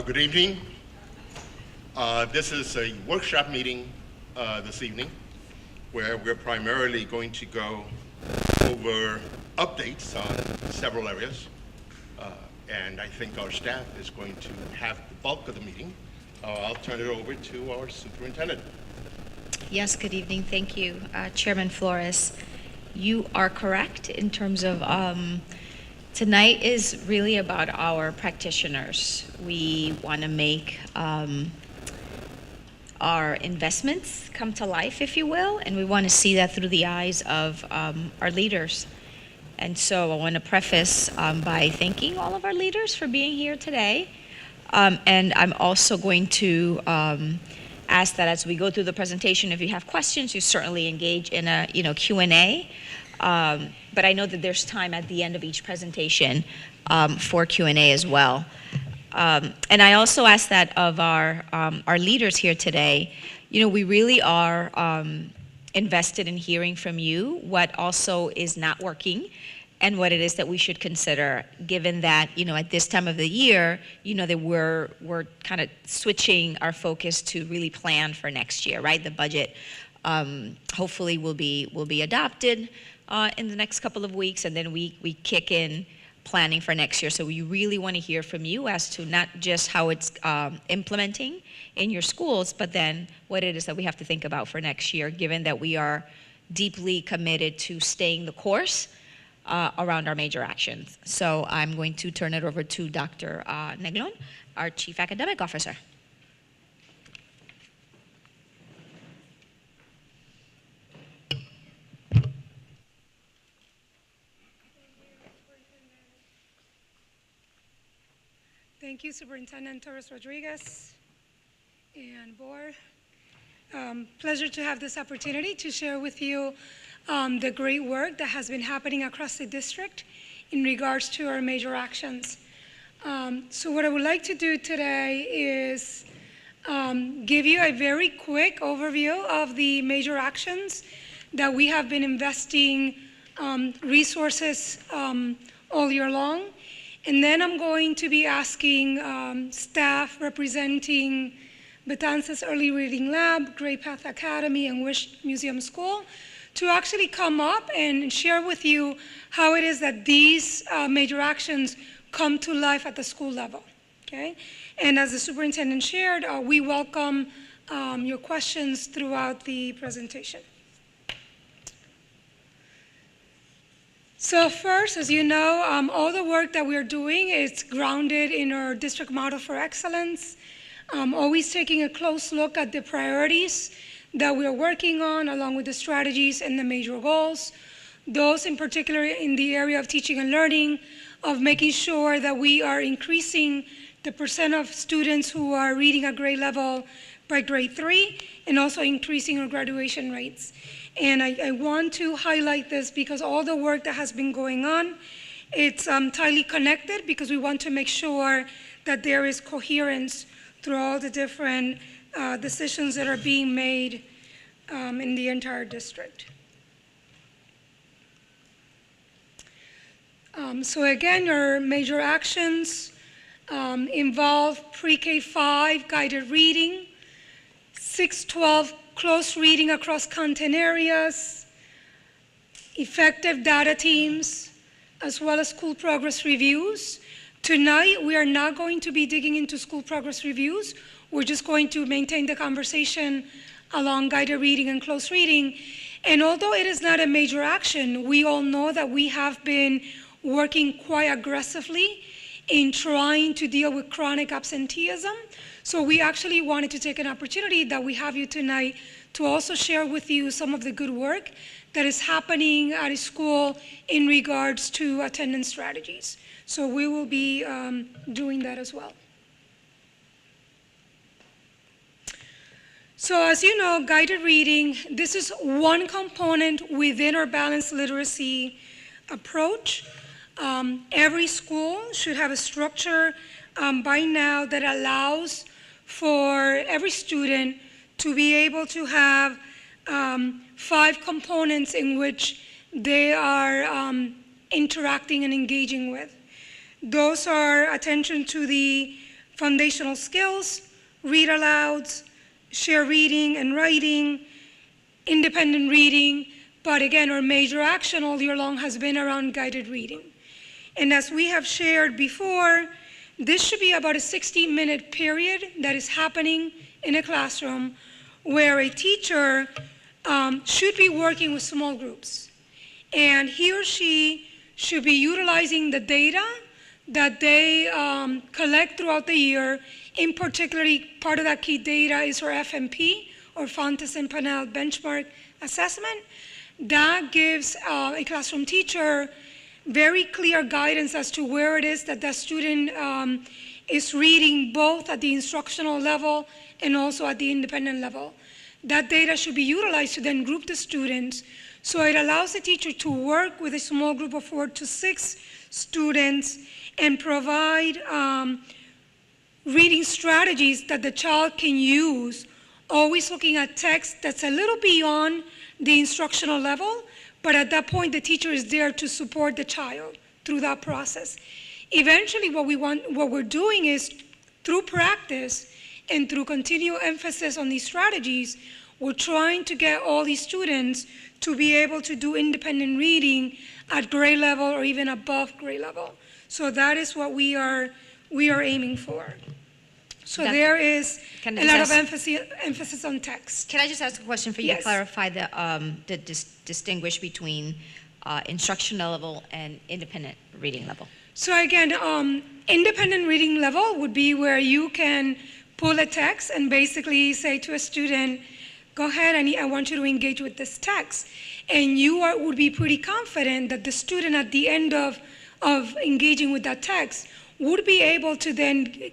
Good evening. This is a workshop meeting this evening where we're primarily going to go over updates on several areas. And I think our staff is going to have the bulk of the meeting. I'll turn it over to our superintendent. Yes, good evening. Thank you, Chairman Flores. You are correct in terms of tonight is really about our practitioners. We want to make our investments come to life, if you will, and we want to see that through the eyes of our leaders. And so I want to preface by thanking all of our leaders for being here today. And I'm also going to ask that as we go through the presentation, if you have questions, you certainly engage in a Q&A. But I know that there's time at the end of each presentation for Q&A as well. And I also ask that of our leaders here today, we really are invested in hearing from you what also is not working and what it is that we should consider, given that, at this time of the year, that we're kind of switching our focus to really plan for next year, right? The budget hopefully will be adopted in the next couple of weeks, and then we kick in planning for next year. So we really want to hear from you as to not just how it's implementing in your schools, but then what it is that we have to think about for next year, given that we are deeply committed to staying the course around our major actions. So I'm going to turn it over to Dr. Naylor, our Chief Academic Officer. Thank you, Superintendent Torres-Rodriguez and board. Pleasure to have this opportunity to share with you the great work that has been happening across the district in regards to our major actions. So what I would like to do today is give you a very quick overview of the major actions that we have been investing resources all year long. And then I'm going to be asking staff representing Betances Early Reading Lab, Great Path Academy, and Wish Museum School to actually come up and share with you how it is that these major actions come to life at the school level, okay? And as the superintendent shared, we welcome your questions throughout the presentation. So first, as you know, all the work that we're doing is grounded in our district model for excellence, always taking a close look at the priorities that we're working on, along with the strategies and the major goals. Those in particular in the area of teaching and learning, of making sure that we are increasing the percent of students who are reading at grade level by grade 3, and also increasing our graduation rates. And I want to highlight this because all the work that has been going on, it's tightly connected because we want to make sure that there is coherence through all the different decisions that are being made in the entire district. So again, our major actions involve pre-K-5 guided reading, 6-12 close reading across content areas, effective data teams, as well as school progress reviews. Tonight, we are not going to be digging into school progress reviews. We're just going to maintain the conversation along guided reading and close reading. And although it is not a major action, we all know that we have been working quite aggressively in trying to deal with chronic absenteeism. So we actually wanted to take an opportunity that we have you tonight to also share with you some of the good work that is happening at a school in regards to attendance strategies. So we will be doing that as well. So as you know, guided reading, this is one component within our balanced literacy approach. Every school should have a structure by now that allows for every student to be able to have 5 components in which they are interacting and engaging with. Those are attention to the foundational skills, read alouds, share reading and writing, independent reading, but again, our major action all year long has been around guided reading. And as we have shared before, this should be about a 60-minute period that is happening in a classroom where a teacher should be working with small groups. And he or she should be utilizing the data that they collect throughout the year. In particular, part of that key data is our FMP, or Fontes and Panel Benchmark Assessment. That gives a classroom teacher very clear guidance as to where it is that the student is reading, both at the instructional level and also at the independent level. That data should be utilized to then group the students, so it allows the teacher to work with a small group of 4 to 6 students and provide reading strategies that the child can use, always looking at text that's a little beyond the instructional level, but at that point the teacher is there to support the child through that process. Eventually what we're doing is, through practice and through continued emphasis on these strategies, we're trying to get all these students to be able to do independent reading at grade level or even above grade level. So that is what we are aiming for. So there is a lot of emphasis on text. Can I just ask a question for you Yes. to clarify the distinguish between instructional level and independent reading level? So again, independent reading level would be where you can pull a text and basically say to a student, go ahead, I want you to engage with this text. And you would be pretty confident that the student at the end of engaging with that text would be able to then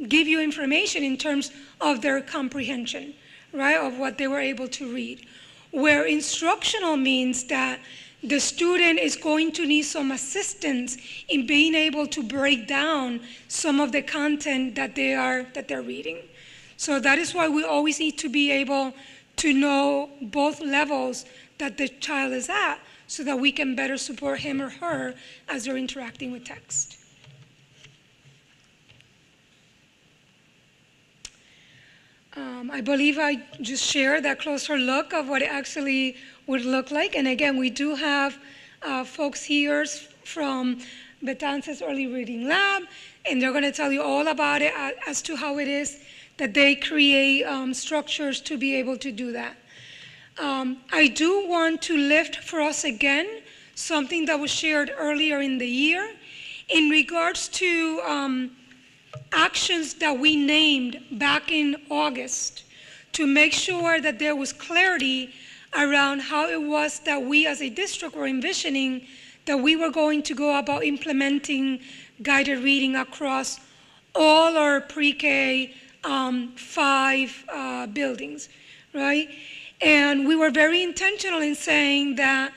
give you information in terms of their comprehension, right, of what they were able to read. Where instructional means that the student is going to need some assistance in being able to break down some of the content that they're reading. So that is why we always need to be able to know both levels that the child is at, so that we can better support him or her as they're interacting with text. I believe I just shared that closer look of what it actually would look like. And again, we do have folks here from Betances Early Reading Lab, and they're going to tell you all about it as to how it is that they create structures to be able to do that. I do want to lift for us again something that was shared earlier in the year in regards to actions that we named back in August to make sure that there was clarity around how it was that we as a district were envisioning that we were going to go about implementing guided reading across all our pre-K 5 buildings, right? And we were very intentional in saying that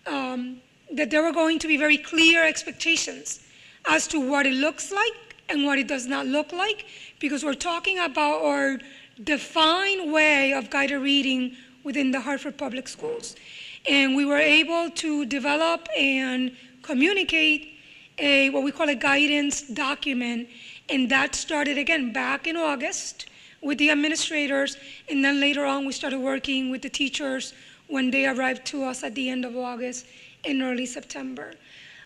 that there were going to be very clear expectations as to what it looks like and what it does not look like, because we're talking about our defined way of guided reading within the Hartford Public Schools. And we were able to develop and communicate what we call a guidance document, and that started again back in August with the administrators, and then later on we started working with the teachers when they arrived to us at the end of August and early September.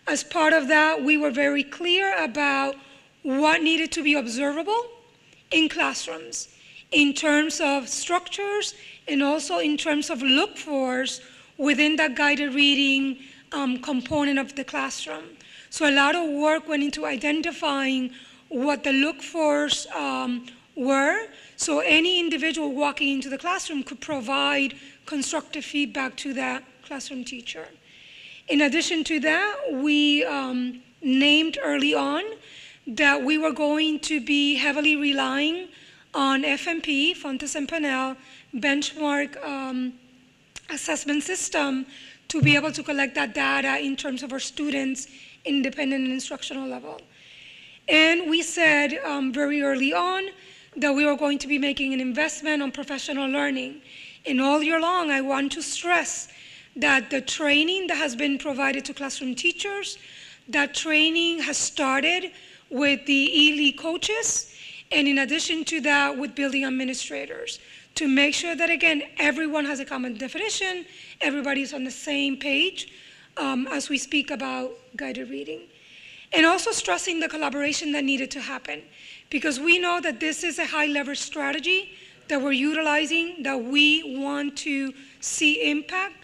As part of that, we were very clear about what needed to be observable in classrooms in terms of structures and also in terms of look-fors within that guided reading component of the classroom. So a lot of work went into identifying what the look-fors were, so any individual walking into the classroom could provide constructive feedback to that classroom teacher. In addition to that, we named early on that we were going to be heavily relying on FMP, Fontes and Panel, benchmark assessment system to be able to collect that data in terms of our students' independent and instructional level. And we said very early on that we were going to be making an investment on professional learning. And all year long, I want to stress that the training that has been provided to classroom teachers, that training has started with the ELE coaches, And in addition to that, with building administrators, to make sure that, again, everyone has a common definition, everybody's on the same page as we speak about guided reading. And also stressing the collaboration that needed to happen, because we know that this is a high leverage strategy that we're utilizing, that we want to see impact.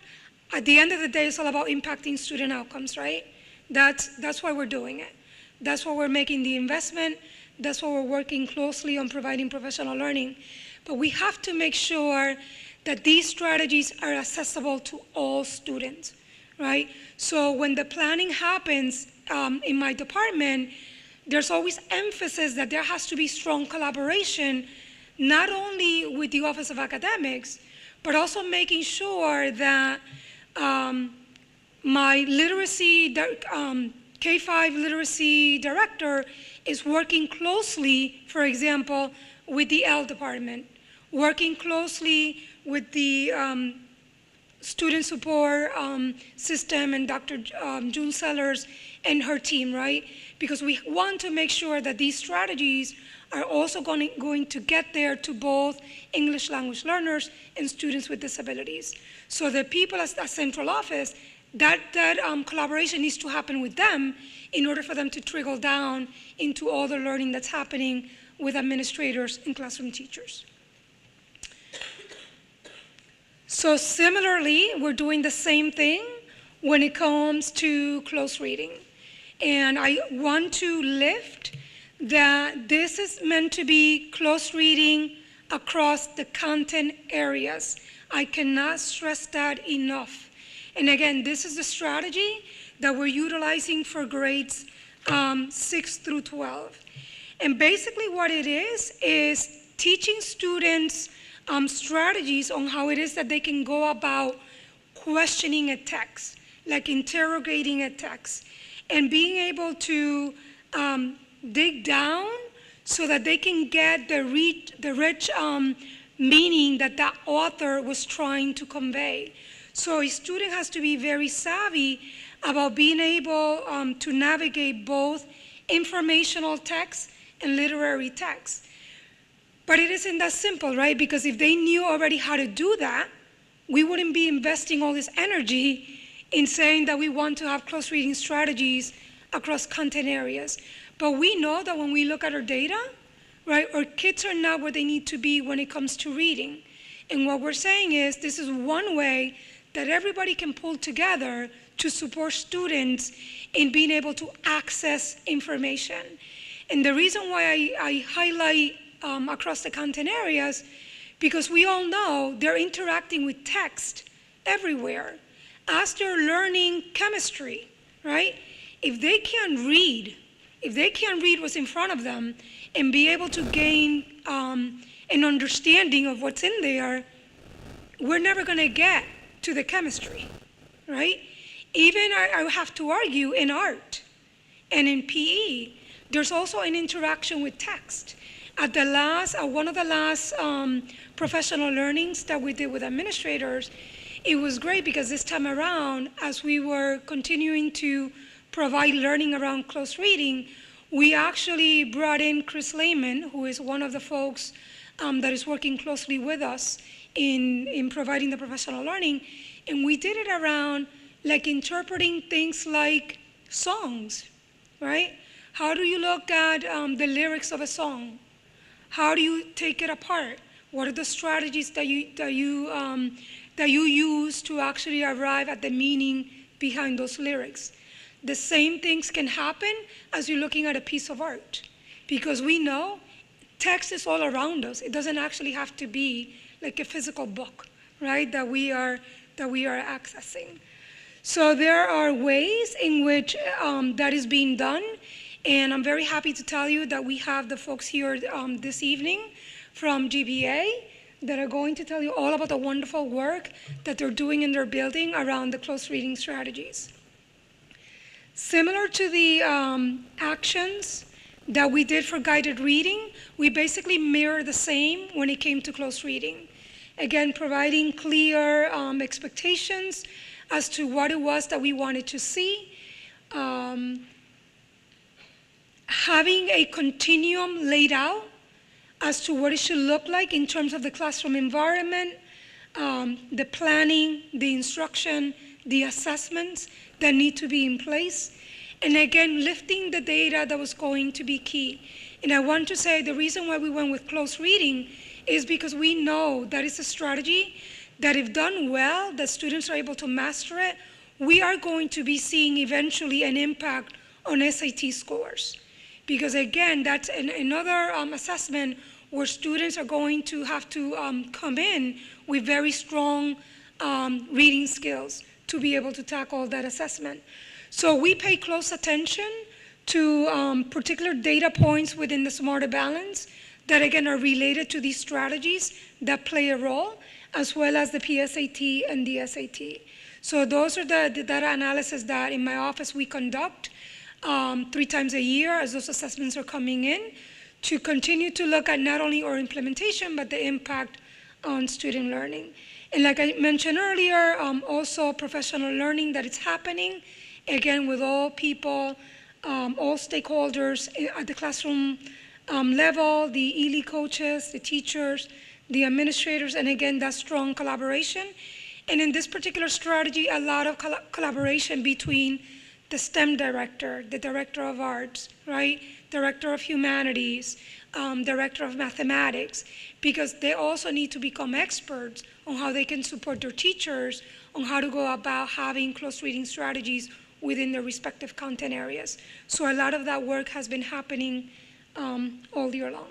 At the end of the day, it's all about impacting student outcomes, right? That's why we're doing it. That's why we're making the investment. That's why we're working closely on providing professional learning. But we have to make sure that these strategies are accessible to all students, right? So when the planning happens in my department, there's always emphasis that there has to be strong collaboration, not only with the Office of Academics, but also making sure that my literacy, K-5 literacy director is working closely, for example, with the L department, working closely with the student support system and Dr. June Sellers and her team, right? Because we want to make sure that these strategies are also going to get there to both English language learners and students with disabilities. So the people at the central office, that collaboration needs to happen with them in order for them to trickle down into all the learning that's happening with administrators and classroom teachers. So similarly, we're doing the same thing when it comes to close reading. And I want to lift that this is meant to be close reading across the content areas. I cannot stress that enough. And again, this is the strategy that we're utilizing for grades 6 through 12. And basically what it is teaching students strategies on how it is that they can go about questioning a text, like interrogating a text, and being able to dig down so that they can get the rich meaning that that author was trying to convey. So a student has to be very savvy about being able to navigate both informational text and literary text. But it isn't that simple, right? Because if they knew already how to do that, we wouldn't be investing all this energy in saying that we want to have close reading strategies across content areas. But we know that when we look at our data, right, our kids are not where they need to be when it comes to reading. And what we're saying is this is one way that everybody can pull together to support students in being able to access information. And the reason why I highlight across the content areas, because we all know they're interacting with text everywhere. As they're learning chemistry, right? If they can't read what's in front of them and be able to gain an understanding of what's in there, we're never gonna get to the chemistry, right? Even I have to argue in art and in PE, there's also an interaction with text. At one of the last professional learnings that we did with administrators, it was great because this time around, as we were continuing to provide learning around close reading, we actually brought in Chris Lehman, who is one of the folks that is working closely with us in providing the professional learning, and we did it around like interpreting things like songs, right? How do you look at the lyrics of a song? How do you take it apart? What are the strategies that you use to actually arrive at the meaning behind those lyrics? The same things can happen as you're looking at a piece of art, because we know text is all around us. It doesn't actually have to be like a physical book, right? That we are accessing. So there are ways in which that is being done. And I'm very happy to tell you that we have the folks here this evening from GBA that are going to tell you all about the wonderful work that they're doing in their building around the close reading strategies. Similar to the actions that we did for guided reading, we basically mirror the same when it came to close reading. Again, providing clear expectations as to what it was that we wanted to see. Having a continuum laid out as to what it should look like in terms of the classroom environment, the planning, the instruction, the assessments that need to be in place. And again, lifting the data that was going to be key. And I want to say the reason why we went with close reading is because we know that it's a strategy that if done well, that students are able to master it, we are going to be seeing eventually an impact on SAT scores. Because again, that's another assessment where students are going to have to come in with very strong reading skills to be able to tackle that assessment. So we pay close attention to particular data points within the Smarter Balance that again are related to these strategies that play a role, as well as the PSAT and the SAT. So those are the data analysis that in my office we conduct 3 times a year as those assessments are coming in to continue to look at not only our implementation, but the impact on student learning. And like I mentioned earlier, also professional learning that it's happening, again, with all people, all stakeholders at the classroom level, the ELE coaches, the teachers, the administrators, and again, that strong collaboration. And in this particular strategy, a lot of collaboration between the STEM director, the director of arts, right? Director of humanities, director of mathematics, because they also need to become experts on how they can support their teachers on how to go about having close reading strategies within their respective content areas. So a lot of that work has been happening all year long.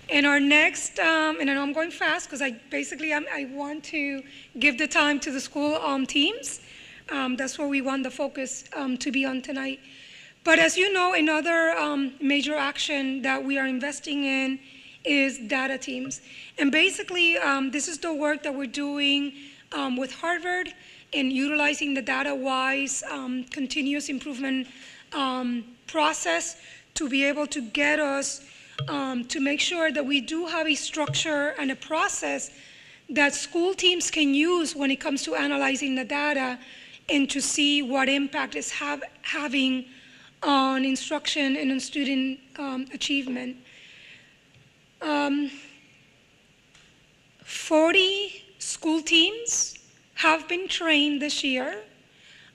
And our next, and I know I'm going fast because I want to give the time to the school teams. That's where we want the focus to be on tonight. But as you know, another major action that we are investing in is data teams. And basically, this is the work that we're doing with Hartford in utilizing the data-wise continuous improvement process to be able to get us to make sure that we do have a structure and a process that school teams can use when it comes to analyzing the data and to see what impact it's having on instruction and on student achievement. 40 school teams have been trained this year,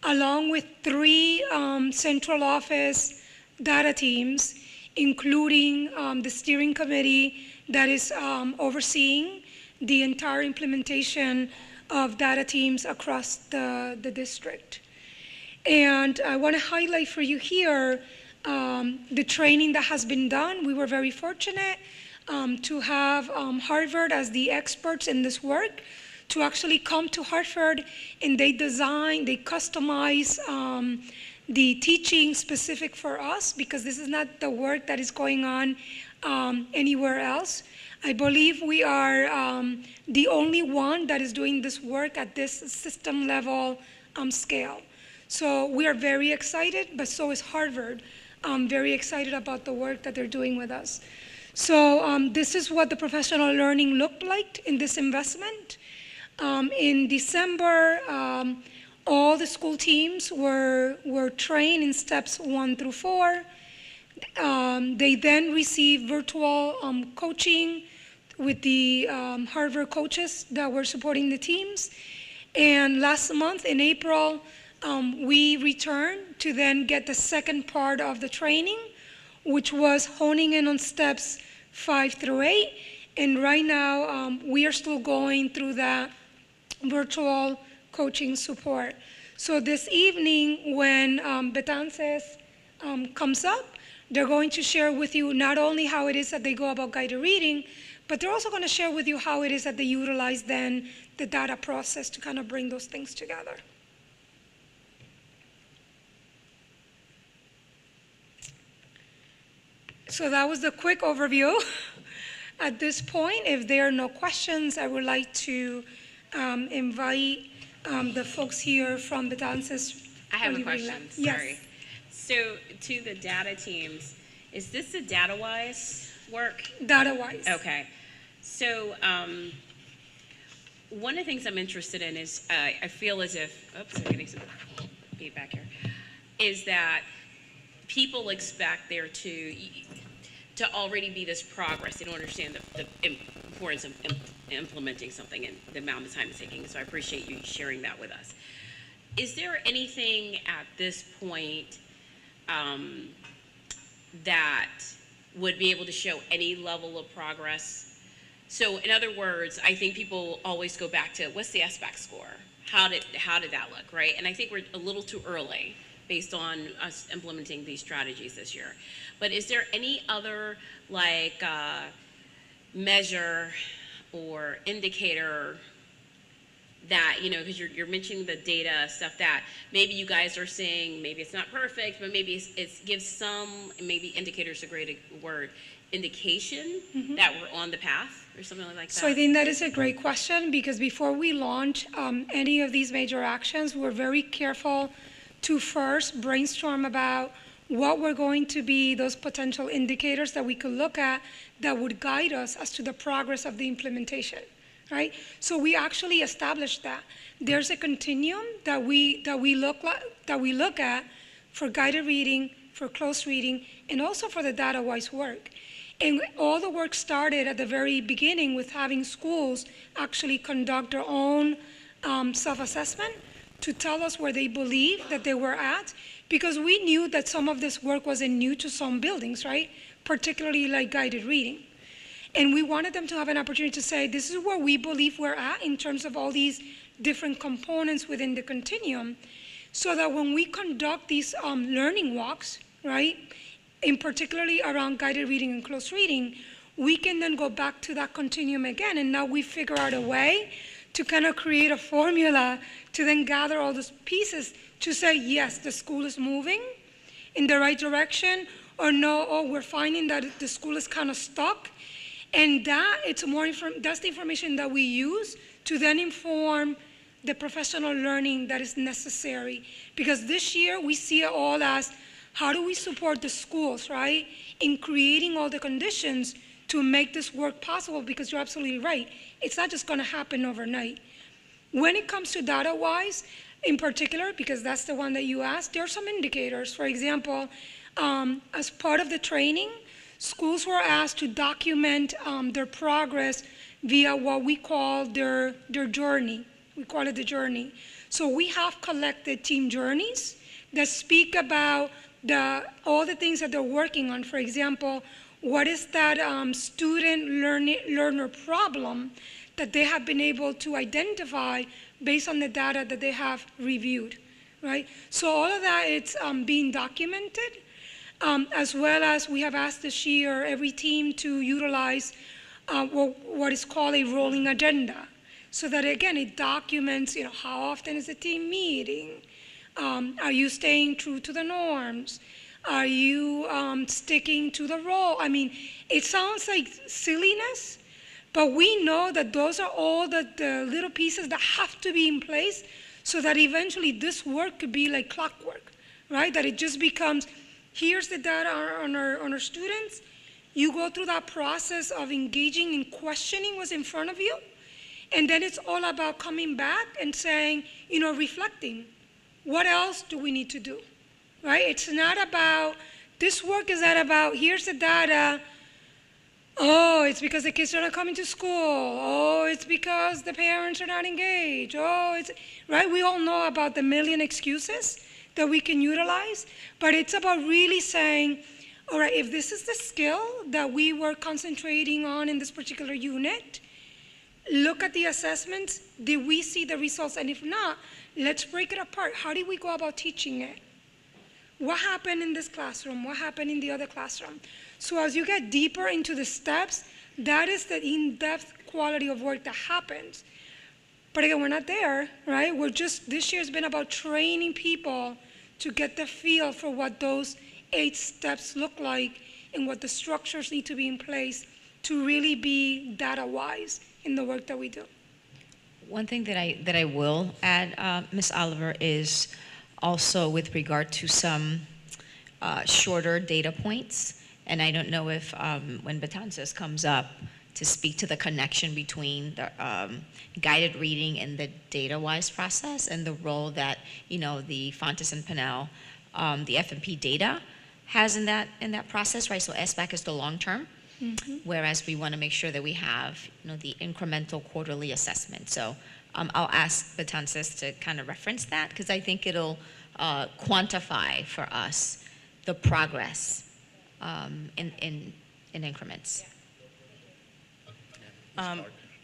along with 3 central office data teams, including the steering committee that is overseeing the entire implementation of data teams across the district. And I want to highlight for you here the training that has been done. We were very fortunate to have Hartford as the experts in this work, to actually come to Hartford, and they customize the teaching specific for us, because this is not the work that is going on anywhere else. I believe we are the only one that is doing this work at this system level scale. So we are very excited, but so is Hartford. Very excited about the work that they're doing with us. So this is what the professional learning looked like in this investment. In December, all the school teams were trained in steps 1 through 4. They then received virtual coaching with the Harvard coaches that were supporting the teams. And last month in April, we returned to then get the second part of the training, which was honing in on steps 5 through 8. And right now, we are still going through that virtual coaching support. So this evening, when Betances comes up, they're going to share with you not only how it is that they go about guided reading, but they're also going to share with you how it is that they utilize then the data process to kind of bring those things together. So that was the quick overview. At this point, if there are no questions, I would like to invite the folks here from Betances. I have a question, Yes. sorry. So to the data teams, is this the data-wise work? Data-wise. Okay. So one of the things I'm interested in is I feel as if, oops, I'm getting some feedback here, is that people expect there to already be this progress. They don't understand the importance of implementing something and the amount of time it's taking. So I appreciate you sharing that with us. Is there anything at this point that would be able to show any level of progress? So in other words, I think people always go back to, what's the SBAC score? How did that look, right? And I think we're a little too early based on us implementing these strategies this year. But is there any other measure or indicator that, because you're mentioning the data stuff that maybe you guys are saying, maybe it's not perfect, but maybe it gives some, maybe indicators a great word, indication that we're on the path or something like that? So I think that is a great question, because before we launch any of these major actions, we're very careful to first brainstorm about what were going to be those potential indicators that we could look at that would guide us as to the progress of the implementation, right? So we actually established that. There's a continuum that we look at for guided reading, for close reading, and also for the data-wise work. And all the work started at the very beginning with having schools actually conduct their own self-assessment to tell us where they believe that they were at, because we knew that some of this work wasn't new to some buildings, right? Particularly like guided reading. And we wanted them to have an opportunity to say, this is where we believe we're at in terms of all these different components within the continuum, so that when we conduct these learning walks, right, in particularly around guided reading and close reading, we can then go back to that continuum again, and now we figure out a way to kind of create a formula to then gather all those pieces to say, yes, the school is moving in the right direction, or no, oh, we're finding that the school is kind of stuck. And that's the information that we use to then inform the professional learning that is necessary. Because this year we see it all as, how do we support the schools, right, in creating all the conditions to make this work possible? Because you're absolutely right. It's not just going to happen overnight. When it comes to data-wise, in particular, because that's the one that you asked, there are some indicators. For example, as part of the training, schools were asked to document their progress via what we call their journey. We call it the journey. So we have collected team journeys that speak about all the things that they're working on. For example, what is that student learner problem that they have been able to identify based on the data that they have reviewed, right? So all of that, it's being documented, as well as we have asked this year every team to utilize what is called a rolling agenda, so that again, it documents, how often is the team meeting? Are you staying true to the norms? Are you sticking to the role? I mean, it sounds like silliness, but we know that those are all the little pieces that have to be in place so that eventually this work could be like clockwork, right? That it just becomes, here's the data on our students. You go through that process of engaging and questioning what's in front of you. And then it's all about coming back and saying, reflecting. What else do we need to do, right? It's not about, this work is not about, here's the data. Oh, it's because the kids are not coming to school. Oh, it's because the parents are not engaged. Oh, it's, right? We all know about the million excuses that we can utilize, but it's about really saying, all right, if this is the skill that we were concentrating on in this particular unit, look at the assessments. Did we see the results? And if not, let's break it apart. How did we go about teaching it? What happened in this classroom? What happened in the other classroom? So as you get deeper into the steps, that is the in-depth quality of work that happens. But again, we're not there, right? This year's been about training people to get the feel for what those 8 steps look like and what the structures need to be in place to really be data-wise in the work that we do. One thing that I will add, Ms. Oliver, is also with regard to some shorter data points. And I don't know if when Betances comes up to speak to the connection between the guided reading and the data-wise process and the role that, the Fontes and Pinnell, the F&P data has in that process, right? So SBAC is the long term, whereas we want to make sure that we have, the incremental quarterly assessment. So I'll ask Betances to kind of reference that, because I think it'll quantify for us the progress in increments.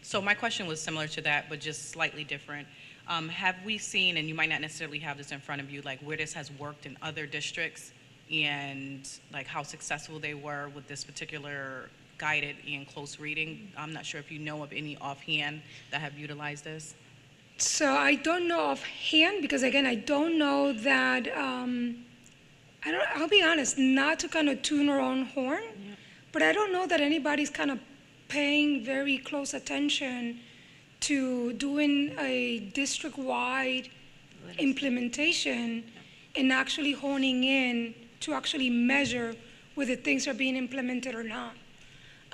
So my question was similar to that, but just slightly different. Have we seen, and you might not necessarily have this in front of you, like where this has worked in other districts and like how successful they were with this particular guided and close reading? I'm not sure if you know of any offhand that have utilized this. So I don't know offhand, because again, I don't know that, I'll be honest, not to kind of tune our own horn, but I don't know that anybody's kind of paying very close attention to doing a district-wide implementation and actually honing in to actually measure whether things are being implemented or not.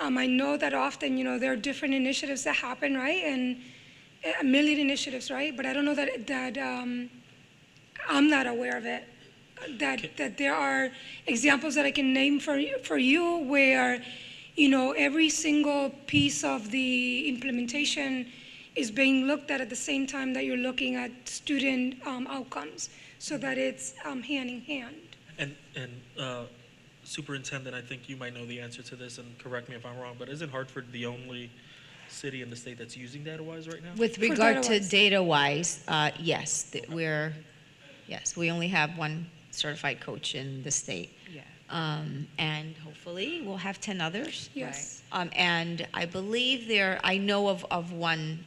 I know that often, there are different initiatives that happen, right? And a million initiatives, right? But I don't know that I'm not aware of it. That there are examples that I can name for you where, every single piece of the implementation is being looked at the same time that you're looking at student outcomes, so that it's hand in hand. And Superintendent, I think you might know the answer to this, and correct me if I'm wrong, but isn't Hartford the only city in the state that's using DataWise right now? With regard to DataWise, yes, we only have one certified coach in the state. Yeah. And hopefully we'll have 10 others. Yes. And I believe I know of one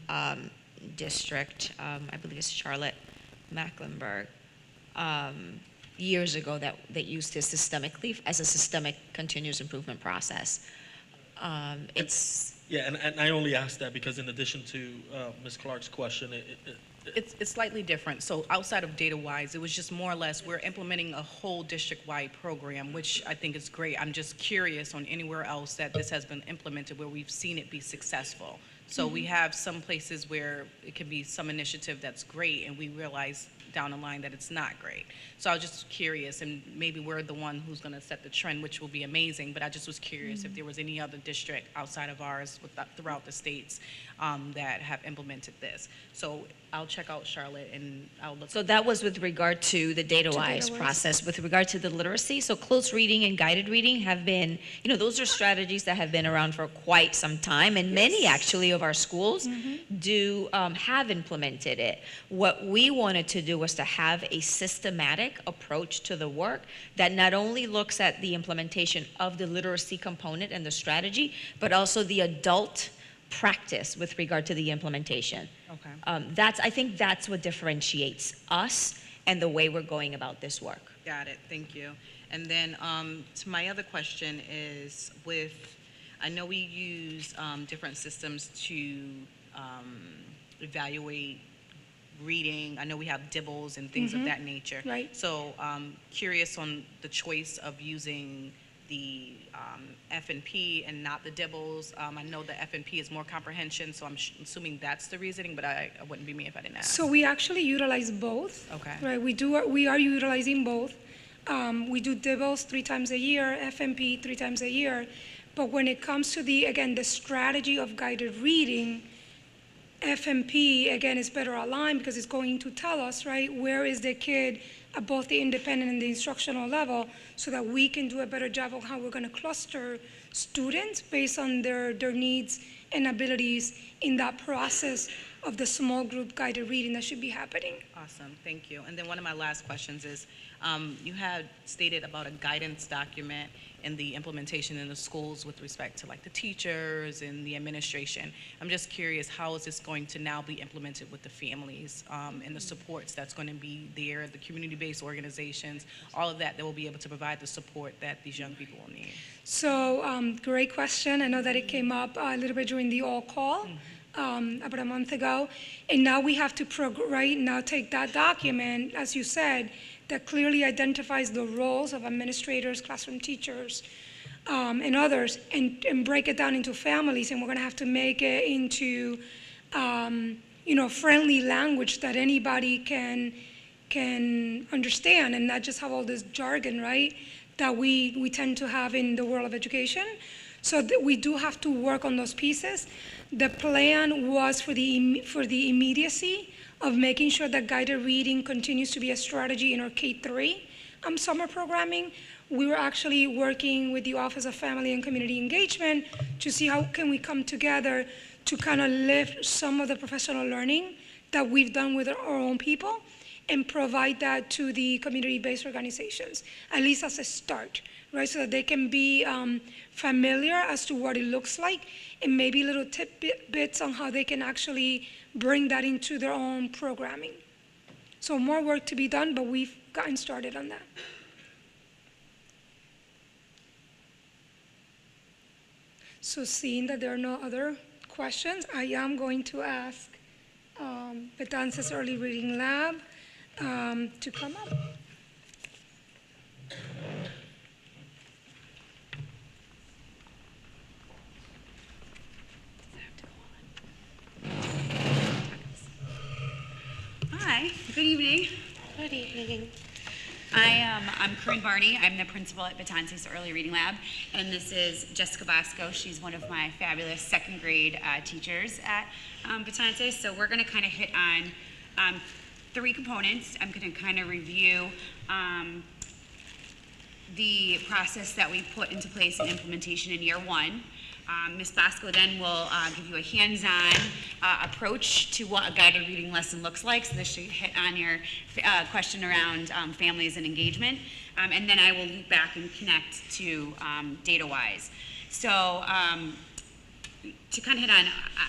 district, I believe it's Charlotte Mecklenburg, years ago that used this systemically as a systemic continuous improvement process. Yeah, and I only asked that because in addition to Ms. Clark's question, It's slightly different. So outside of DataWise, it was just more or less we're implementing a whole district-wide program, which I think is great. I'm just curious on anywhere else that this has been implemented where we've seen it be successful. So we have some places where it can be some initiative that's great, and we realize down the line that it's not great. So I was just curious, and maybe we're the one who's going to set the trend, which will be amazing, but I just was curious if there was any other district outside of ours throughout the states that have implemented this. So I'll check out Charlotte, and I'll look. So that was with regard to the DataWise process. With regard to the literacy, so close reading and guided reading have been, those are strategies that have been around for quite some time, and many actually of our schools do have implemented it. What we wanted to do was to have a systematic approach to the work that not only looks at the implementation of the literacy component and the strategy, but also the adult practice with regard to the implementation. Okay. I think that's what differentiates us and the way we're going about this work. Got it. Thank you. And then to my other question is I know we use different systems to evaluate reading. I know we have dibbles and things of that nature. Right. So curious on the choice of using the F&P and not the dibbles. I know the F&P is more comprehension, so I'm assuming that's the reasoning, but I wouldn't be me if I didn't ask. So we actually utilize both. Okay. Right. We are utilizing both. We do dibbles 3 times a year, F&P 3 times a year. But when it comes to the strategy of guided reading, F&P, again, is better aligned because it's going to tell us, right, where is the kid at both the independent and the instructional level, so that we can do a better job of how we're going to cluster students based on their needs and abilities in that process of the small group guided reading that should be happening. Awesome, thank you. And then one of my last questions is, you had stated about a guidance document and the implementation in the schools with respect to like the teachers and the administration. I'm just curious, how is this going to now be implemented with the families and the supports that's going to be there, the community-based organizations, all of that will be able to provide the support that these young people will need? So great question. I know that it came up a little bit during the all call. About a month ago, and now we have to now take that document, as you said, that clearly identifies the roles of administrators, classroom teachers, and others, and break it down into families, and we're going to have to make it into friendly language that anybody can understand, and not just have all this jargon, right, that we tend to have in the world of education. So we do have to work on those pieces. The plan was for the immediacy of making sure that guided reading continues to be a strategy in our K-3 summer programming. We were actually working with the Office of Family and Community Engagement to see how can we come together to kind of lift some of the professional learning that we've done with our own people and provide that to the community-based organizations, at least as a start, right? So that they can be familiar as to what it looks like and maybe little tidbits on how they can actually bring that into their own programming. So more work to be done, but we've gotten started on that. So seeing that there are no other questions, I am going to ask Pdsa's Early Reading Lab to come up. Hi, good evening. Good evening. I'm Corinne Barney. I'm the principal at Pdsa's Early Reading Lab, and this is Jessica Bosco. She's one of my fabulous second grade teachers at Pdsa. So we're going to kind of hit on three components. I'm going to kind of review the process that we put into place in implementation in year one. Ms. Bosco then will give you a hands-on approach to what a guided reading lesson looks like. So this should hit on your question around families and engagement. And then I will loop back and connect to data-wise. So to kind of hit on,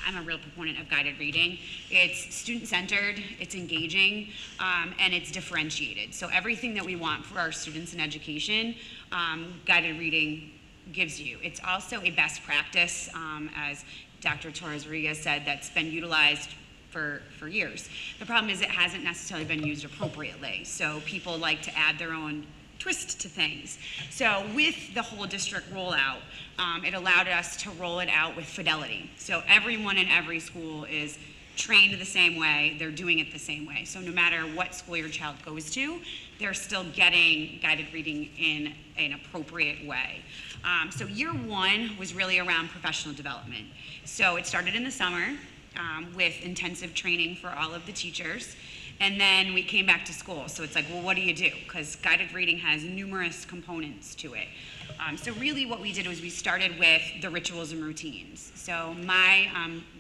I'm a real proponent of guided reading. It's student-centered, it's engaging, and it's differentiated. So everything that we want for our students in education, guided reading gives you. It's also a best practice, as Dr. Torres-Rodriguez said, that's been utilized for years. The problem is it hasn't necessarily been used appropriately. So people like to add their own twist to things. So with the whole district rollout, it allowed us to roll it out with fidelity. So everyone in every school is trained the same way, they're doing it the same way. So no matter what school your child goes to, they're still getting guided reading in an appropriate way. So year one was really around professional development. So it started in the summer with intensive training for all of the teachers. And then we came back to school. So it's like, well, what do you do? Because guided reading has numerous components to it. So really what we did was we started with the rituals and routines. So my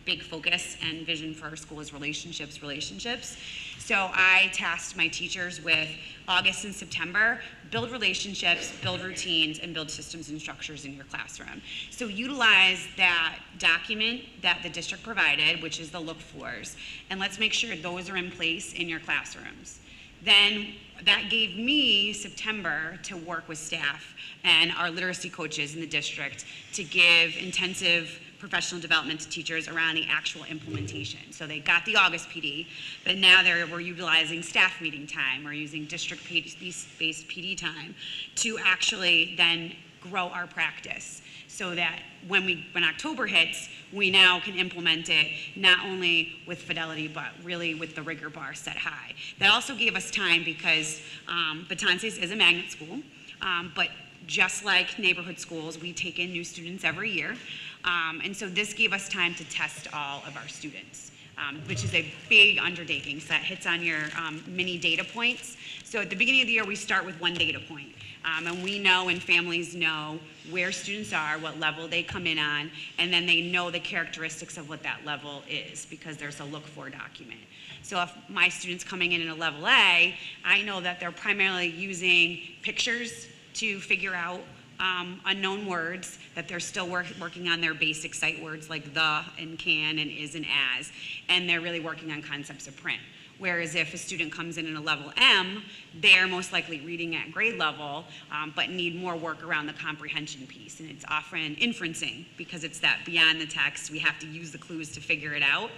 big focus and vision for our school is relationships. So I tasked my teachers with August and September, build relationships, build routines, and build systems and structures in your classroom. So utilize that document that the district provided, which is the look-fors, and let's make sure those are in place in your classrooms. Then that gave me September to work with staff and our literacy coaches in the district to give intensive professional development to teachers around the actual implementation. So they got the August PD, but now we're utilizing staff meeting time. We're using district-based PD time to actually then grow our practice so that when October hits, we now can implement it not only with fidelity, but really with the rigor bar set high. That also gave us time because Pdsa's is a magnet school, but just like neighborhood schools, we take in new students every year. And so this gave us time to test all of our students, which is a big undertaking. So that hits on your mini data points. So at the beginning of the year, we start with one data point. And we know and families know where students are, what level they come in on, and then they know the characteristics of what that level is because there's a look-for document. So if my student's coming in a level A, I know that they're primarily using pictures to figure out unknown words, that they're still working on their basic sight words like the and can and is and as, and they're really working on concepts of print. Whereas if a student comes in a level M, they're most likely reading at grade level, but need more work around the comprehension piece. And it's often inferencing because it's that beyond the text, we have to use the clues to figure it out.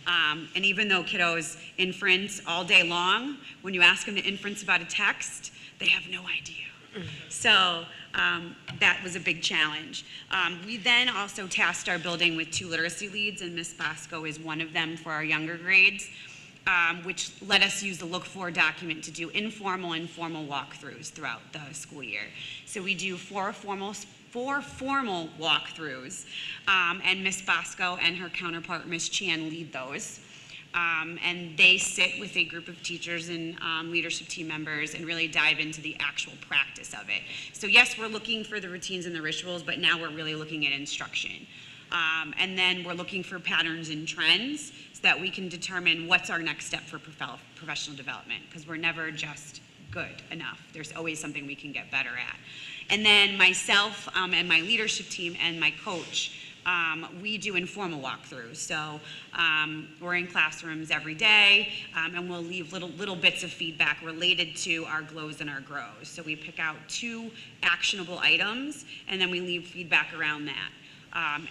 And even though kiddos inference all day long, when you ask them to inference about a text, they have no idea. So that was a big challenge. We then also tasked our building with 2 literacy leads, and Ms. Bosco is one of them for our younger grades. which let us use the look for document to do informal and formal walkthroughs throughout the school year. So we do four formal walkthroughs, and Ms. Bosco and her counterpart, Ms. Chan, lead those. And they sit with a group of teachers and leadership team members and really dive into the actual practice of it. So yes, we're looking for the routines and the rituals, but now we're really looking at instruction. And then we're looking for patterns and trends so that we can determine what's our next step for professional development, because we're never just good enough. There's always something we can get better at. And then myself and my leadership team and my coach, we do informal walkthroughs. So we're in classrooms every day, and we'll leave little bits of feedback related to our glows and our grows. So we pick out 2 actionable items, and then we leave feedback around that.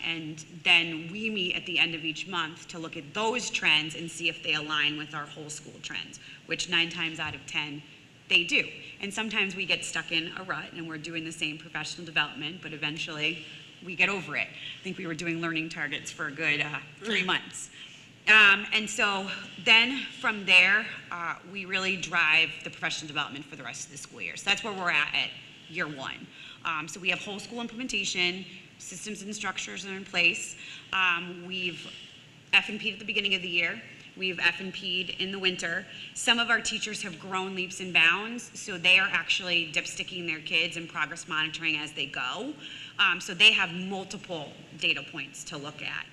And then we meet at the end of each month to look at those trends and see if they align with our whole school trends, which 9 times out of 10, they do. And sometimes we get stuck in a rut and we're doing the same professional development, but eventually we get over it. I think we were doing learning targets for a good 3 months. And so then from there, we really drive the professional development for the rest of the school year. So that's where we're at year 1. So we have whole school implementation, systems and structures are in place. We've F&P'd at the beginning of the year. We've F&P'd in the winter. Some of our teachers have grown leaps and bounds, so they are actually dipsticking their kids and progress monitoring as they go. So they have multiple data points to look at.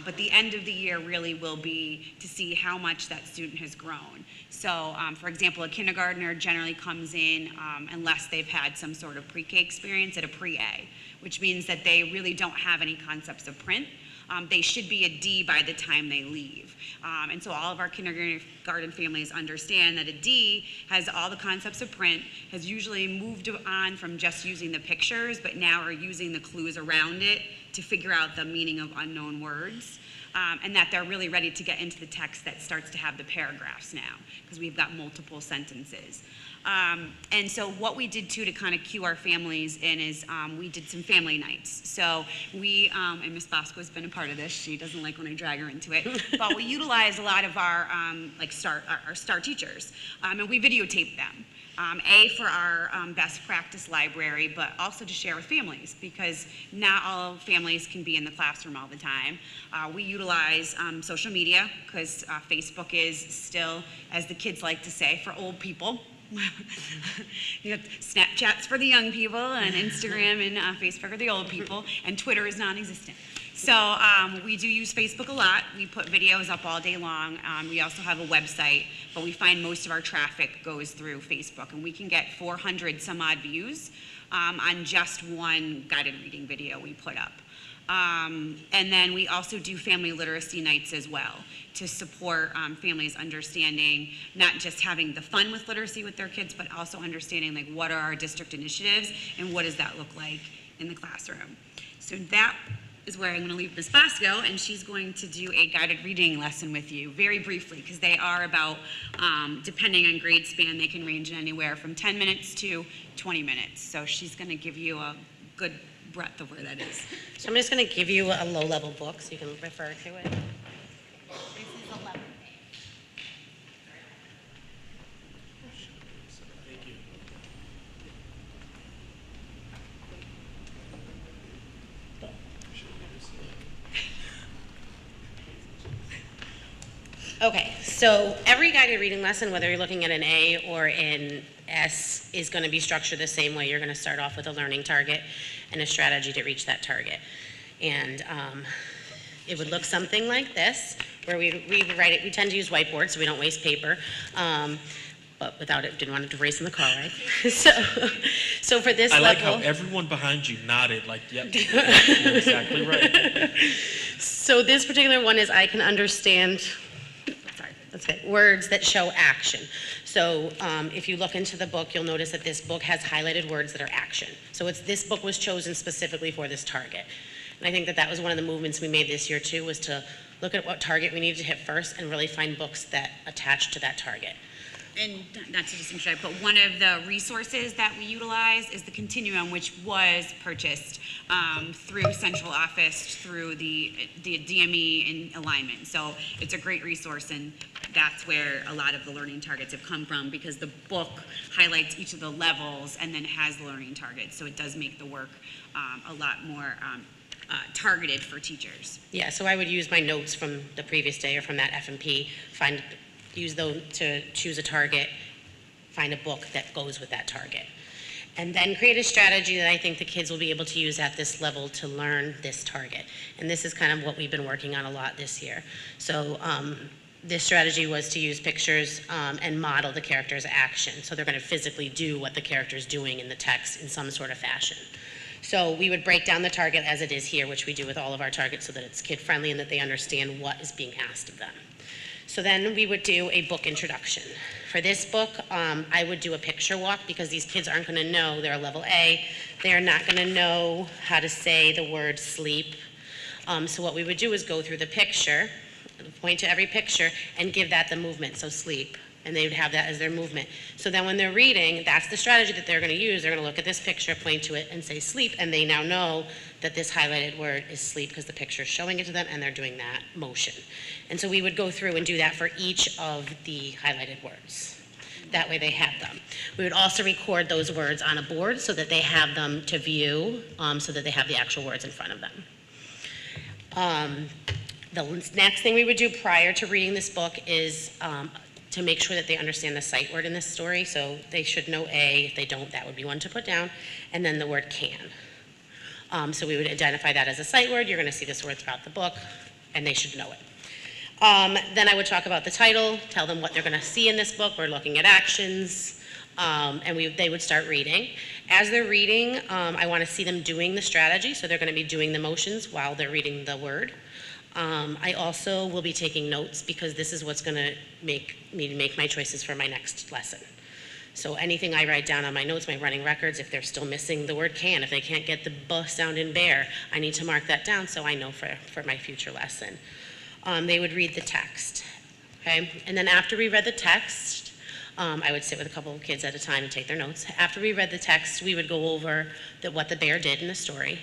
But the end of the year really will be to see how much that student has grown. So for example, a kindergartner generally comes in unless they've had some sort of pre-K experience at a pre-A, which means that they really don't have any concepts of print. They should be a D by the time they leave. And so all of our kindergarten families understand that a D has all the concepts of print, has usually moved on from just using the pictures, but now are using the clues around it to figure out the meaning of unknown words. And that they're really ready to get into the text that starts to have the paragraphs now, because we've got multiple sentences. And so what we did too to kind of cue our families in is we did some family nights. So we, and Ms. Bosco has been a part of this, she doesn't like when I drag her into it, but we utilize a lot of our our star teachers, and we videotape them. For our best practice library, but also to share with families, because not all families can be in the classroom all the time. We utilize social media, because Facebook is still, as the kids like to say, for old people. You know, Snapchat's for the young people, and Instagram and Facebook are the old people, and Twitter is non-existent. So we do use Facebook a lot. We put videos up all day long. We also have a website, but we find most of our traffic goes through Facebook, and we can get 400 some odd views on just one guided reading video we put up. And then we also do family literacy nights as well to support families understanding, not just having the fun with literacy with their kids, but also understanding like what are our district initiatives and what does that look like in the classroom. So that is where I'm going to leave Ms. Bosco, and she's going to do a guided reading lesson with you very briefly, because they are about, depending on grade span, they can range anywhere from 10 minutes to 20 minutes. So she's going to give you a good breadth of where that is. So I'm just going to give you a low-level book so you can refer to it. This is 11. Okay, so every guided reading lesson, whether you're looking at an A or an S, is going to be structured the same way. You're going to start off with a learning target and a strategy to reach that target. And it would look something like this, where we write it. We tend to use whiteboards so we don't waste paper. But without it, didn't want it to race in the car, right? So for this I level, like how everyone behind you nodded like, yep, you're exactly right. so this particular one is I can understand. Okay, words that show action. So if you look into the book, you'll notice that this book has highlighted words that are action. So this book was chosen specifically for this target. And I think that was one of the movements we made this year too, was to look at what target we needed to hit first and really find books that attach to that target. And not to just interrupt, but one of the resources that we utilize is the Continuum, which was purchased through central office, through the DME and alignment. So it's a great resource, and that's where a lot of the learning targets have come from, because the book highlights each of the levels and then has the learning targets. So it does make the work a lot more targeted for teachers. Yeah, so I would use my notes from the previous day or from that F&P, use those to choose a target, find a book that goes with that target. And then create a strategy that I think the kids will be able to use at this level to learn this target. And this is kind of what we've been working on a lot this year. So this strategy was to use pictures and model the character's action. So they're going to physically do what the character's doing in the text in some sort of fashion. So we would break down the target as it is here, which we do with all of our targets, so that it's kid-friendly and that they understand what is being asked of them. So then we would do a book introduction. For this book, I would do a picture walk, because these kids aren't going to know, they're a level A, they're not going to know how to say the word sleep. So what we would do is go through the picture, point to every picture, and give that the movement, so sleep. And they would have that as their movement. So then when they're reading, that's the strategy that they're going to use. They're going to look at this picture, point to it, and say sleep, and they now know that this highlighted word is sleep because the picture is showing it to them and they're doing that motion. And so we would go through and do that for each of the highlighted words. That way they have them. We would also record those words on a board so that they have them to view, so that they have the actual words in front of them. The next thing we would do prior to reading this book is to make sure that they understand the sight word in this story. So they should know A. If they don't, that would be one to put down. And then the word can. So we would identify that as a sight word. You're going to see this word throughout the book, and they should know it. Then I would talk about the title, tell them what they're going to see in this book. We're looking at actions, and they would start reading. As they're reading, I want to see them doing the strategy, so they're going to be doing the motions while they're reading the word. I also will be taking notes, because this is what's going to make me make my choices for my next lesson. So anything I write down on my notes, my running records, if they're still missing the word can, if they can't get the B sound in bear, I need to mark that down so I know for my future lesson. They would read the text, okay? And then after we read the text, I would sit with a couple of kids at a time and take their notes. After we read the text, we would go over what the bear did in the story.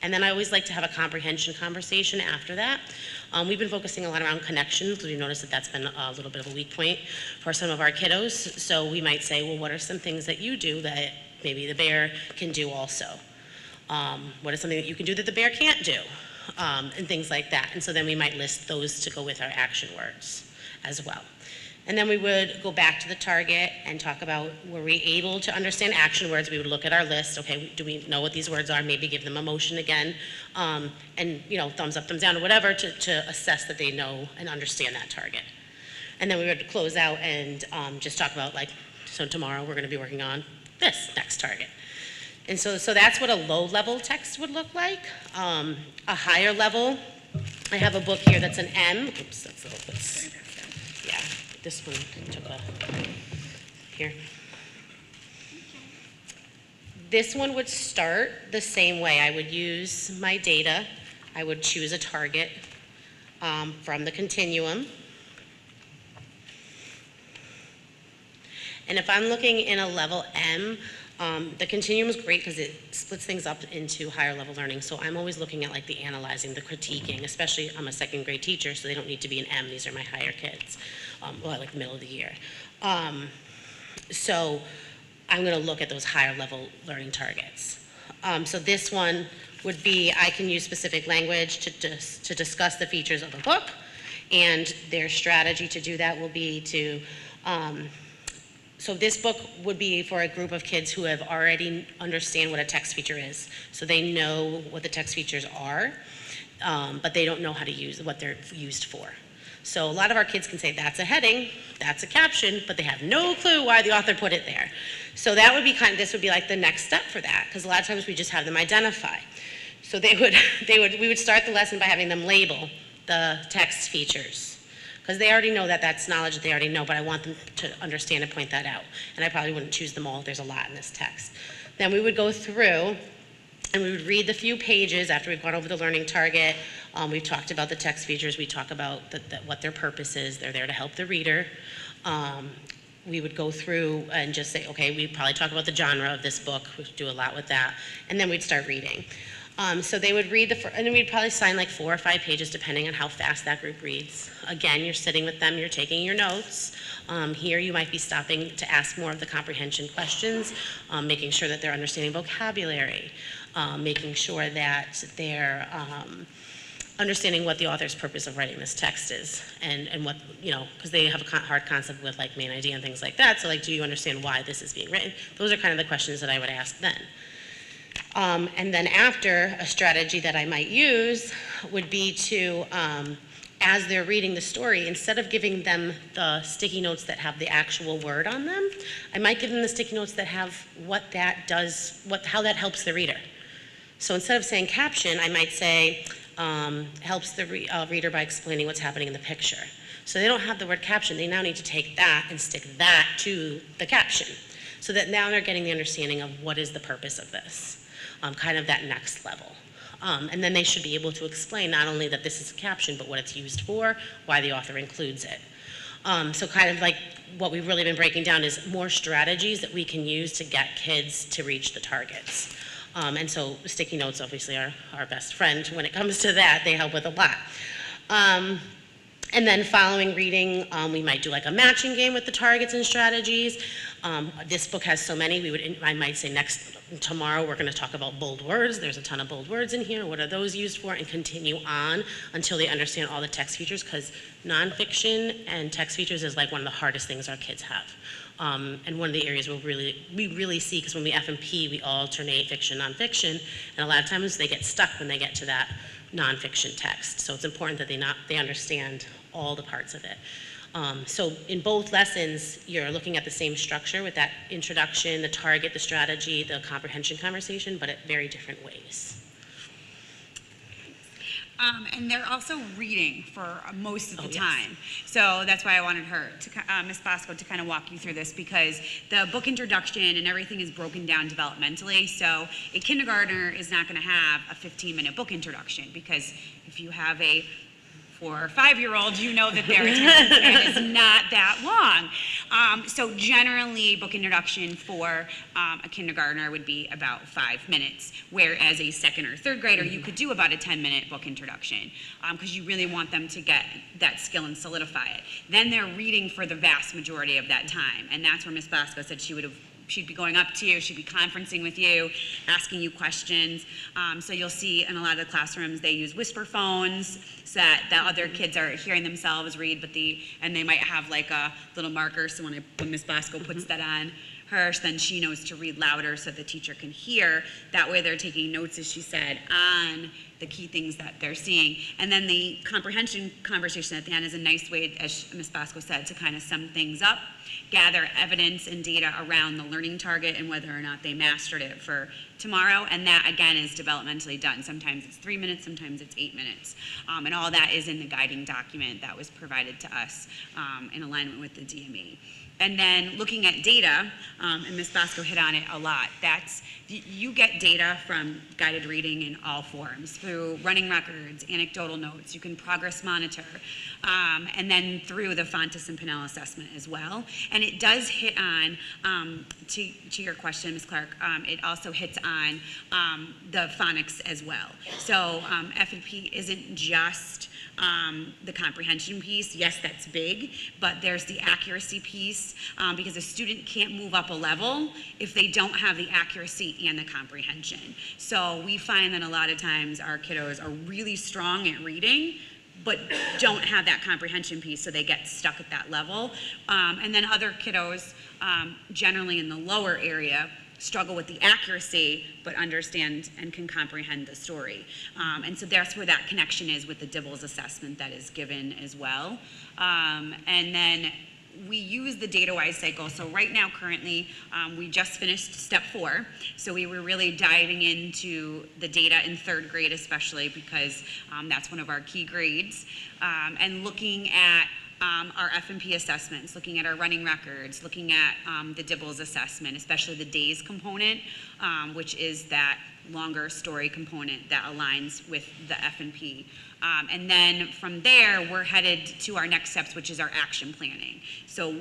And then I always like to have a comprehension conversation after that. We've been focusing a lot around connections, because we've noticed that that's been a little bit of a weak point for some of our kiddos. So we might say, well, what are some things that you do that maybe the bear can do also? What is something that you can do that the bear can't do? And things like that. And so then we might list those to go with our action words as well. And then we would go back to the target and talk about, were we able to understand action words? We would look at our list. Okay, do we know what these words are? Maybe give them a motion again, and thumbs up, thumbs down, or whatever to assess that they know and understand that target. And then we would close out and just talk about, so tomorrow we're going to be working on this next target. And so that's what a low-level text would look like. A higher level, I have a book here that's an M. Oops, that's a little bit. Yeah. This one took here. This one would start the same way. I would use my data. I would choose a target from the continuum. And if I'm looking in a level M, the continuum is great because it splits things up into higher level learning. So I'm always looking at the analyzing, the critiquing, especially I'm a second grade teacher, so they don't need to be an M. These are my higher kids, the middle of the year. So I'm going to look at those higher level learning targets. So this one would be, I can use specific language to discuss the features of a book, and their strategy to do that will be to so this book would be for a group of kids who have already understand what a text feature is. So they know what the text features are, but they don't know how to use what they're used for. So a lot of our kids can say, that's a heading, that's a caption, but they have no clue why the author put it there. So that would be this would be the next step for that, because a lot of times we just have them identify. So we would start the lesson by having them label the text features. Because they already know that that's knowledge that they already know, but I want them to understand and point that out. And I probably wouldn't choose them all. There's a lot in this text. Then we would go through and we would read the few pages after we've gone over the learning target. We've talked about the text features. We talk about what their purpose is. They're there to help the reader. We would go through and just say, okay, we probably talk about the genre of this book. We do a lot with that. And then we'd start reading. So they would read and then we'd probably sign like 4 or 5 pages depending on how fast that group reads. Again, you're sitting with them, you're taking your notes. Here you might be stopping to ask more of the comprehension questions, making sure that they're understanding vocabulary, making sure that they're understanding what the author's purpose of writing this text is, and what, because they have a hard concept with like main idea and things like that. So like, do you understand why this is being written? Those are kind of the questions that I would ask then. And then after, a strategy that I might use would be to, as they're reading the story, instead of giving them the sticky notes that have the actual word on them, I might give them the sticky notes that have what that does, how that helps the reader. So instead of saying caption, I might say, helps the reader by explaining what's happening in the picture. So they don't have the word caption, they now need to take that and stick that to the caption. So that now they're getting the understanding of what is the purpose of this. Kind of that next level. And then they should be able to explain not only that this is a caption, but what it's used for, why the author includes it. So kind of like what we've really been breaking down is more strategies that we can use to get kids to reach the targets. And so sticky notes obviously are our best friend when it comes to that. They help with a lot. And then following reading, we might do like a matching game with the targets and strategies. This book has so many, I might say tomorrow we're gonna talk about bold words. There's a ton of bold words in here. What are those used for? And continue on until they understand all the text features, because nonfiction and text features is like one of the hardest things our kids have. And one of the areas we really see, because when we F&P, we alternate fiction, nonfiction, and a lot of times they get stuck when they get to that nonfiction text. So it's important that they understand all the parts of it. So in both lessons, you're looking at the same structure with that introduction, the target, the strategy, the comprehension conversation, but at very different ways. And they're also reading for most of the time. So that's why I wanted her, Ms. Bosco, to kind of walk you through this, because the book introduction and everything is broken down developmentally. So a kindergartner is not going to have a 15-minute book introduction, because if you have a 4 or 5-year-old, you know that their attention span is not that long. So generally, book introduction for a kindergartner would be about 5 minutes, whereas a 2nd or 3rd grader, you could do about a 10-minute book introduction, because you really want them to get that skill and solidify it. Then they're reading for the vast majority of that time, and that's where Ms. Bosco said she'd be going up to you, she'd be conferencing with you, asking you questions. So you'll see in a lot of the classrooms, they use whisper phones so that the other kids are hearing themselves read, and they might have like a little marker, so when Ms. Bosco puts that on her, then she knows to read louder so the teacher can hear. That way they're taking notes, as she said, on the key things that they're seeing. And then the comprehension conversation at the end is a nice way, as Ms. Bosco said, to kind of sum things up, gather evidence and data around the learning target and whether or not they mastered it for tomorrow. And that, again, is developmentally done. Sometimes it's 3 minutes, sometimes it's 8 minutes. And all that is in the guiding document that was provided to us in alignment with the DME. And then looking at data, and Ms. Bosco hit on it a lot, you get data from guided reading in all forms, through running records, anecdotal notes, you can progress monitor, and then through the Fontes and Pinnell assessment as well. And it does hit on, to your question, Ms. Clark, it also hits on the phonics as well. So F&P isn't just the comprehension piece. Yes, that's big, but there's the accuracy piece, because a student can't move up a level if they don't have the accuracy and the comprehension. So we find that a lot of times our kiddos are really strong at reading, but don't have that comprehension piece, so they get stuck at that level. And then other kiddos, generally in the lower area, struggle with the accuracy, but understand and can comprehend the story. And so that's where that connection is with the Dibbles assessment that is given as well. And then we use the data-wise cycle. So right now, currently, we just finished step 4. So we were really diving into the data in 3rd grade, especially because that's one of our key grades, and looking at our F&P assessments, looking at our running records, looking at the Dibbles assessment, especially the days component, which is that longer story component that aligns with the F&P. And then from there, we're headed to our next steps, which is our action planning. So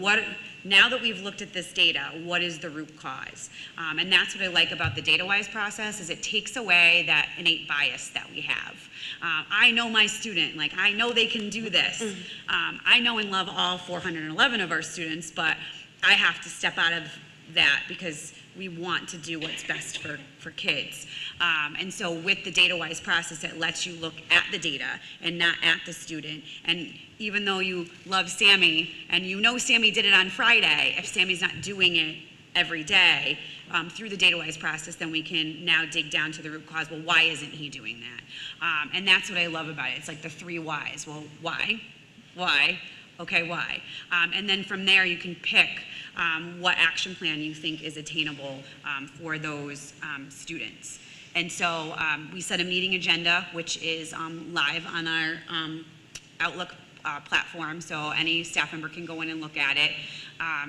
now that we've looked at this data, what is the root cause? And that's what I like about the data-wise process, is it takes away that innate bias that we have. I know my student, like I know they can do this. I know and love all 411 of our students, but I have to step out of that because we want to do what's best for kids. And so with the data-wise process, it lets you look at the data and not at the student. And even though you love Sammy and you know Sammy did it on Friday, if Sammy's not doing it every day through the data-wise process, then we can now dig down to the root cause. Well, why isn't he doing that? And that's what I love about it. It's like the 3 whys. Well, why? Why? Okay, why? And then from there, you can pick what action plan you think is attainable for those students. And so we set a meeting agenda, which is live on our Outlook platform, so any staff member can go in and look at it.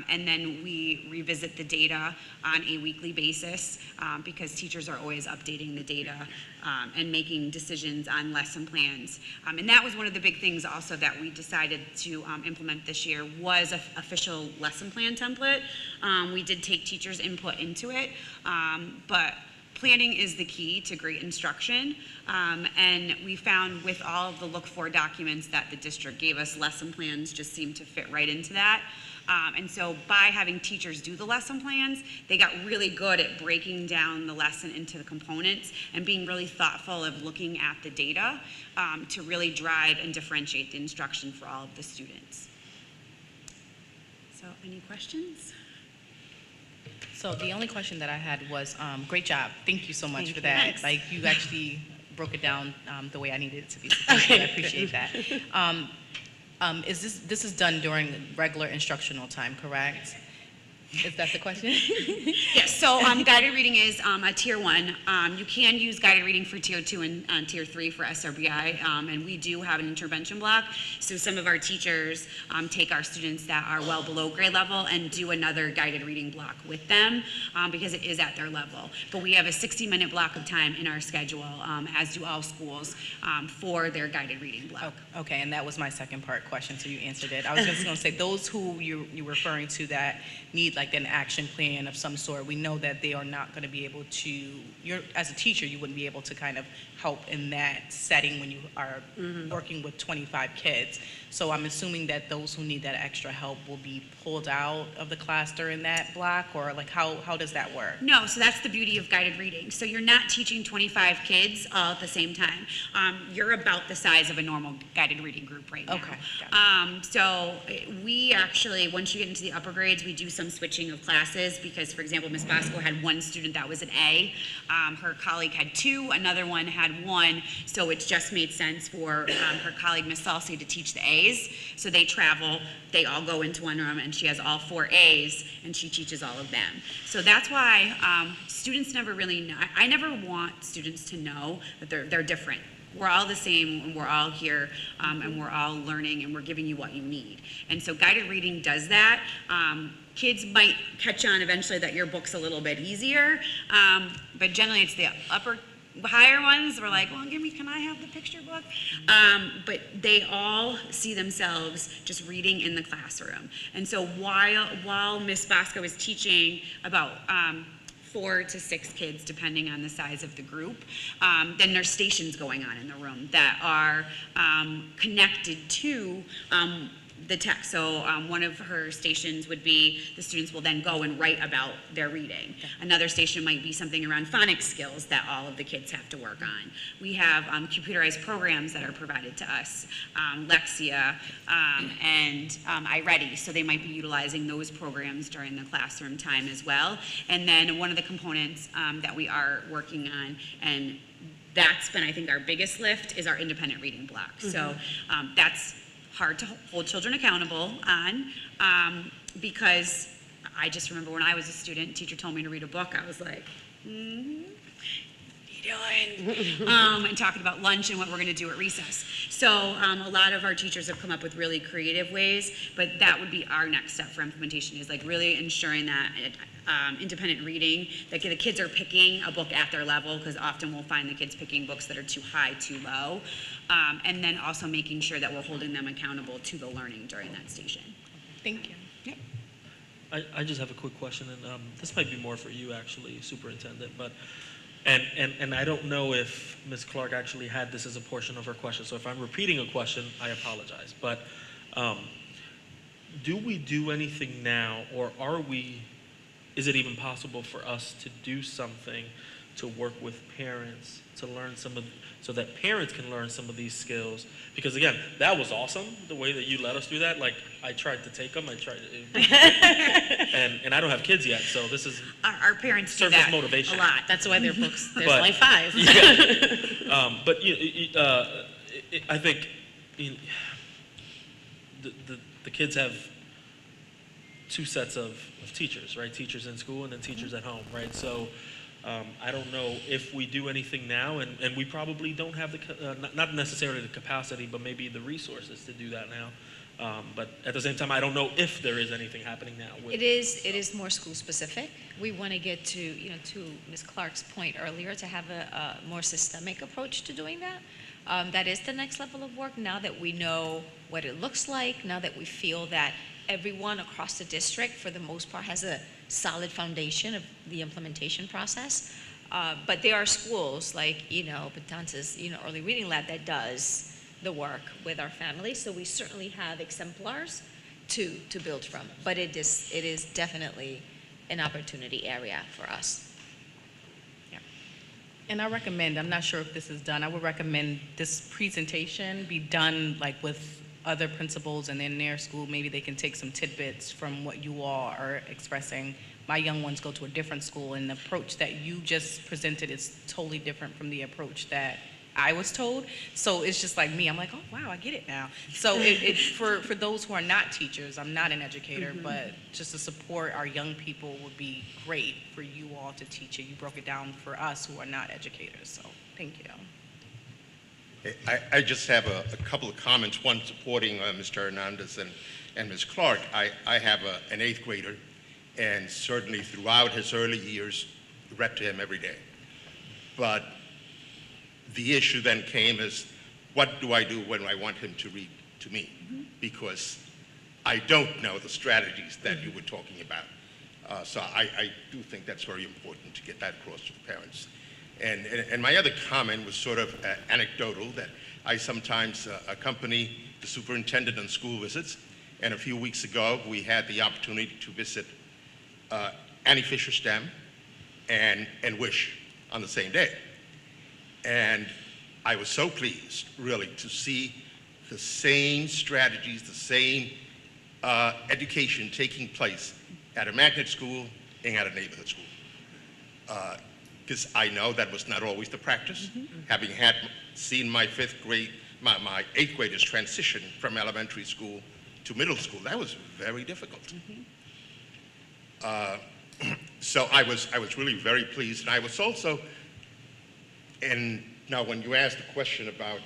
And then we revisit the data on a weekly basis because teachers are always updating the data and making decisions on lesson plans. And that was one of the big things also that we decided to implement this year was an official lesson plan template. We did take teachers' input into it, but planning is the key to great instruction, and we found with all of the look for documents that the district gave us, lesson plans just seemed to fit right into that. And so by having teachers do the lesson plans, they got really good at breaking down the lesson into the components and being really thoughtful of looking at the data to really drive and differentiate the instruction for all of the students. So any questions? So the only question that I had was, great job. Thank you so much Thank for you. that. Thanks. Like, you actually broke it down the way I needed it to be. So thank you. I appreciate that. This is done during regular instructional time, correct? Is that the question? Yes, so guided reading is a tier 1. You can use guided reading for tier 2 and tier 3 for SRBI, and we do have an intervention block. So some of our teachers take our students that are well below grade level and do another guided reading block with them because it is at their level. But we have a 60-minute block of time in our schedule, as do all schools, for their guided reading block. Okay, and that was my second part question, so you answered it. I was just going to say, those who you're referring to that need like an action plan of some sort, we know that they are not going to be able to, as a teacher, you wouldn't be able to kind of help in that setting when you are working with 25 kids. So I'm assuming that those who need that extra help will be pulled out of the class during that block, or like how does that work? No, so that's the beauty of guided reading. So you're not teaching 25 kids all at the same time. You're about the size of a normal guided reading group right now. Okay, got it. So we actually, once you get into the upper grades, we do some switching of classes because, for example, Ms. Bosco had one student that was an A. Her colleague had 2, another one had 1. So it just made sense for her colleague, Ms. Salsi, to teach the A's. So they travel, they all go into one room, and she has all 4 A's, and she teaches all of them. So that's why students never really know. I never want students to know that they're different. We're all the same, and we're all here, and we're all learning, and we're giving you what you need. And so guided reading does that. Kids might catch on eventually that your book's a little bit easier, but generally it's the higher ones. We're like, well, can I have the picture book? But they all see themselves just reading in the classroom. And so while Ms. Bosco is teaching about 4 to 6 kids, depending on the size of the group, then there's stations going on in the room that are connected to the text. So one of her stations would be the students will then go and write about their reading. Another station might be something around phonics skills that all of the kids have to work on. We have computerized programs that are provided to us, Lexia and iReady, so they might be utilizing those programs during the classroom time as well. And then one of the components that we are working on, and that's been, I think, our biggest lift, is our independent reading block. So that's hard to hold children accountable on because I just remember when I was a student, teacher told me to read a book. I was like, what are you doing? And talking about lunch and what we're going to do at recess. So a lot of our teachers have come up with really creative ways, but that would be our next step for implementation, is like really ensuring that independent reading, that the kids are picking a book at their level, because often we'll find the kids picking books that are too high, too low, and then also making sure that we're holding them accountable to the learning during that station. Thank you. Yep. I just have a quick question, and this might be more for you actually, Superintendent, but, and I don't know if Ms. Clark actually had this as a portion of her question, so if I'm repeating a question, I apologize, but do we do anything now, or is it even possible for us to do something to work with parents to learn so that parents can learn some of these skills? Because again, that was awesome, the way that you let us do that. Like, I tried to take them, and I don't have kids yet, so this is Our parents do serves as that motivation. a lot. That's why their books, there's But- only 5. Yeah. But I think the kids have 2 sets of teachers, right? Teachers in school and then teachers at home, right? So I don't know if we do anything now, and we probably don't have not necessarily the capacity, but maybe the resources to do that now. But at the same time, I don't know if there is anything happening now. It is more school specific. We want to get to Ms. Clark's point earlier, to have a more systemic approach to doing that. That is the next level of work, now that we know what it looks like, now that we feel that everyone across the district, for the most part, has a solid foundation of the implementation process. But there are schools like, Pdsa's, Early Reading Lab that does the work with our families. So we certainly have exemplars to build from. But it is definitely an opportunity area for us. Yeah. And I recommend, I'm not sure if this is done, I would recommend this presentation be done like with other principals, and in their school, maybe they can take some tidbits from what you all are expressing. My young ones go to a different school, and the approach that you just presented is totally different from the approach that I was told. So it's just like me, I'm like, oh wow, I get it now. So for those who are not teachers, I'm not an educator, but just to support our young people would be great for you all to teach it. You broke it down for us who are not educators, so thank you. I just have a couple of comments, one supporting Mr. Hernandez and Ms. Clark. I have an 8th grader, and certainly throughout his early years, read to him every day. But the issue then came is, what do I do when I want him to read to me? Because I don't know the strategies that you were talking about. So I do think that's very important to get that across to the parents. And my other comment was sort of anecdotal, that I sometimes accompany the superintendent on school visits. And a few weeks ago, we had the opportunity to visit Annie Fisher STEM and Wish on the same day. And I was so pleased, really, to see the same strategies, the same education taking place at a magnet school and at a neighborhood school. Because I know that was not always the practice. Having seen my 8th graders transition from elementary school to middle school, that was very difficult. So I was really very pleased, and I was also, and now when you asked the question about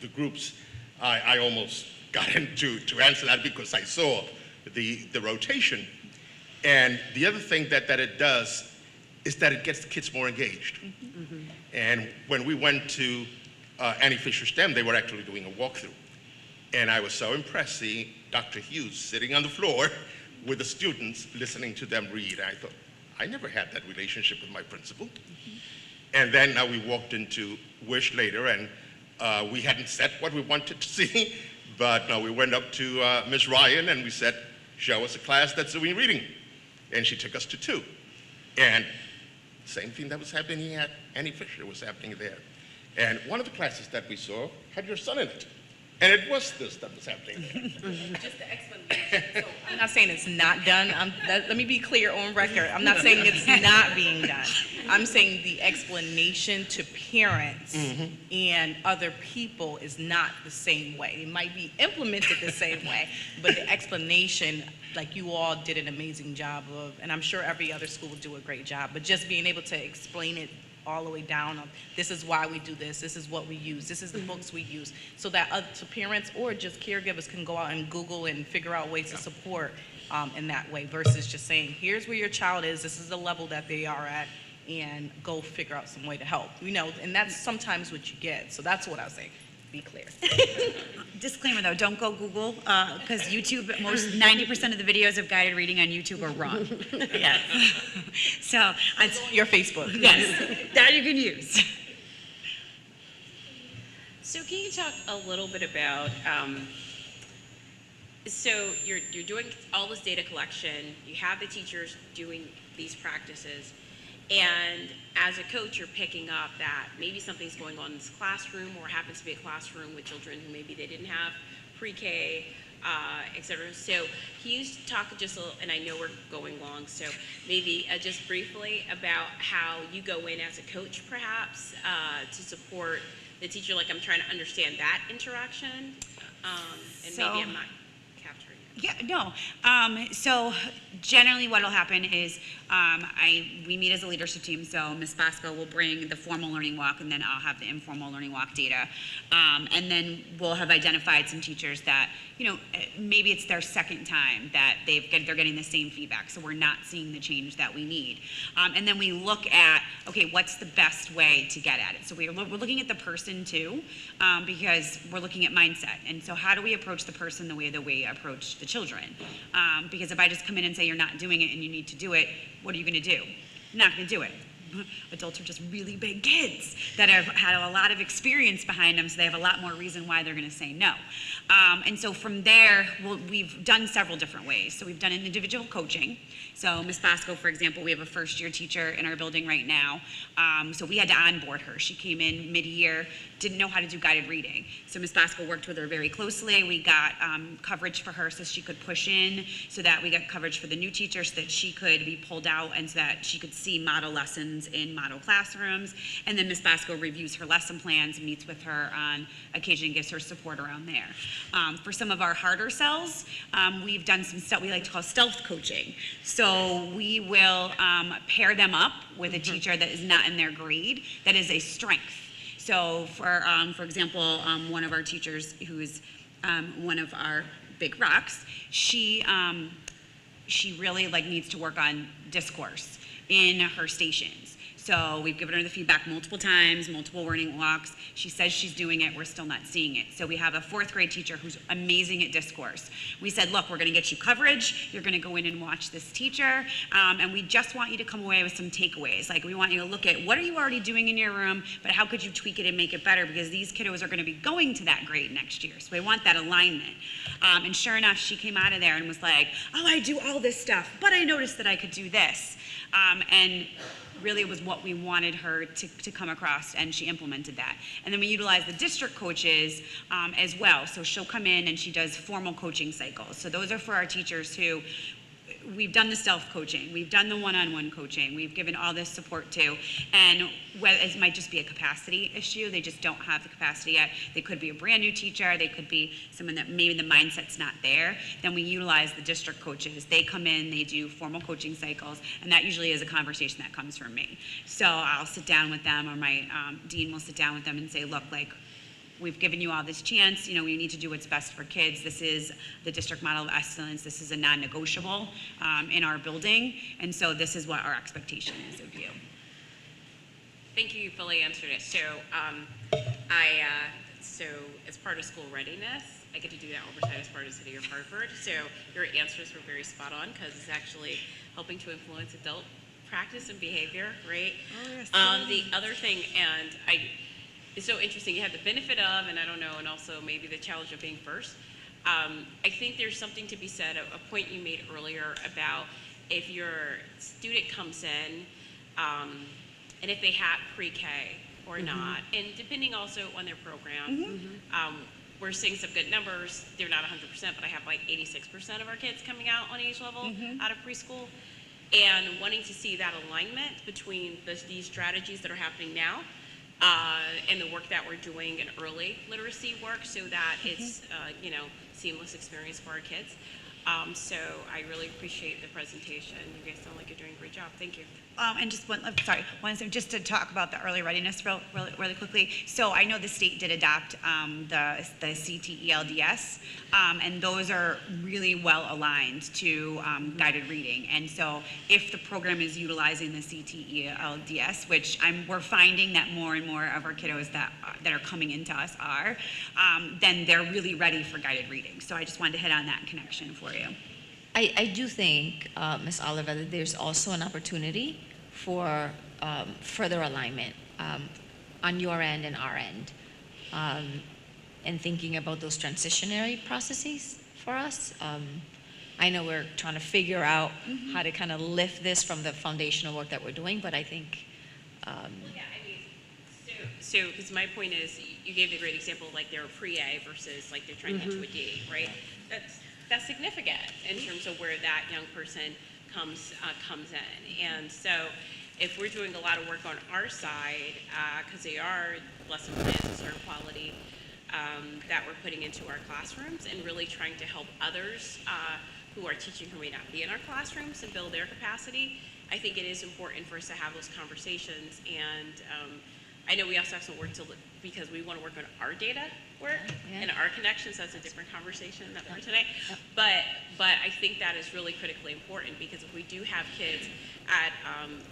the groups, I almost got into to answer that because I saw the rotation. And the other thing that it does is that it gets the kids more engaged. And when we went to Annie Fisher STEM, they were actually doing a walkthrough. And I was so impressed seeing Dr. Hughes sitting on the floor with the students, listening to them read. I thought, I never had that relationship with my principal. And then we walked into Wish later, and we hadn't said what we wanted to see, but we went up to Ms. Ryan and we said, show us a class that's doing reading. And she took us to 2. And same thing that was happening at Annie Fisher was happening there. And one of the classes that we saw had your son in it. And it was this that was happening there. Just the explanation. So I'm not saying it's not done. Let me be clear on record. I'm not saying it's not being done. I'm saying the explanation to parents and other people is not the same way. It might be implemented the same way, but the explanation, like you all did an amazing job of, and I'm sure every other school will do a great job, but just being able to explain it all the way down of, this is why we do this is what we use, this is the books we use, so that other parents or just caregivers can go out and Google and figure out ways to support in that way versus just saying, here's where your child is, this is the level that they are at, and go figure out some way to help. And that's sometimes what you get. So that's what I was saying. Be clear. Disclaimer though, don't go Google, because YouTube, 90% of the videos of guided reading on YouTube are wrong. Yeah. So, Your Facebook. yes, that you can use. So can you talk a little bit about, so you're doing all this data collection, you have the teachers doing these practices, and as a coach, you're picking up that maybe something's going on in this classroom, or happens to be a classroom with children who maybe they didn't have pre-K, et cetera. So can you talk just a little, and I know we're going long, so maybe just briefly about how you go in as a coach, perhaps, to support the teacher, like I'm trying to understand that interaction, and maybe I'm not capturing it. Yeah, no. So generally what will happen is we meet as a leadership team. So Ms. Bosco will bring the formal learning walk, and then I'll have the informal learning walk data. And then we'll have identified some teachers that, maybe it's their second time that they're getting the same feedback. So we're not seeing the change that we need. And then we look at, okay, what's the best way to get at it? So we're looking at the person too, because we're looking at mindset. And so how do we approach the person the way that we approach the children? Because if I just come in and say you're not doing it and you need to do it, what are you going to do? You're not going to do it. Adults are just really big kids that have had a lot of experience behind them, so they have a lot more reason why they're going to say no. And so from there, we've done several different ways. So we've done an individual coaching. So Ms. Bosco, for example, we have a first-year teacher in our building right now. So we had to onboard her. She came in mid-year, didn't know how to do guided reading. So Ms. Bosco worked with her very closely. We got coverage for her so she could push in, so that we got coverage for the new teacher so that she could be pulled out and so that she could see model lessons in model classrooms. And then Ms. Bosco reviews her lesson plans, meets with her on occasion, gives her support around there. For some of our harder sells, we've done some stuff we like to call stealth coaching. So we will pair them up with a teacher that is not in their grade, that is a strength. So for example, one of our teachers who's one of our big rocks, she really needs to work on discourse in her stations. So we've given her the feedback multiple times, multiple learning walks. She says she's doing it, we're still not seeing it. So we have a 4th grade teacher who's amazing at discourse. We said, look, we're gonna get you coverage, you're gonna go in and watch this teacher, and we just want you to come away with some takeaways. We want you to look at what are you already doing in your room, but how could you tweak it and make it better, because these kiddos are gonna be going to that grade next year. So we want that alignment. And sure enough, she came out of there and was like, oh, I do all this stuff, but I noticed that I could do this. And really it was what we wanted her to come across, and she implemented that. And then we utilize the district coaches as well. So she'll come in and she does formal coaching cycles. So those are for our teachers who, we've done the self-coaching, we've done the one-on-one coaching, we've given all this support to, and it might just be a capacity issue, they just don't have the capacity yet. They could be a brand new teacher, they could be someone that maybe the mindset's not there. Then we utilize the district coaches. They come in, they do formal coaching cycles, and that usually is a conversation that comes from me. So I'll sit down with them, or my dean will sit down with them and say, look, we've given you all this chance, we need to do what's best for kids. This is the district model of excellence. This is a non-negotiable in our building. And so this is what our expectation is of you. Thank you, you fully answered it. So, so as part of school readiness, I get to do that oversight as part of the city of Hartford. So your answers were very spot on, because it's actually helping to influence adult practice and behavior, right? Oh, yes. The other thing, and it's so interesting, you have the benefit of, and I don't know, and also maybe the challenge of being first. I think there's something to be said, a point you made earlier about if your student comes in, and if they have pre-K or not, and depending also on their program, we're seeing some good numbers. They're not 100%, but I have 86% of our kids coming out on age level out of preschool, and wanting to see that alignment between these strategies that are happening now and the work that we're doing in early literacy work, so that it's seamless experience for our kids. So I really appreciate the presentation. You guys sound like you're doing a great job. Thank you. And just one thing, just to talk about the early readiness really quickly. So I know the state did adopt the CTELDS, and those are really well aligned to guided reading. And so if the program is utilizing the CTELDS, which we're finding that more and more of our kiddos that are coming into us are, then they're really ready for guided reading. So I just wanted to hit on that connection for you. I do think, Ms. Oliver, that there's also an opportunity for further alignment on your end and our end, and thinking about those transitionary processes for us. I know we're trying to figure out how to kind of lift this from the foundational work that we're doing, but I think. So, because my point is, you gave the great example, like they're pre-A versus like they're trying to get to a D, right? That's significant in terms of where that young person comes in. And so if we're doing a lot of work on our side, because they are lesson plans of certain quality that we're putting into our classrooms and really trying to help others who are teaching who may not be in our classrooms and build their capacity, I think it is important for us to have those conversations. And I know we also have some work to look, because we want to work on our data work and our connections. That's a different conversation that we're tonight. But I think that is really critically important, because if we do have kids at,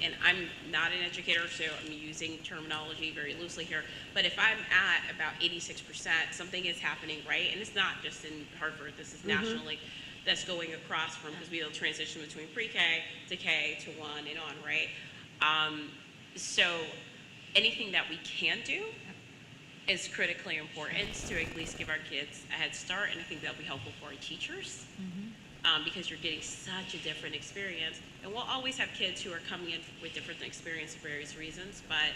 and I'm not an educator, so I'm using terminology very loosely here, but if I'm at about 86%, something is happening, right? And it's not just in Hartford, this is nationally, that's going across from, because we have a transition between pre-K to K to 1 and on, right? So anything that we can do is critically important to at least give our kids a head start, and I think that'll be helpful for our teachers, because you're getting such a different experience. And we'll always have kids who are coming in with different experience for various reasons, but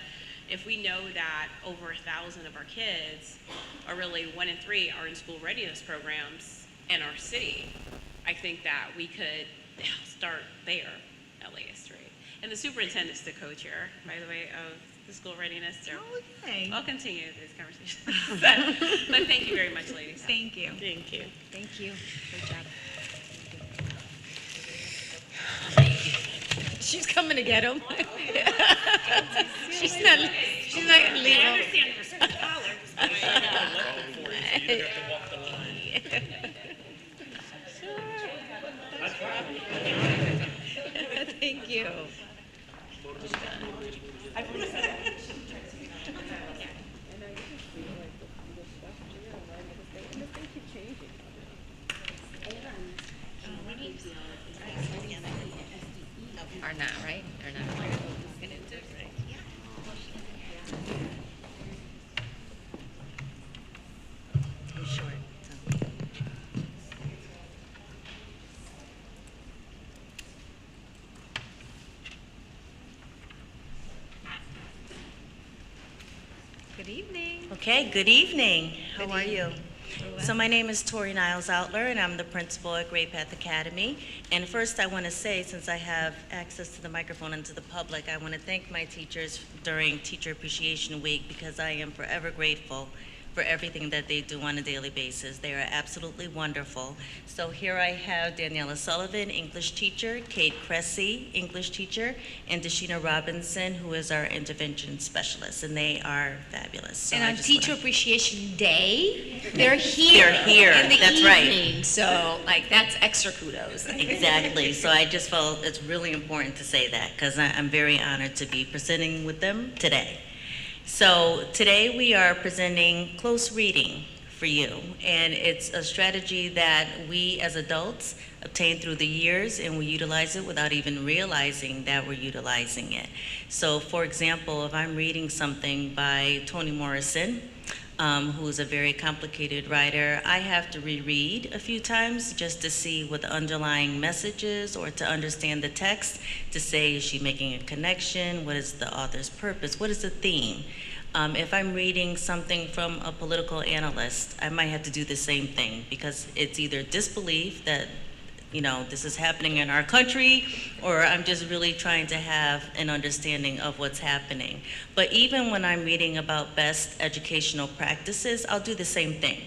if we know that over 1,000 of our kids are really 1 in 3 are in school readiness programs in our city, I think that we could start there at least, right? And the superintendent's the co-chair, by the way, of the school readiness. So Okay. I'll continue this conversation. But thank you very much, ladies. Thank you. Thank you. Thank you. Great job. She's coming to get him. she's not gonna leave him. understand there's a collar. You have to walk the line. Thank you. Are not, right? Are not. I'm short. Good evening. Okay, good evening. How Good are you? evening. So my name is Tori Niles Outler, and I'm the principal at Great Path Academy. And first I want to say, since I have access to the microphone and to the public, I want to thank my teachers during Teacher Appreciation Week, because I am forever grateful for everything that they do on a daily basis. They are absolutely wonderful. So here I have Daniela Sullivan, English teacher, Kate Cressy, English teacher, and Deshina Robinson, who is our intervention specialist, and they are fabulous. So And I on just Teacher wanna- Appreciation Day, they're here. They're here, In the that's right. evening, so like that's extra kudos. Exactly. So I just felt it's really important to say that, because I'm very honored to be presenting with them today. So today we are presenting close reading for you, and it's a strategy that we as adults obtain through the years, and we utilize it without even realizing that we're utilizing it. So for example, if I'm reading something by Toni Morrison, who's a very complicated writer, I have to reread a few times just to see what the underlying message is, or to understand the text, to say, is she making a connection? What is the author's purpose? What is the theme? If I'm reading something from a political analyst, I might have to do the same thing, because it's either disbelief that, you know, this is happening in our country, or I'm just really trying to have an understanding of what's happening. But even when I'm reading about best educational practices, I'll do the same thing.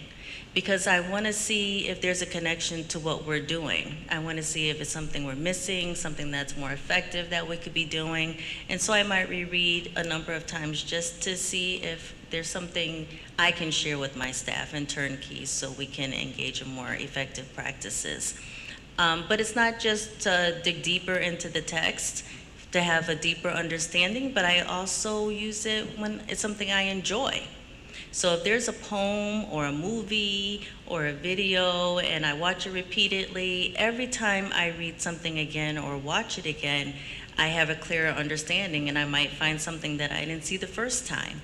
because I want to see if there's a connection to what we're doing. I want to see if it's something we're missing, something that's more effective that we could be doing. And so I might reread a number of times just to see if there's something I can share with my staff and turnkeys so we can engage in more effective practices. But it's not just to dig deeper into the text, to have a deeper understanding, but I also use it when it's something I enjoy. So if there's a poem or a movie or a video and I watch it repeatedly, every time I read something again or watch it again, I have a clearer understanding and I might find something that I didn't see the first time.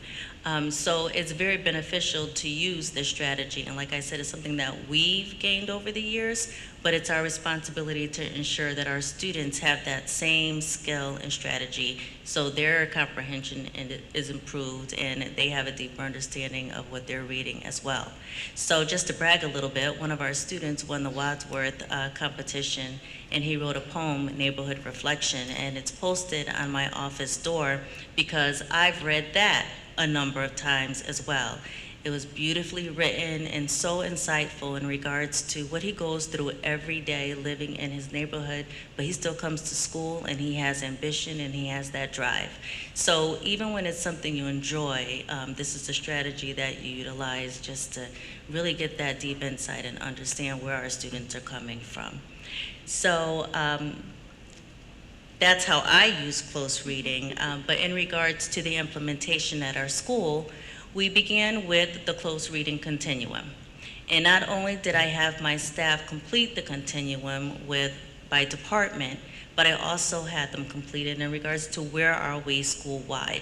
So it's very beneficial to use this strategy. And like I said, it's something that we've gained over the years, but it's our responsibility to ensure that our students have that same skill and strategy so their comprehension is improved and they have a deeper understanding of what they're reading as well. So just to brag a little bit, one of our students won the Wadsworth competition and he wrote a poem, Neighborhood Reflection, and it's posted on my office door because I've read that a number of times as well. It was beautifully written and so insightful in regards to what he goes through every day living in his neighborhood, but he still comes to school and he has ambition and he has that drive. So even when it's something you enjoy, this is a strategy that you utilize just to really get that deep insight and understand where our students are coming from. So that's how I use close reading, but in regards to the implementation at our school, we began with the close reading continuum. And not only did I have my staff complete the continuum by department, but I also had them complete it in regards to where are we school-wide.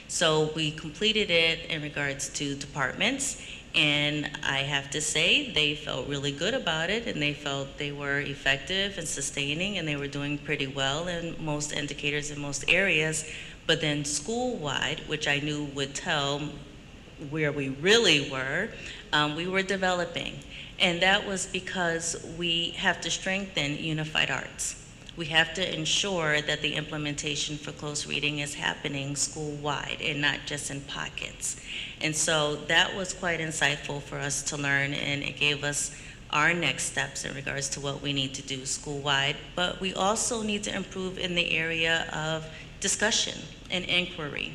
So we completed it in regards to departments, and I have to say they felt really good about it and they felt they were effective and sustaining and they were doing pretty well in most indicators in most areas. But then school-wide, which I knew would tell where we really were, we were developing. And that was because we have to strengthen unified arts. We have to ensure that the implementation for close reading is happening school-wide and not just in pockets. And so that was quite insightful for us to learn, and it gave us our next steps in regards to what we need to do school-wide. But we also need to improve in the area of discussion and inquiry.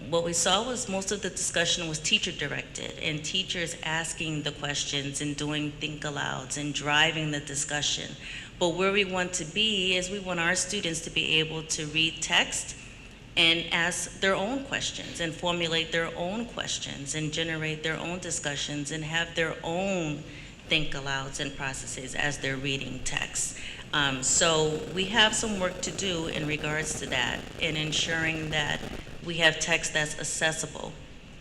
What we saw was most of the discussion was teacher-directed, and teachers asking the questions and doing think-alouds and driving the discussion. But where we want to be is we want our students to be able to read text and ask their own questions and formulate their own questions and generate their own discussions and have their own think-alouds and processes as they're reading text. So we have some work to do in regards to that in ensuring that we have text that's accessible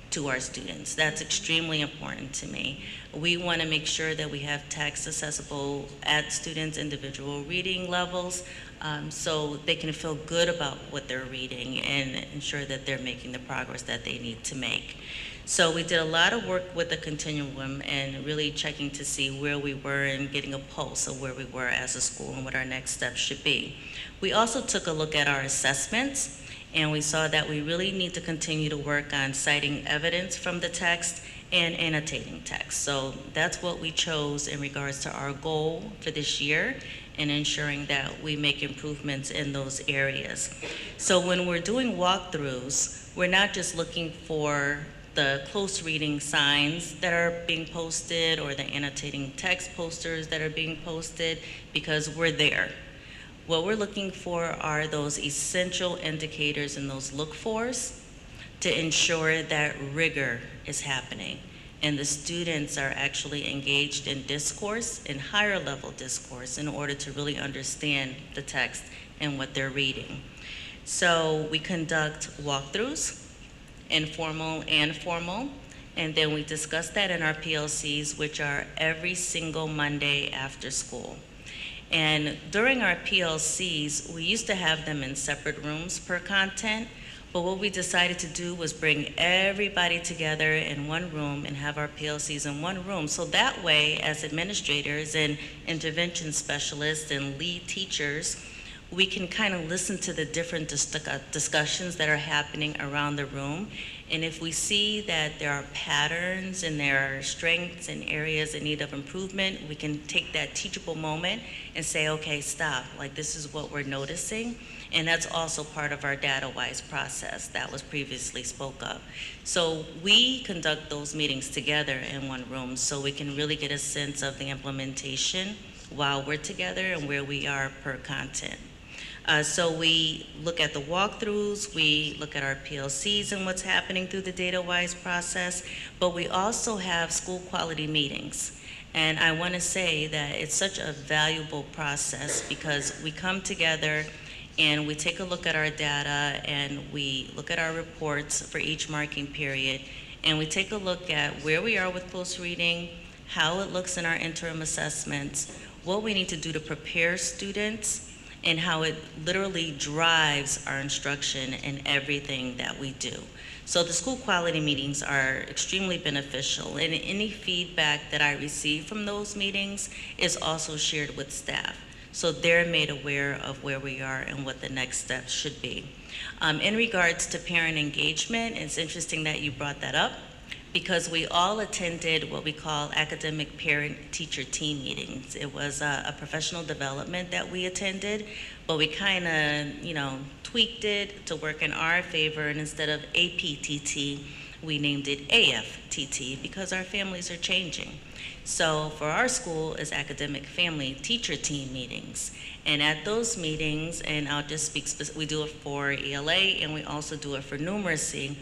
to our students. That's extremely important to me. We want to make sure that we have text accessible at students' individual reading levels so they can feel good about what they're reading and ensure that they're making the progress that they need to make. So we did a lot of work with the continuum and really checking to see where we were and getting a pulse of where we were as a school and what our next steps should be. We also took a look at our assessments, and we saw that we really need to continue to work on citing evidence from the text and annotating text. So that's what we chose in regards to our goal for this year and ensuring that we make improvements in those areas. So when we're doing walkthroughs, we're not just looking for the close reading signs that are being posted or the annotating text posters that are being posted because we're there. What we're looking for are those essential indicators and those look-fors to ensure that rigor is happening and the students are actually engaged in discourse, in higher level discourse, in order to really understand the text and what they're reading. So we conduct walkthroughs, informal and formal, and then we discuss that in our PLCs, which are every single Monday after school. And during our PLCs, we used to have them in separate rooms per content, but what we decided to do was bring everybody together in one room and have our PLCs in one room. So that way, as administrators and intervention specialists and lead teachers, we can kind of listen to the different discussions that are happening around the room. And if we see that there are patterns and there are strengths and areas in need of improvement, we can take that teachable moment and say, okay, stop, like this is what we're noticing. And that's also part of our data-wise process that was previously spoke of. So we conduct those meetings together in one room so we can really get a sense of the implementation while we're together and where we are per content. So we look at the walkthroughs, we look at our PLCs and what's happening through the data-wise process, but we also have school quality meetings. And I want to say that it's such a valuable process because we come together and we take a look at our data and we look at our reports for each marking period, and we take a look at where we are with close reading, how it looks in our interim assessments, what we need to do to prepare students, and how it literally drives our instruction in everything that we do. So the school quality meetings are extremely beneficial, and any feedback that I receive from those meetings is also shared with staff. So they're made aware of where we are and what the next steps should be. In regards to parent engagement, it's interesting that you brought that up, because we all attended what we call academic parent-teacher team meetings. It was a professional development that we attended, but we kind of, tweaked it to work in our favor, and instead of APTT, we named it AFTT because our families are changing. So for our school is academic family teacher team meetings. And at those meetings, and I'll just speak, we do it for ELA and we also do it for numeracy.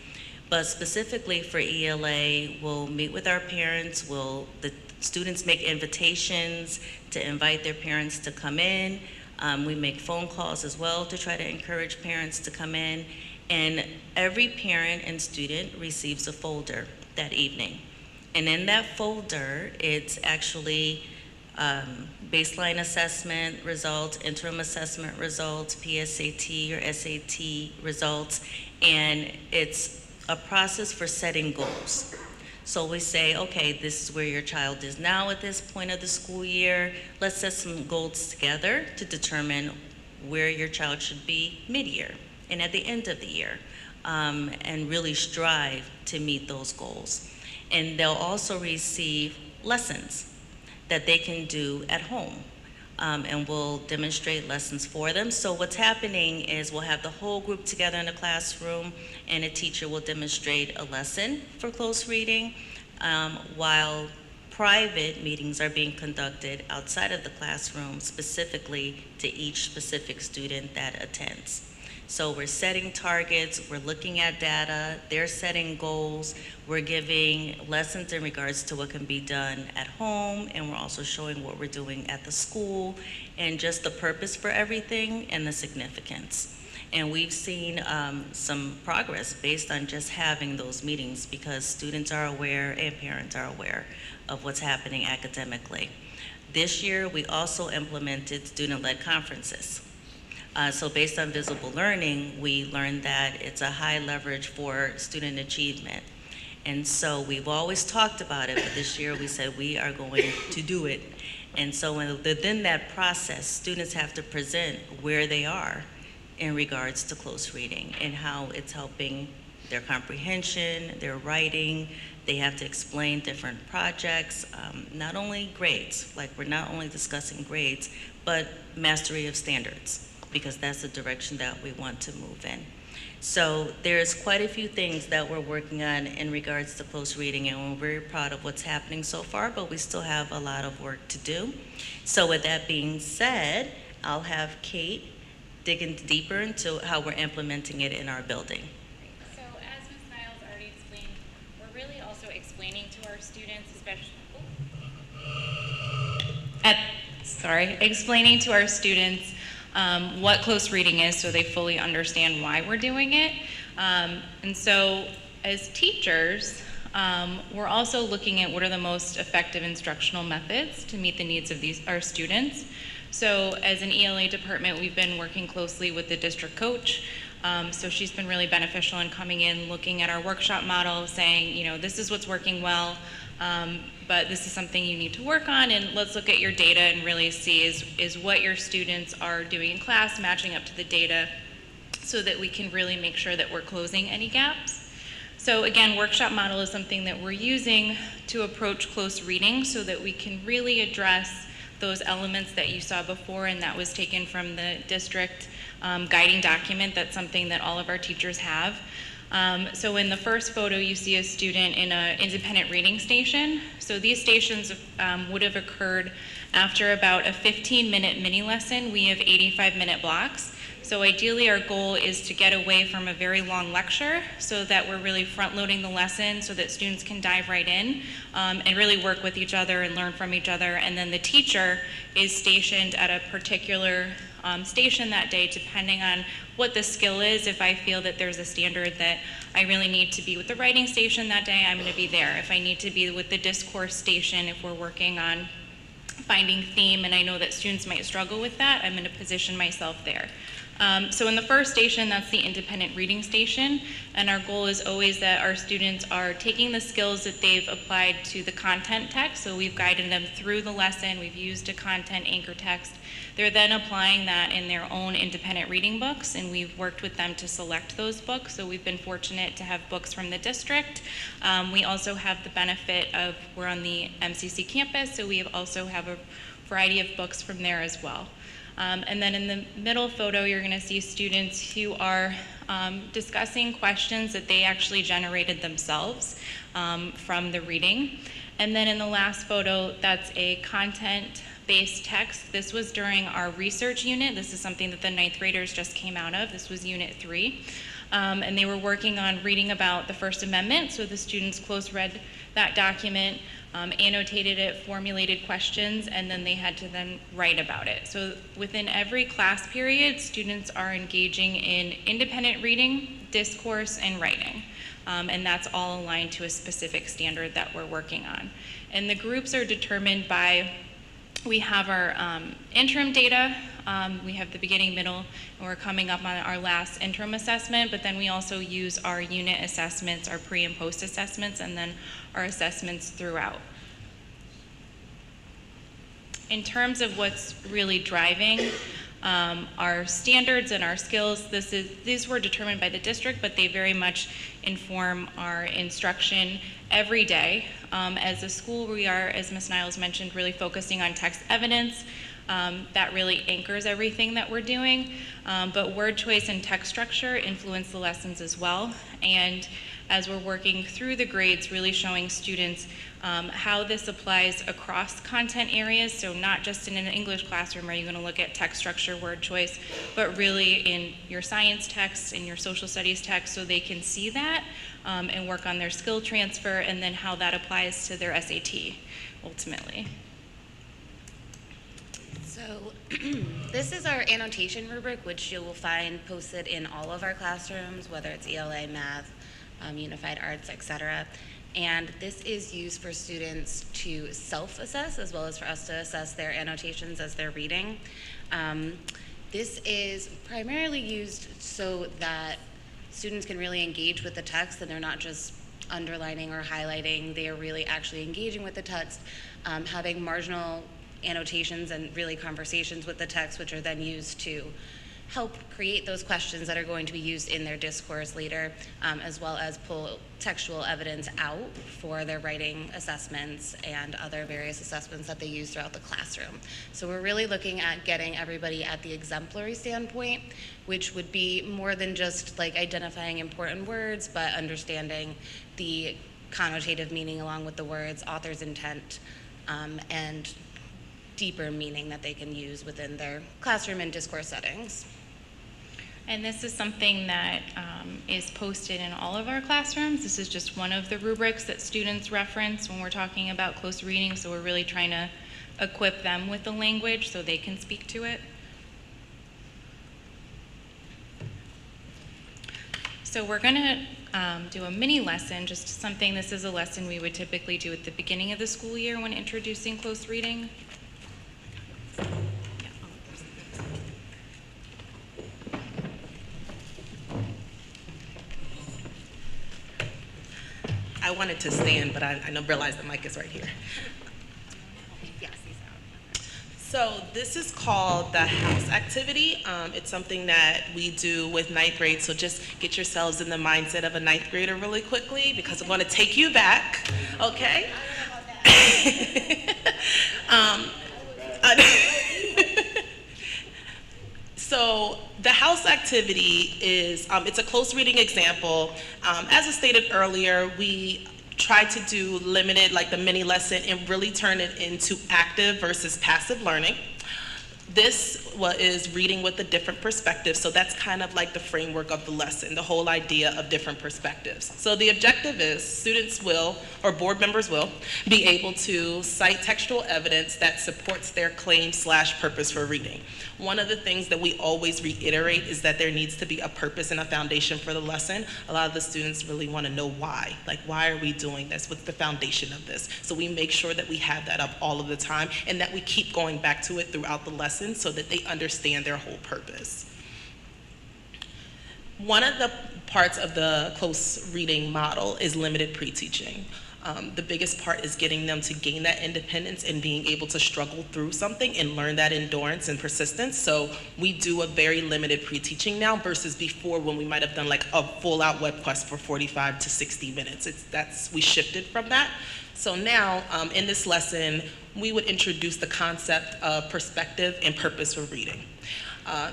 But specifically for ELA, we'll meet with our parents, the students make invitations to invite their parents to come in. We make phone calls as well to try to encourage parents to come in. And every parent and student receives a folder that evening. And in that folder, it's actually baseline assessment results, interim assessment results, PSAT or SAT results, and it's a process for setting goals. So we say, okay, this is where your child is now at this point of the school year. Let's set some goals together to determine where your child should be mid-year and at the end of the year, and really strive to meet those goals. And they'll also receive lessons that they can do at home. And we'll demonstrate lessons for them. So what's happening is we'll have the whole group together in the classroom, and a teacher will demonstrate a lesson for close reading, while private meetings are being conducted outside of the classroom specifically to each specific student that attends. So we're setting targets, we're looking at data, they're setting goals, we're giving lessons in regards to what can be done at home, and we're also showing what we're doing at the school, and just the purpose for everything and the significance. And we've seen some progress based on just having those meetings, because students are aware and parents are aware of what's happening academically. This year, we also implemented student-led conferences. So based on visible learning, we learned that it's a high leverage for student achievement. And so we've always talked about it, but this year we said we are going to do it. And so within that process, students have to present where they are in regards to close reading and how it's helping their comprehension, their writing. They have to explain different projects, not only grades, like we're not only discussing grades, but mastery of standards, because that's the direction that we want to move in. So there's quite a few things that we're working on in regards to close reading, and we're very proud of what's happening so far, but we still have a lot of work to do. So with that being said, I'll have Kate dig in deeper into how we're implementing it in our building. So as Ms. Niles already explained, we're really also explaining to our students, explaining to our students what close reading is so they fully understand why we're doing it. And so as teachers, we're also looking at what are the most effective instructional methods to meet the needs of our students. So as an ELA department, we've been working closely with the district coach So she's been really beneficial in coming in, looking at our workshop model, saying, you know, this is what's working well, but this is something you need to work on, and let's look at your data and really see is what your students are doing in class matching up to the data so that we can really make sure that we're closing any gaps. So again, workshop model is something that we're using to approach close reading so that we can really address those elements that you saw before, and that was taken from the district guiding document. That's something that all of our teachers have. So in the first photo, you see a student in an independent reading station. So these stations would have occurred after about a 15-minute mini lesson. We have 85-minute blocks. So ideally, our goal is to get away from a very long lecture so that we're really front-loading the lesson so that students can dive right in and really work with each other and learn from each other. And then the teacher is stationed at a particular station that day, depending on what the skill is. If I feel that there's a standard that I really need to be with the writing station that day, I'm going to be there. If I need to be with the discourse station, if we're working on finding theme and I know that students might struggle with that, I'm going to position myself there. So in the first station, that's the independent reading station, and our goal is always that our students are taking the skills that they've applied to the content text. So we've guided them through the lesson, we've used a content anchor text. They're then applying that in their own independent reading books, and we've worked with them to select those books. So we've been fortunate to have books from the district. We also have the benefit of, we're on the MCC campus, so we also have a variety of books from there as well. And then in the middle photo, you're going to see students who are discussing questions that they actually generated themselves from the reading. And then in the last photo, that's a content-based text. This was during our research unit. This is something that the 9th graders just came out of. This was Unit 3. And they were working on reading about the First Amendment. So the students close read that document, annotated it, formulated questions, and then they had to then write about it. So within every class period, students are engaging in independent reading, discourse, and writing. And that's all aligned to a specific standard that we're working on. And the groups are determined by, we have our interim data, we have the beginning, middle, and we're coming up on our last interim assessment, but then we also use our unit assessments, our pre and post assessments, and then our assessments throughout. In terms of what's really driving our standards and our skills, these were determined by the district, but they very much inform our instruction every day. As a school, we are, as Ms. Niles mentioned, really focusing on text evidence. That really anchors everything that we're doing. But word choice and text structure influence the lessons as well. And as we're working through the grades, really showing students how this applies across content areas. So not just in an English classroom are you going to look at text structure, word choice, but really in your science text, in your social studies text, so they can see that and work on their skill transfer, and then how that applies to their SAT ultimately. So this is our annotation rubric, which you will find posted in all of our classrooms, whether it's ELA, math, unified arts, etc. And this is used for students to self-assess as well as for us to assess their annotations as they're reading. This is primarily used so that students can really engage with the text and they're not just underlining or highlighting, they are really actually engaging with the text, having marginal annotations and really conversations with the text, which are then used to help create those questions that are going to be used in their discourse later, as well as pull textual evidence out for their writing assessments and other various assessments that they use throughout the classroom. So we're really looking at getting everybody at the exemplary standpoint, which would be more than just like identifying important words, but understanding the connotative meaning along with the words, author's intent, and deeper meaning that they can use within their classroom and discourse settings. And this is something that is posted in all of our classrooms. This is just one of the rubrics that students reference when we're talking about close reading, so we're really trying to equip them with the language so they can speak to it. So we're going to do a mini lesson, just something, this is a lesson we would typically do at the beginning of the school year when introducing close reading. wanted to stand, but I realized the mic is right here. So this is called the house activity. It's something that we do with ninth grade, so just get yourselves in the mindset of a ninth grader really quickly, because I'm going to take you back, okay? So the house activity is, it's a close reading example. As I stated earlier, we try to do limited, like the mini lesson, and really turn it into active versus passive learning. This is reading with a different perspective, so that's kind of like the framework of the lesson, the whole idea of different perspectives. So the objective is students will, or board members will, be able to cite textual evidence that supports their claim/purpose for reading. One of the things that we always reiterate is that there needs to be a purpose and a foundation for the lesson. A lot of the students really want to know why. Like, why are we doing this? What's the foundation of this? So we make sure that we have that up all of the time, and that we keep going back to it throughout the lesson so that they understand their whole purpose. One of the parts of the close reading model is limited pre-teaching. The biggest part is getting them to gain that independence and being able to struggle through something and learn that endurance and persistence. So we do a very limited pre-teaching now versus before, when we might have done like a full-out web quest for 45 to 60 minutes. We shifted from that. So now in this lesson, we would introduce the concept of perspective and purpose for reading.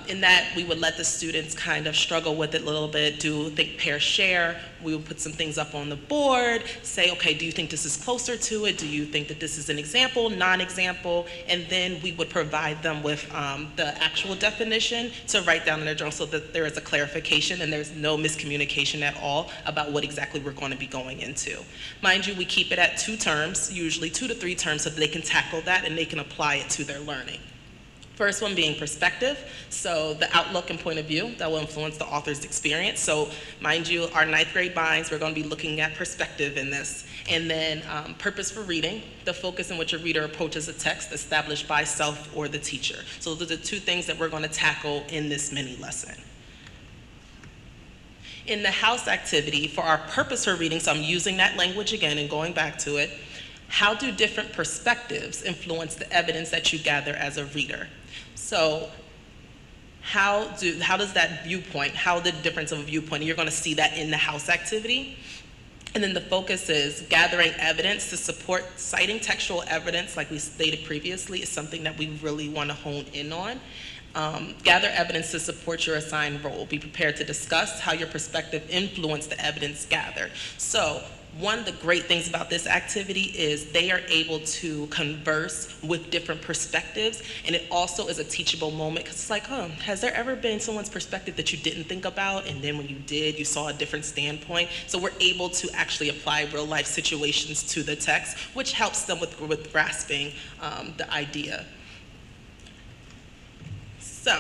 In that, we would let the students kind of struggle with it a little bit, do think, pair, share. We would put some things up on the board, say, okay, do you think this is closer to it? Do you think that this is an example, non-example? And then we would provide them with the actual definition to write down in their journal, so that there is a clarification and there's no miscommunication at all about what exactly we're going to be going into. Mind you, we keep it at 2 terms, usually 2 to 3 terms, so that they can tackle that and they can apply it to their learning. First one being perspective, so the outlook and point of view that will influence the author's experience. So mind you, our 9th grade minds, we're going to be looking at perspective in this. And then purpose for reading, the focus in which a reader approaches a text established by self or the teacher. So those are the 2 things that we're going to tackle in this mini lesson. In the house activity, for our purpose for reading, so I'm using that language again and going back to it, how do different perspectives influence the evidence that you gather as a reader? So how does that viewpoint, how the difference of a viewpoint, and you're going to see that in the house activity. And then the focus is gathering evidence to support. Citing textual evidence, like we stated previously, is something that we really want to hone in on. Gather evidence to support your assigned role. Be prepared to discuss how your perspective influenced the evidence gathered. So one of the great things about this activity is they are able to converse with different perspectives, and it also is a teachable moment, because it's like, has there ever been someone's perspective that you didn't think about, and then when you did, you saw a different standpoint? So we're able to actually apply real life situations to the text, which helps them with grasping the idea. So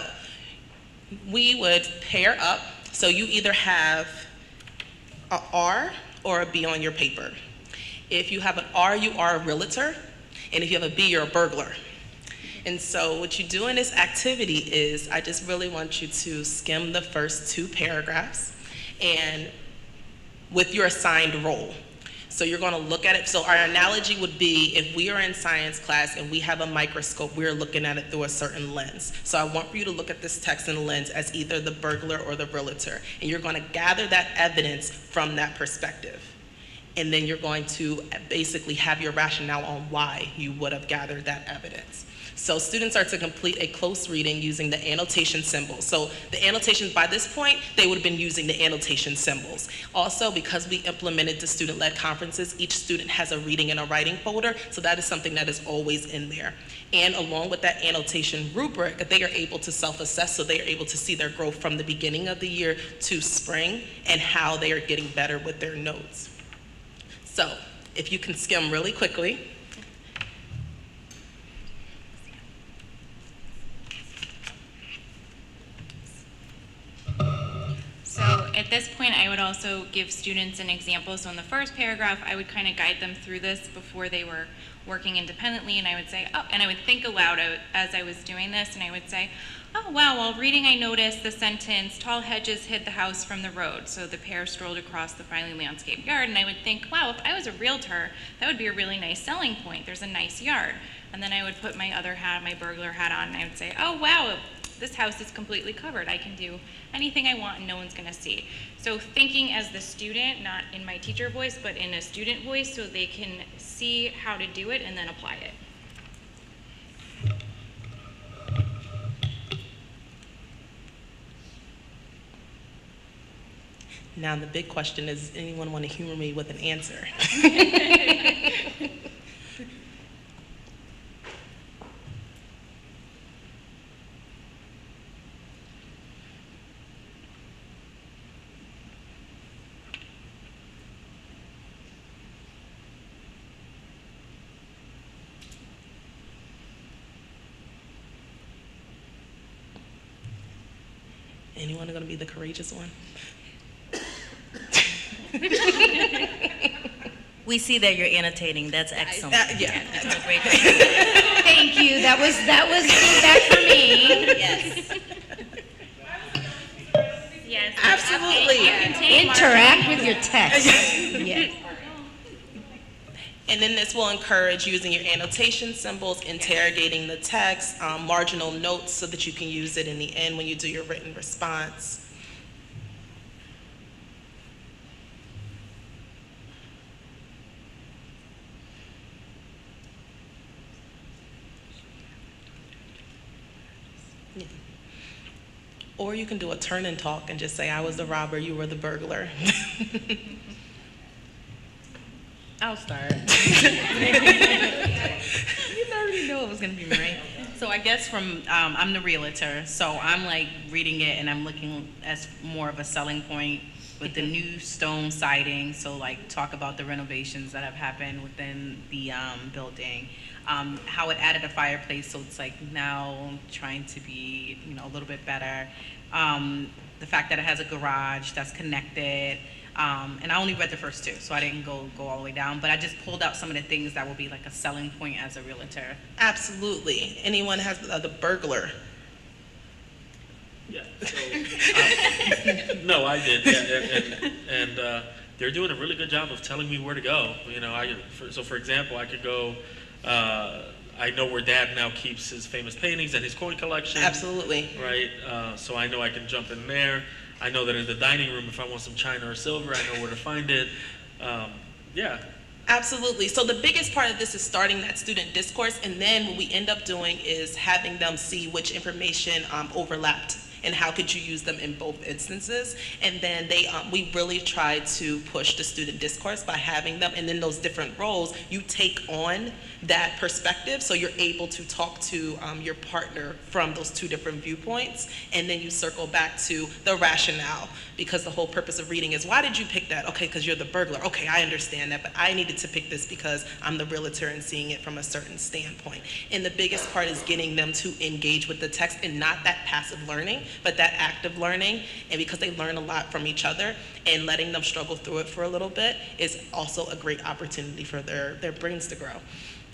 we would pair up, so you either have an R or a B on your paper. If you have an R, you are a realtor, and if you have a B, you're a burglar. And so what you do in this activity is, I just really want you to skim the first 2 paragraphs and with your assigned role. So you're going to look at it. So our analogy would be, if we are in science class and we have a microscope, we're looking at it through a certain lens. So I want for you to look at this text in a lens as either the burglar or the realtor. And you're going to gather that evidence from that perspective. And then you're going to basically have your rationale on why you would have gathered that evidence. So students are to complete a close reading using the annotation symbols. So the annotations, by this point, they would have been using the annotation symbols. Also, because we implemented the student-led conferences, each student has a reading and a writing folder, so that is something that is always in there. And along with that annotation rubric, they are able to self-assess, so they are able to see their growth from the beginning of the year to spring and how they are getting better with their notes. So if you can skim really quickly. So at this point, I would also give students an example. So in the first paragraph, I would kind of guide them through this before they were working independently, and I would say, and I would think aloud as I was doing this, and I would say, oh wow, while reading I noticed the sentence, tall hedges hid the house from the road, so the pair strolled across the finely landscaped yard, and I would think, wow, if I was a realtor, that would be a really nice selling point. There's a nice yard. And then I would put my other hat, my burglar hat on, and I would say, oh wow, this house is completely covered. I can do anything I want and no one's gonna see. So thinking as the student, not in my teacher voice, but in a student voice, so they can see how to do it and then apply it. Now the big question is, anyone want to humor me with an answer? Anyone going to be the courageous one? We see that you're annotating. That's excellent. Yeah. That's a great. Thank you. That was feedback for me. Yes. Yes. Absolutely. Interact with your text. Yes. And then this will encourage using your annotation symbols, interrogating the text, marginal notes so that you can use it in the end when you do your written response. Yeah. Or you can do a turn and talk and just say, I was the robber, you were the burglar. I'll start. You already know it was gonna be me, right? So I guess from, I'm the realtor, so I'm like reading it and I'm looking as more of a selling point with the new stone siding. So like talk about the renovations that have happened within the building. How it added a fireplace, so it's like now trying to be, a little bit better. The fact that it has a garage that's connected. And I only read the first two, so I didn't go all the way down, but I just pulled out some of the things that will be like a selling point as a realtor. Absolutely. Anyone has the burglar? Yeah. So, no, I did. Yeah, and they're doing a really good job of telling me where to go. So for example, I could go. I know where Dad now keeps his famous paintings and his coin collection. Absolutely. Right. So I know I can jump in there. I know that in the dining room, if I want some china or silver, I know where to find it. Yeah. Absolutely. So the biggest part of this is starting that student discourse, and then what we end up doing is having them see which information overlapped and how could you use them in both instances. And then we really try to push the student discourse by having them, and then those different roles, you take on that perspective, so you're able to talk to your partner from those two different viewpoints, and then you circle back to the rationale, because the whole purpose of reading is, why did you pick that? Okay, because you're the burglar. Okay, I understand that, but I needed to pick this because I'm the realtor and seeing it from a certain standpoint. And the biggest part is getting them to engage with the text, and not that passive learning, but that active learning. And because they learn a lot from each other, and letting them struggle through it for a little bit is also a great opportunity for their brains to grow.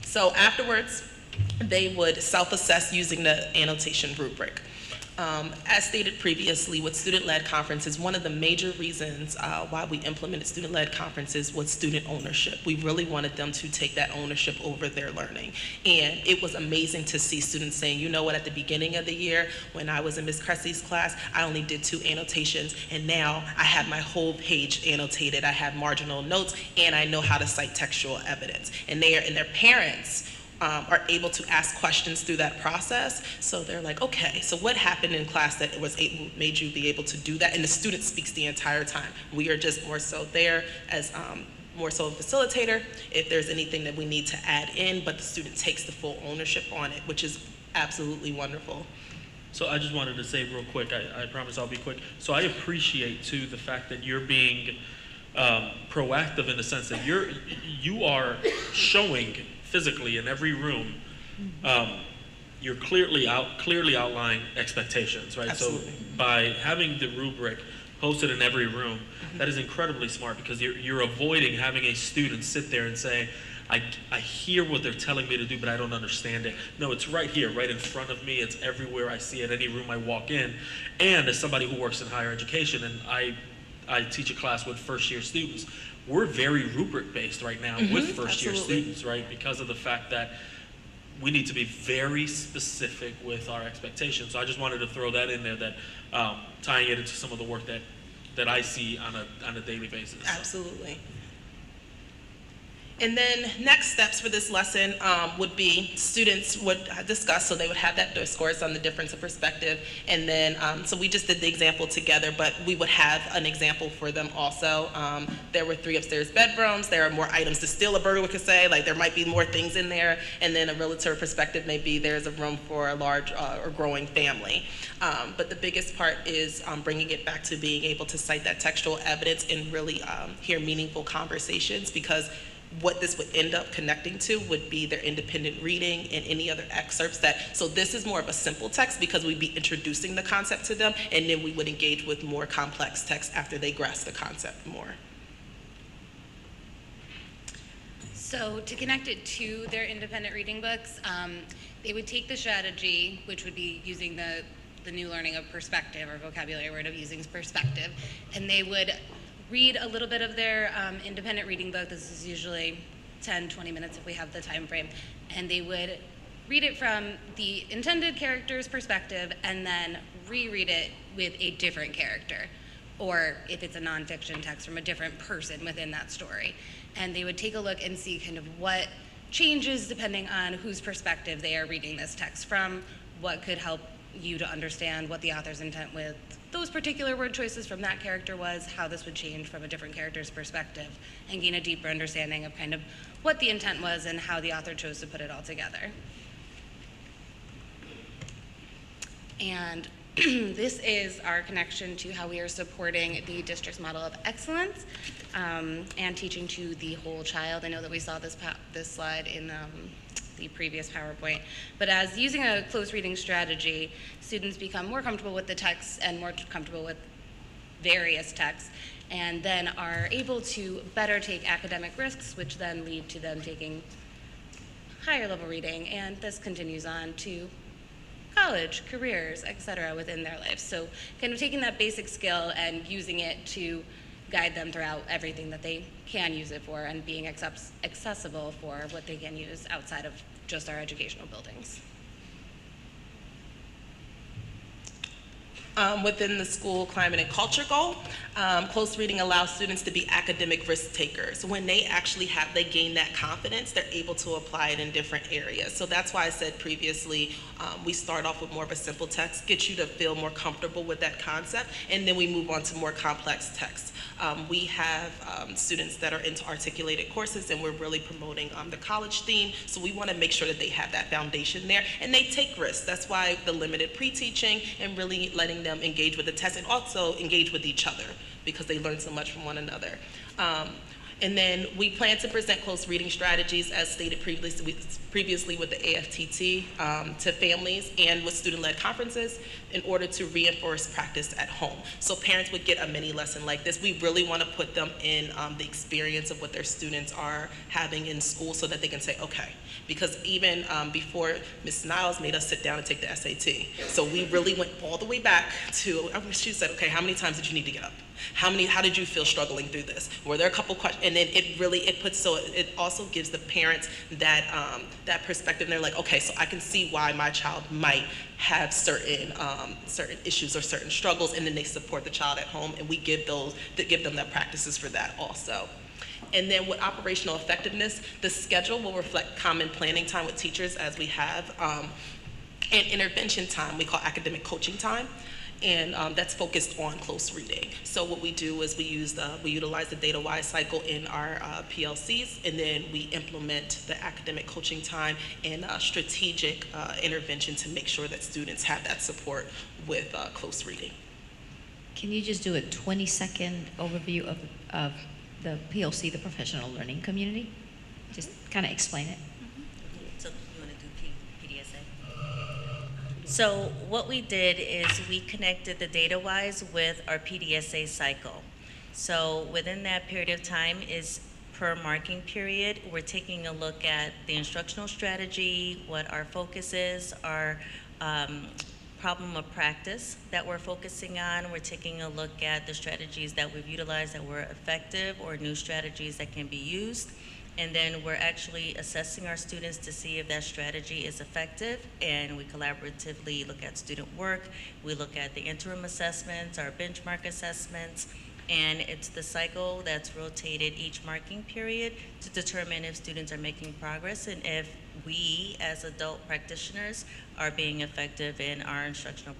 So afterwards, they would self-assess using the annotation rubric. As stated previously, with student-led conferences, one of the major reasons why we implemented student-led conferences was student ownership. We really wanted them to take that ownership over their learning. And it was amazing to see students saying, you know what, at the beginning of the year, when I was in Ms. Cressy's class, I only did 2 annotations, and now I have my whole page annotated. I have marginal notes, and I know how to cite textual evidence. And their parents are able to ask questions through that process. So they're like, okay, so what happened in class that made you be able to do that? And the student speaks the entire time. We are just more so there as more so a facilitator if there's anything that we need to add in, but the student takes the full ownership on it, which is absolutely wonderful. So I just wanted to say real quick, I promise I'll be quick. So I appreciate too the fact that you're being proactive in the sense that you are showing physically in every room, you're clearly outline expectations, right? Absolutely. So by having the rubric posted in every room, that is incredibly smart, because you're avoiding having a student sit there and say, I hear what they're telling me to do, but I don't understand it. No, it's right here, right in front of me. It's everywhere I see it, any room I walk in. And as somebody who works in higher education, and I teach a class with first-year students, we're very rubric-based right now with first-year students, right? Because of the fact that we need to be very specific with our expectations. So I just wanted to throw that in there, that tying it into some of the work that I see on a daily basis. Absolutely. And then next steps for this lesson would be students would discuss, so they would have that discourse on the difference of perspective. And then, so we just did the example together, but we would have an example for them also. There were 3 upstairs bedrooms. There are more items to steal, a burglar we could say. Like there might be more things in there. And then a realtor perspective may be there's a room for a large or growing family. But the biggest part is bringing it back to being able to cite that textual evidence and really hear meaningful conversations, because what this would end up connecting to would be their independent reading and any other excerpts so this is more of a simple text because we'd be introducing the concept to them, and then we would engage with more complex text after they grasp the concept more. So to connect it to their independent reading books, they would take the strategy, which would be using the new learning of perspective, or vocabulary word of using perspective, and they would read a little bit of their independent reading book. This is usually 10, 20 minutes if we have the time frame. And they would read it from the intended character's perspective and then reread it with a different character. Or if it's a nonfiction text, from a different person within that story. And they would take a look and see kind of what changes depending on whose perspective they are reading this text from, what could help you to understand what the author's intent with those particular word choices from that character was, how this would change from a different character's perspective, and gain a deeper understanding of kind of what the intent was and how the author chose to put it all together. And this is our connection to how we are supporting the district's model of excellence and teaching to the whole child. I know that we saw this slide in the previous PowerPoint, but as using a close reading strategy, students become more comfortable with the text and more comfortable with various texts, and then are able to better take academic risks, which then lead to them taking higher level reading, and this continues on to college, careers, etc. within their lives. So kind of taking that basic skill and using it to guide them throughout everything that they can use it for, and being accessible for what they can use outside of just our educational buildings. Within the school climate and culture goal, close reading allows students to be academic risk takers. When they actually they gain that confidence, they're able to apply it in different areas. So that's why I said previously, we start off with more of a simple text, get you to feel more comfortable with that concept, and then we move on to more complex text. We have students that are into articulated courses, and we're really promoting the college theme, so we want to make sure that they have that foundation there, and they take risks. That's why the limited pre-teaching and really letting them engage with the test and also engage with each other, because they learn so much from one another. And then we plan to present close reading strategies, as stated previously with the AFTT, to families and with student-led conferences in order to reinforce practice at home. So parents would get a mini lesson like this. We really want to put them in the experience of what their students are having in school, so that they can say, okay, because even before Ms. Niles made us sit down and take the SAT. So we really went all the way back to, she said, okay, how many times did you need to get up? How did you feel struggling through this? Were there a couple questions? And then it also gives the parents that perspective. And they're like, okay, so I can see why my child might have certain issues or certain struggles, and then they support the child at home, and we give them the practices for that also. And then with operational effectiveness, the schedule will reflect common planning time with teachers, as we have, and intervention time we call academic coaching time. And that's focused on close reading. So what we do is we utilize the data-wise cycle in our PLCs, and then we implement the academic coaching time and strategic intervention to make sure that students have that support with close reading. Can you just do a 20-second overview of the PLC, the professional learning community? Just kind of explain it. So you want to do Pdsa? So what we did is we connected the data-wise with our Pdsa cycle. So within that period of time is per marking period. We're taking a look at the instructional strategy, what our focus is, our problem of practice that we're focusing on. We're taking a look at the strategies that we've utilized that were effective or new strategies that can be used. And then we're actually assessing our students to see if that strategy is effective, and we collaboratively look at student work. We look at the interim assessments, our benchmark assessments, and it's the cycle that's rotated each marking period to determine if students are making progress and if we as adult practitioners are being effective in our instructional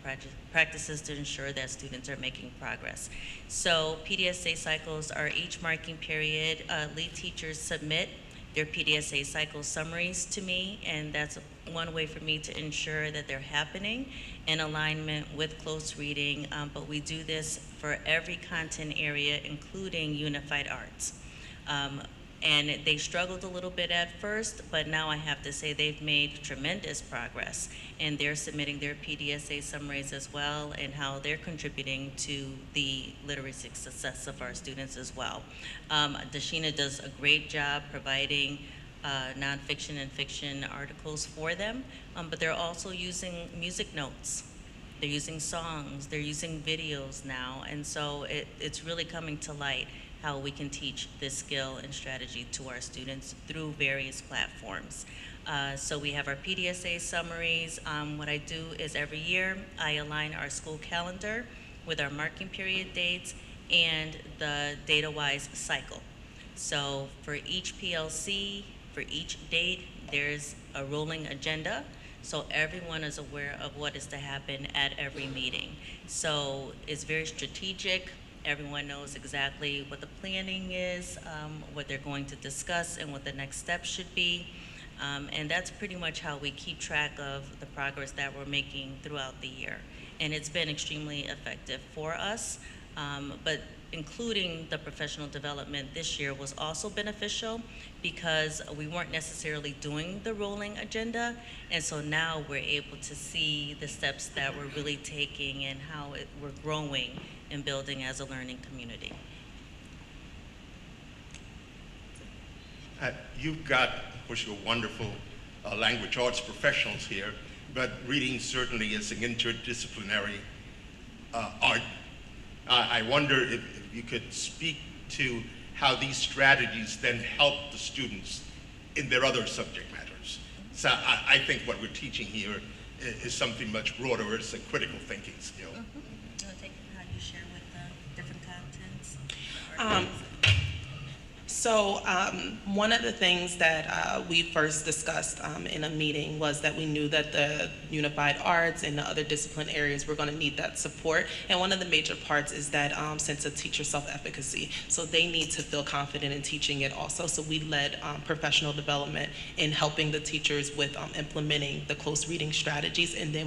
practices to ensure that students are making progress. So Pdsa cycles are each marking period. Lead teachers submit their Pdsa cycle summaries to me, and that's one way for me to ensure that they're happening in alignment with close reading, but we do this for every content area, including unified arts. And they struggled a little bit at first, but now I have to say they've made tremendous progress, and they're submitting their Pdsa summaries as well, and how they're contributing to the literacy success of our students as well. Dashina does a great job providing nonfiction and fiction articles for them, but they're also using music notes. They're using songs, they're using videos now, and so it's really coming to light how we can teach this skill and strategy to our students through various platforms. So we have our Pdsa summaries. What I do is every year I align our school calendar with our marking period dates and the data-wise cycle. So for each PLC, for each date, there's a rolling agenda, so everyone is aware of what is to happen at every meeting. So it's very strategic. Everyone knows exactly what the planning is, what they're going to discuss, and what the next steps should be. And that's pretty much how we keep track of the progress that we're making throughout the year. And it's been extremely effective for us, but including the professional development this year was also beneficial because we weren't necessarily doing the rolling agenda, and so now we're able to see the steps that we're really taking and how we're growing and building as a learning community. You've got, of course, your wonderful language arts professionals here, but reading certainly is an interdisciplinary art. I wonder if you could speak to how these strategies then help the students in their other subject matters. So I think what we're teaching here is something much broader. It's a critical thinking skill. Mm-hmm. You want to take how you share with the different contents? So one of the things that we first discussed in a meeting was that we knew that the unified arts and the other discipline areas were going to need that support. And one of the major parts is that sense of teacher self-efficacy. So they need to feel confident in teaching it also. So we led professional development in helping the teachers with implementing the close reading strategies. And then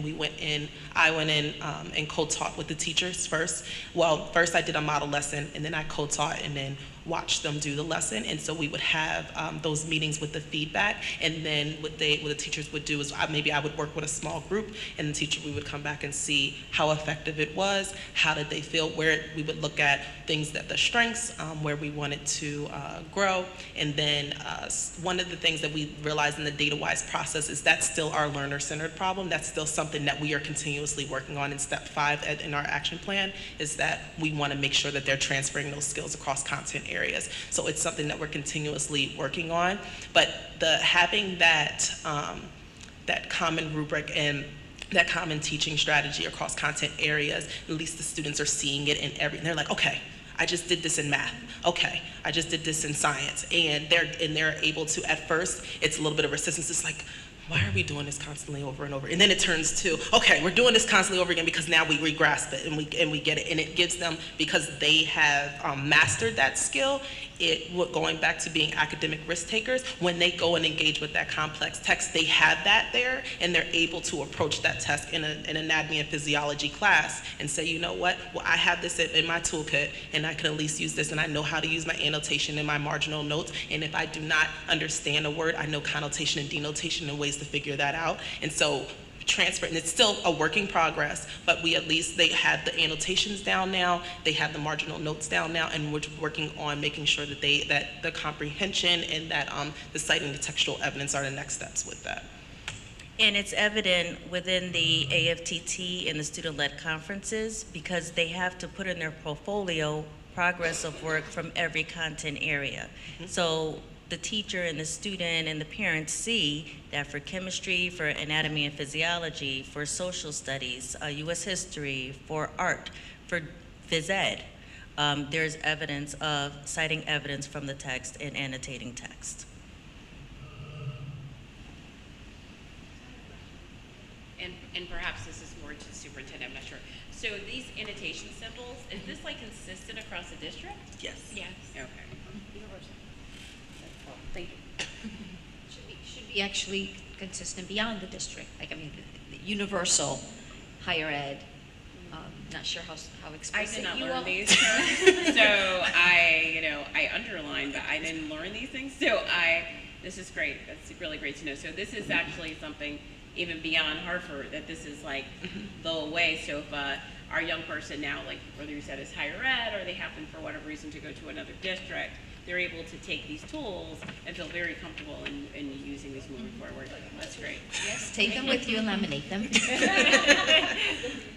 I went in and co-taught with the teachers first. Well, first I did a model lesson, and then I co-taught, and then watch them do the lesson. And so we would have those meetings with the feedback, and then what the teachers would do is maybe I would work with a small group, and the teacher, we would come back and see how effective it was, how did they feel, where we would look at things that the strengths, where we wanted to grow. And then one of the things that we realized in the data-wise process is that's still our learner-centered problem. That's still something that we are continuously working on in step 5 in our action plan, is that we want to make sure that they're transferring those skills across content areas. So it's something that we're continuously working on. But having that that common rubric and that common teaching strategy across content areas, at least the students are seeing it in they're like, okay, I just did this in math. Okay, I just did this in science. And they're able to, at first, it's a little bit of resistance. It's like, why are we doing this constantly over and over? And then it turns to, okay, we're doing this constantly over again because now we re-grasp it and we get it. And it gives them, because they have mastered that skill, going back to being academic risk takers, when they go and engage with that complex text, they have that there, and they're able to approach that test in an anatomy and physiology class and say, you know what, well, I have this in my toolkit, and I can at least use this, and I know how to use my annotation and my marginal notes, and if I do not understand a word, I know connotation and denotation and ways to figure that out. And so transferred, and it's still a work in progress, but they have the annotations down now, they have the marginal notes down now, and we're working on making sure that the comprehension and that the citing the textual evidence are the next steps with that. And it's evident within the AFTT and the student-led conferences because they have to put in their portfolio progress of work from every content area. So the teacher and the student and the parents see that for chemistry, for anatomy and physiology, for social studies, U.S. history, for art, for phys ed, there's evidence of citing evidence from the text and annotating text. And perhaps this is more to the superintendent, I'm not sure. So these annotation symbols, is this like consistent across the district? Yes. Yes. Okay. Thank you. Should be actually consistent beyond the district. Like, I mean, the universal higher ed. Not sure how I explicit did not you learn are. these terms, so I underlined, but I didn't learn these things. So this is great. That's really great to know. So this is actually something even beyond Hartford, that this is like the way. So if our young person now, like whether you said is higher ed or they happen for whatever reason to go to another district, they're able to take these tools and feel very comfortable in using these moving forward. That's great. Yes, take them with you and laminate them.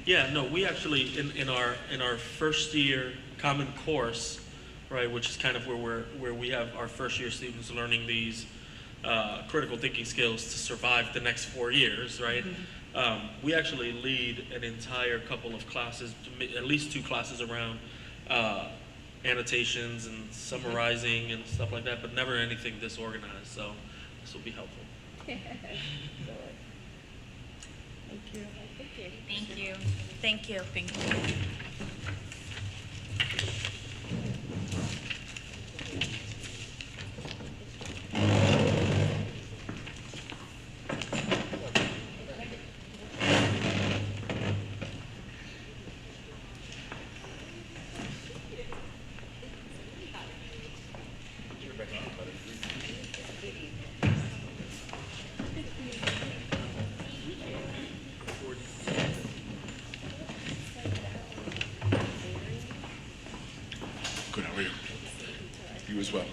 Yeah, no, we actually in our first year common course, right, which is kind of where we have our first year students learning these critical thinking skills to survive the next 4 years, right? We actually lead an entire couple of classes, at least 2 classes around annotations and summarizing and stuff like that, but never anything disorganized. So this will be helpful. Thank you. Thank you. Thank you. Thank you. Good, how are you? You as well.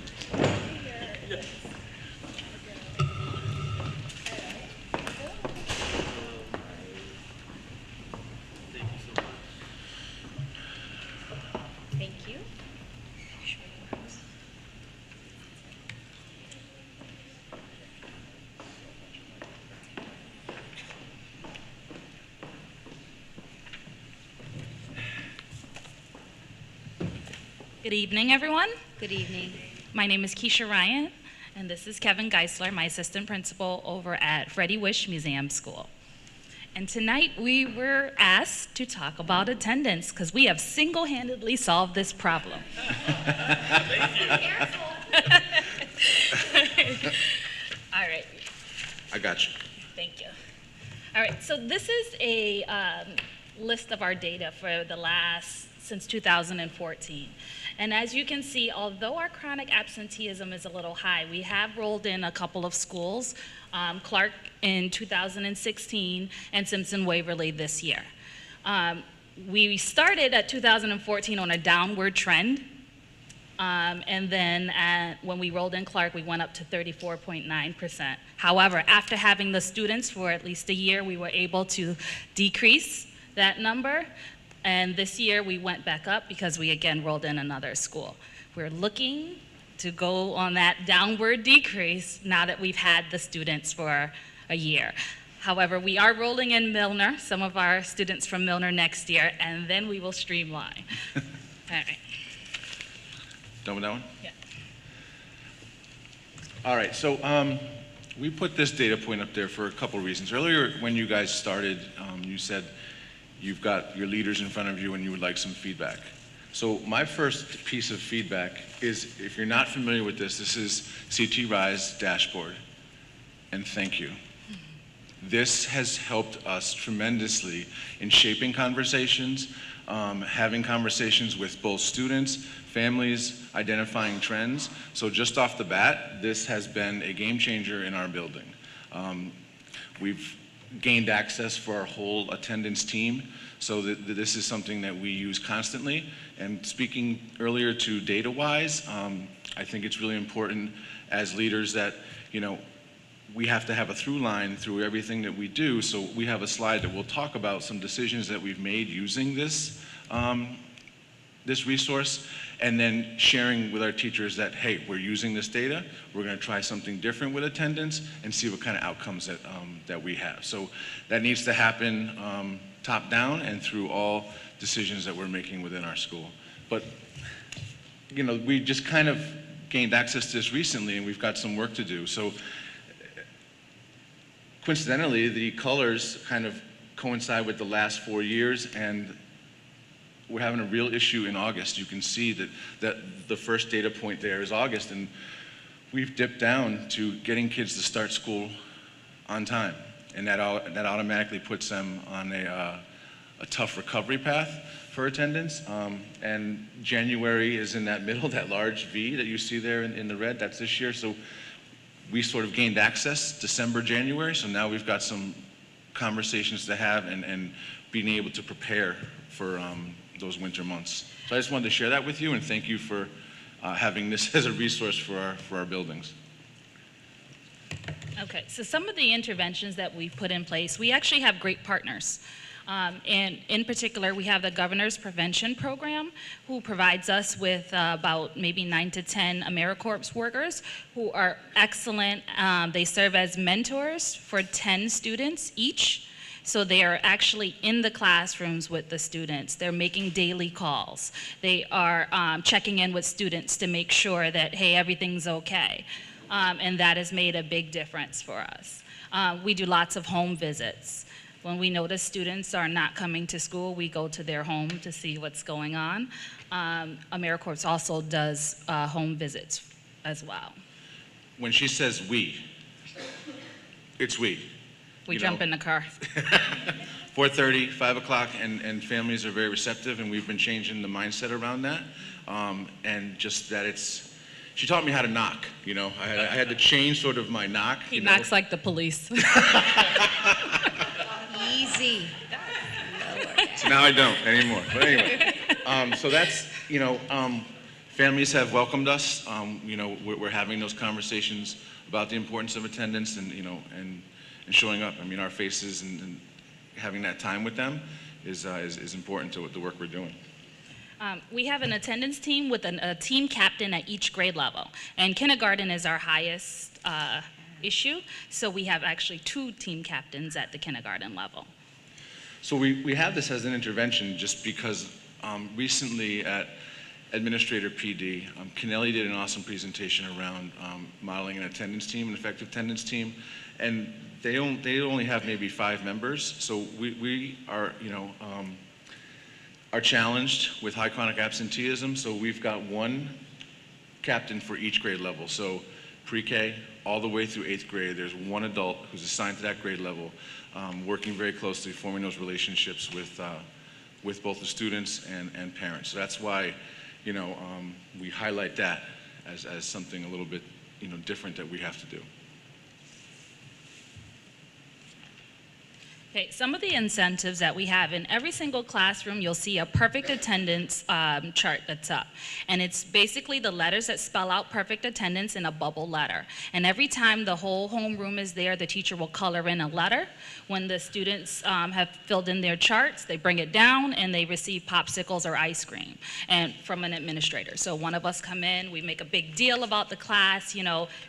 Thank you. Good evening, everyone. Good evening. My name is Keisha Ryan, and this is Kevin Geisler, my assistant principal over at Freddie Wish Museum School. And tonight we were asked to talk about attendance because we have single-handedly solved this problem. Thank you. All right. I got you. Thank you. All right, so this is a list of our data for since 2014. And as you can see, although our chronic absenteeism is a little high, we have rolled in a couple of schools, Clark in 2016 and Simpson-Waverly this year. We started at 2014 on a downward trend, and then when we rolled in Clark, we went up to 34.9%. However, after having the students for at least a year, we were able to decrease that number. And this year we went back up because we again rolled in another school. We're looking to go on that downward decrease now that we've had the students for a year. However, we are rolling in Milner, some of our students from Milner next year, and then we will streamline. All right. Done with that one? Yeah. All right, so we put this data point up there for a couple reasons. Earlier, when you guys started, you said you've got your leaders in front of you and you would like some feedback. So my first piece of feedback is, if you're not familiar with this, this is CT Rise dashboard, and thank you. This has helped us tremendously in shaping conversations, having conversations with both students, families, identifying trends. So just off the bat, this has been a game changer in our building. We've gained access for our whole attendance team. So this is something that we use constantly. And speaking earlier to data-wise, I think it's really important as leaders that, we have to have a through line through everything that we do. So we have a slide that will talk about some decisions that we've made using this, this resource, and then sharing with our teachers that, hey, we're using this data, we're going to try something different with attendance and see what kind of outcomes that, that we have. So that needs to happen top down and through all decisions that we're making within our school. But, we just kind of gained access to this recently, and we've got some work to do. So coincidentally, the colors kind of coincide with the last 4 years, and we're having a real issue in August. You can see that the first data point there is August, and we've dipped down to getting kids to start school on time, and that automatically puts them on a tough recovery path for attendance. And January is in that middle, that large V that you see there in the red, that's this year. So we sort of gained access December, January, so now we've got some conversations to have and being able to prepare for those winter months. So I just wanted to share that with you, and thank you for having this as a resource for our buildings. Okay, so some of the interventions that we've put in place, we actually have great partners. And in particular, we have the Governor's Prevention Program, who provides us with about maybe 9 to 10 AmeriCorps workers who are excellent. They serve as mentors for 10 students each. So they are actually in the classrooms with the students. They're making daily calls. They are checking in with students to make sure that, hey, everything's okay. And that has made a big difference for us. We do lots of home visits. When we notice students are not coming to school, we go to their home to see what's going on. AmeriCorps also does home visits as well. When she says we, it's we. We jump in the car. 4:30, 5 o'clock, and families are very receptive, and we've been changing the mindset around that. And just that she taught me how to knock, I had to change sort of my knock. He knocks like the police. Easy. So now I don't anymore. But anyway, so that's, families have welcomed us. We're having those conversations about the importance of attendance and, and showing up. I mean, our faces and having that time with them is important to the work we're doing. We have an attendance team with a team captain at each grade level. And kindergarten is our highest issue, so we have actually 2 team captains at the kindergarten level. So we have this as an intervention just because recently at Administrator PD, Kennelly did an awesome presentation around modeling an attendance team, an effective attendance team, and they only have maybe 5 members, so we are, are challenged with high chronic absenteeism, so we've got 1 captain for each grade level. So pre-K all the way through 8th grade, there's 1 adult who's assigned to that grade level, working very closely, forming those relationships with both the students and parents. So that's why, we highlight that as something a little bit, different that we have to do. Okay, some of the incentives that we have in every single classroom, you'll see a perfect attendance chart that's up. And it's basically the letters that spell out perfect attendance in a bubble letter. And every time the whole homeroom is there, the teacher will color in a letter. When the students have filled in their charts, they bring it down and they receive popsicles or ice cream and from an administrator. So one of us come in, we make a big deal about the class,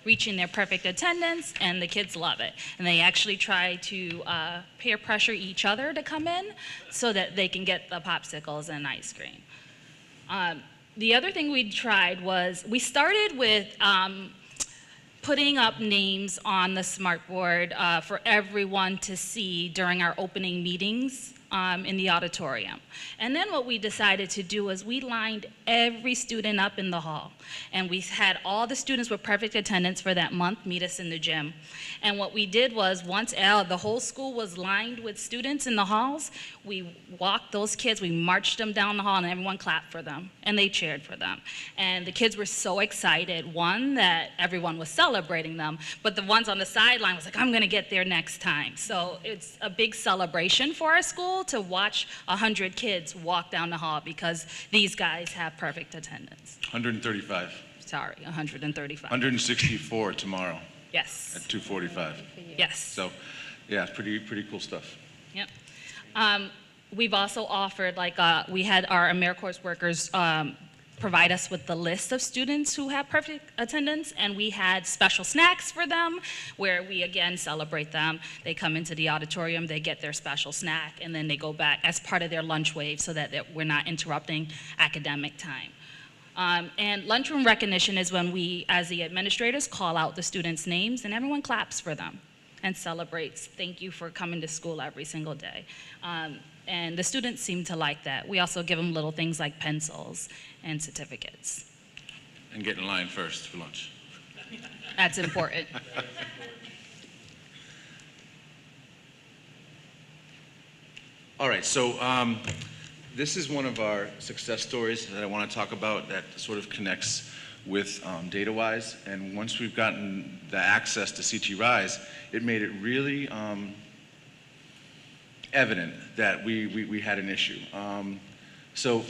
reaching their perfect attendance, and the kids love it. And they actually try to peer pressure each other to come in so that they can get the popsicles and ice cream. The other thing we tried was we started with putting up names on the smartboard for everyone to see during our opening meetings in the auditorium. And then what we decided to do is we lined every student up in the hall. And we had all the students with perfect attendance for that month meet us in the gym. And what we did was once the whole school was lined with students in the halls, we walked those kids, we marched them down the hall, and everyone clapped for them, and they cheered for them. And the kids were so excited, one, that everyone was celebrating them, but the ones on the sideline was like, I'm gonna get there next time. So it's a big celebration for our school to watch 100 kids walk down the hall because these guys have perfect attendance. 135. Sorry, 135. 164 tomorrow Yes. at 2:45. Yes. So, yeah, pretty cool stuff. Yep. We've also offered, we had our AmeriCorps workers provide us with the list of students who have perfect attendance, and we had special snacks for them where we again celebrate them. They come into the auditorium, they get their special snack, and then they go back as part of their lunch wave so that we're not interrupting academic time. And lunchroom recognition is when we, as the administrators, call out the students' names and everyone claps for them and celebrates. Thank you for coming to school every single day. And the students seem to like that. We also give them little things like pencils and certificates. And get in line first for lunch. That's important. All right, so this is one of our success stories that I want to talk about that sort of connects with DataWise. And once we've gotten the access to CT Rise, it made it really evident that we had an issue. So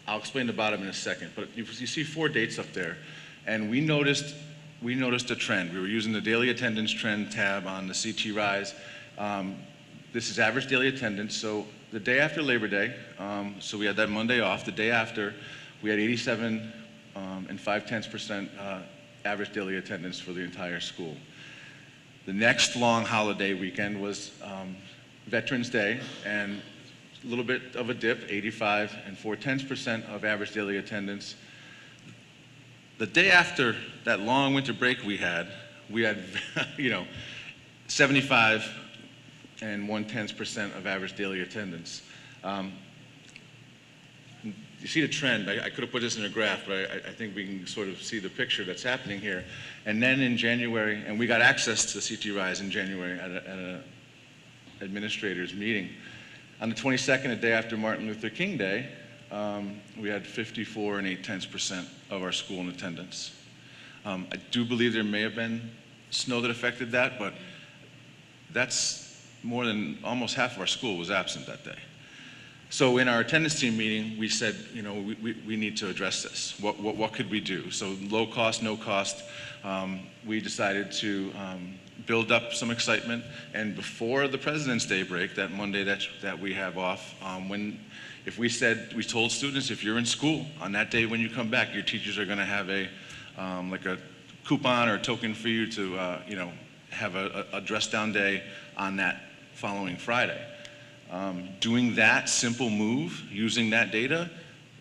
I'll explain the bottom in a second, but you see 4 dates up there, and we noticed a trend. We were using the daily attendance trend tab on the CT Rise. This is average daily attendance, so the day after Labor Day, so we had that Monday off, the day after, we had 87 and 0.5% average daily attendance for the entire school. The next long holiday weekend was Veterans Day, and a little bit of a dip, 85 and 0.4% of average daily attendance. The day after that long winter break we had 75 and 0.1% of average daily attendance. You see the trend. I could have put this in a graph, but I think we can sort of see the picture that's happening here. And then in January, and we got access to CT Rise in January at an administrators meeting. On the 22nd, the day after Martin Luther King Day, we had 54 and 0.8% of our school in attendance. I do believe there may have been snow that affected that, but that's more than almost half of our school was absent that day. So in our attendance team meeting, we said, we need to address this. What could we do? So low cost, no cost. We decided to build up some excitement, and before the President's Day break, that Monday that we have off, if we told students, if you're in school on that day when you come back, your teachers are going to have a coupon or a token for you to have a dress down day on that following Friday. Doing that simple move, using that data,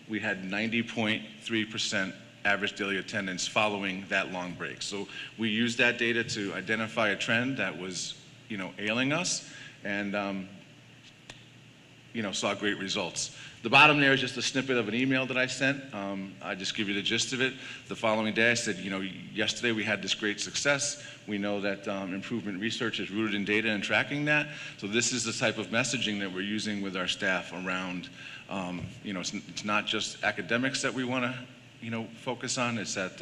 we had 90.3% average daily attendance following that long break. So we used that data to identify a trend that was, ailing us, and saw great results. The bottom there is just a snippet of an email that I sent. I just give you the gist of it. The following day I said, yesterday we had this great success. We know that improvement research is rooted in data and tracking that. So this is the type of messaging that we're using with our staff around, it's not just academics that we want to, focus on. It's at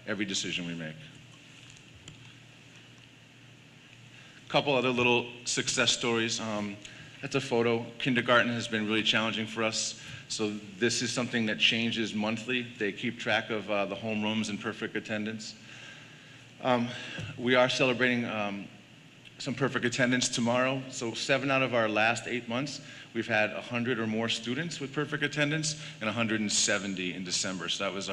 every decision we make. A couple other little success stories. That's a photo. Kindergarten has been really challenging for us. So this is something that changes monthly. They keep track of the homerooms and perfect attendance. We are celebrating some perfect attendance tomorrow. So 7 out of our last 8 months, we've had 100 or more students with perfect attendance, and 170 in December. So that was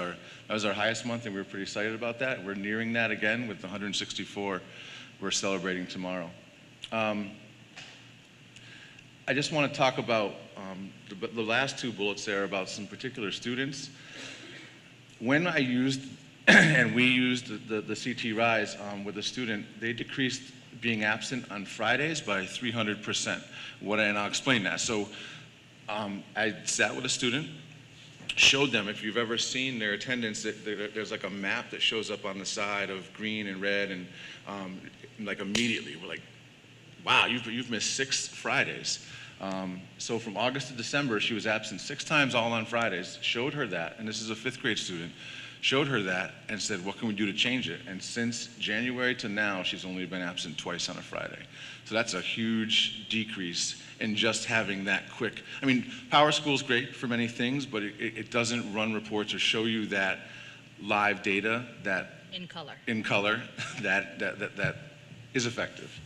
our highest month, and we were pretty excited about that. We're nearing that again with the 164 we're celebrating tomorrow. I just want to talk about the last 2 bullets there about some particular students. When I used and we used the CT Rise with a student, they decreased being absent on Fridays by 300%. And I'll explain that. So I sat with a student, showed them, if you've ever seen their attendance, there's like a map that shows up on the side of green and red, and like immediately we're like, wow, you've missed 6 Fridays. So from August to December, she was absent 6 times all on Fridays. Showed her that, and this is a 5th grade student, showed her that and said, what can we do to change it? And since January to now, she's only been absent twice on a Friday. So that's a huge decrease in just having that quick. I mean, Power School's great for many things, but it doesn't run reports or show you that live data that In color. that is effective.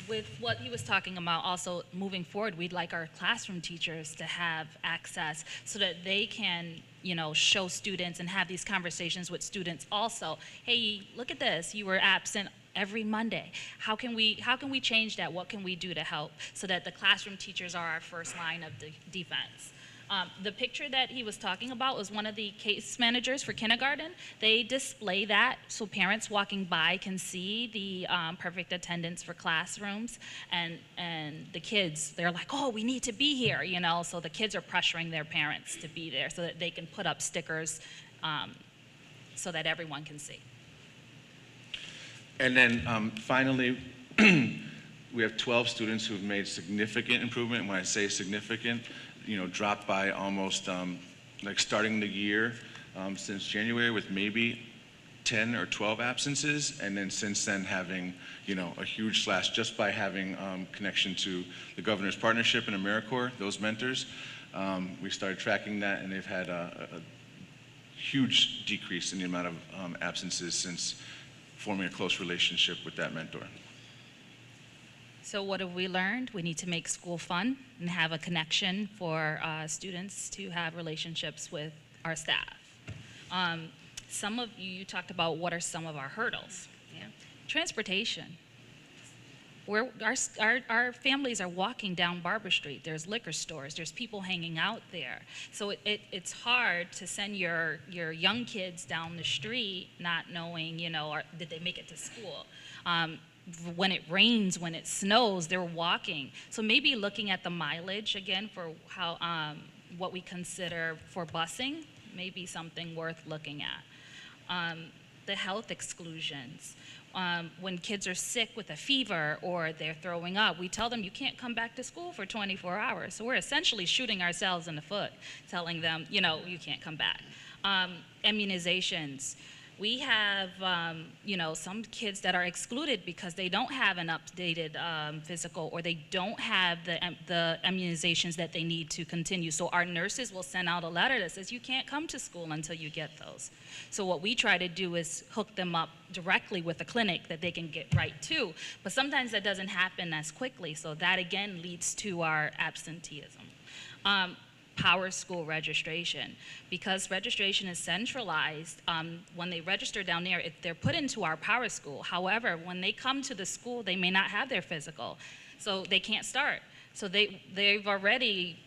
With what he was talking about, also moving forward, we'd like our classroom teachers to have access so that they can, show students and have these conversations with students also. Hey, look at this, you were absent every Monday. How can we change that? What can we do to help so that the classroom teachers are our first line of the defense? The picture that he was talking about was one of the case managers for kindergarten. They display that so parents walking by can see the perfect attendance for classrooms, and the kids, they're like, oh, we need to be here, so the kids are pressuring their parents to be there so that they can put up stickers so that everyone can see. And then finally, we have 12 students who have made significant improvement. And when I say significant, dropped by almost, like starting the year since January with maybe 10 or 12 absences, and then since then having, a huge slash just by having connection to the Governor's Partnership and AmeriCorps, those mentors. We started tracking that, and they've had a huge decrease in the amount of absences since forming a close relationship with that mentor. So what have we learned? We need to make school fun and have a connection for students to have relationships with our staff. Some of you talked about what are some of our hurdles. Yeah. Transportation. Our families are walking down Barber Street. There's liquor stores. There's people hanging out there. So it's hard to send your young kids down the street not knowing, did they make it to school? When it rains, when it snows, they're walking. So maybe looking at the mileage again for how what we consider for busing may be something worth looking at. The health exclusions. When kids are sick with a fever or they're throwing up, we tell them you can't come back to school for 24 hours. So we're essentially shooting ourselves in the foot, telling them, you can't come back. Immunizations. We have, some kids that are excluded because they don't have an updated physical, or they don't have the immunizations that they need to continue. So our nurses will send out a letter that says, you can't come to school until you get those. So what we try to do is hook them up directly with a clinic that they can get right to. But sometimes that doesn't happen as quickly. So that again leads to our absenteeism. Power School registration. Because registration is centralized, when they register down there, they're put into our Power School. However, when they come to the school, they may not have their physical, so they can't start. So they've already,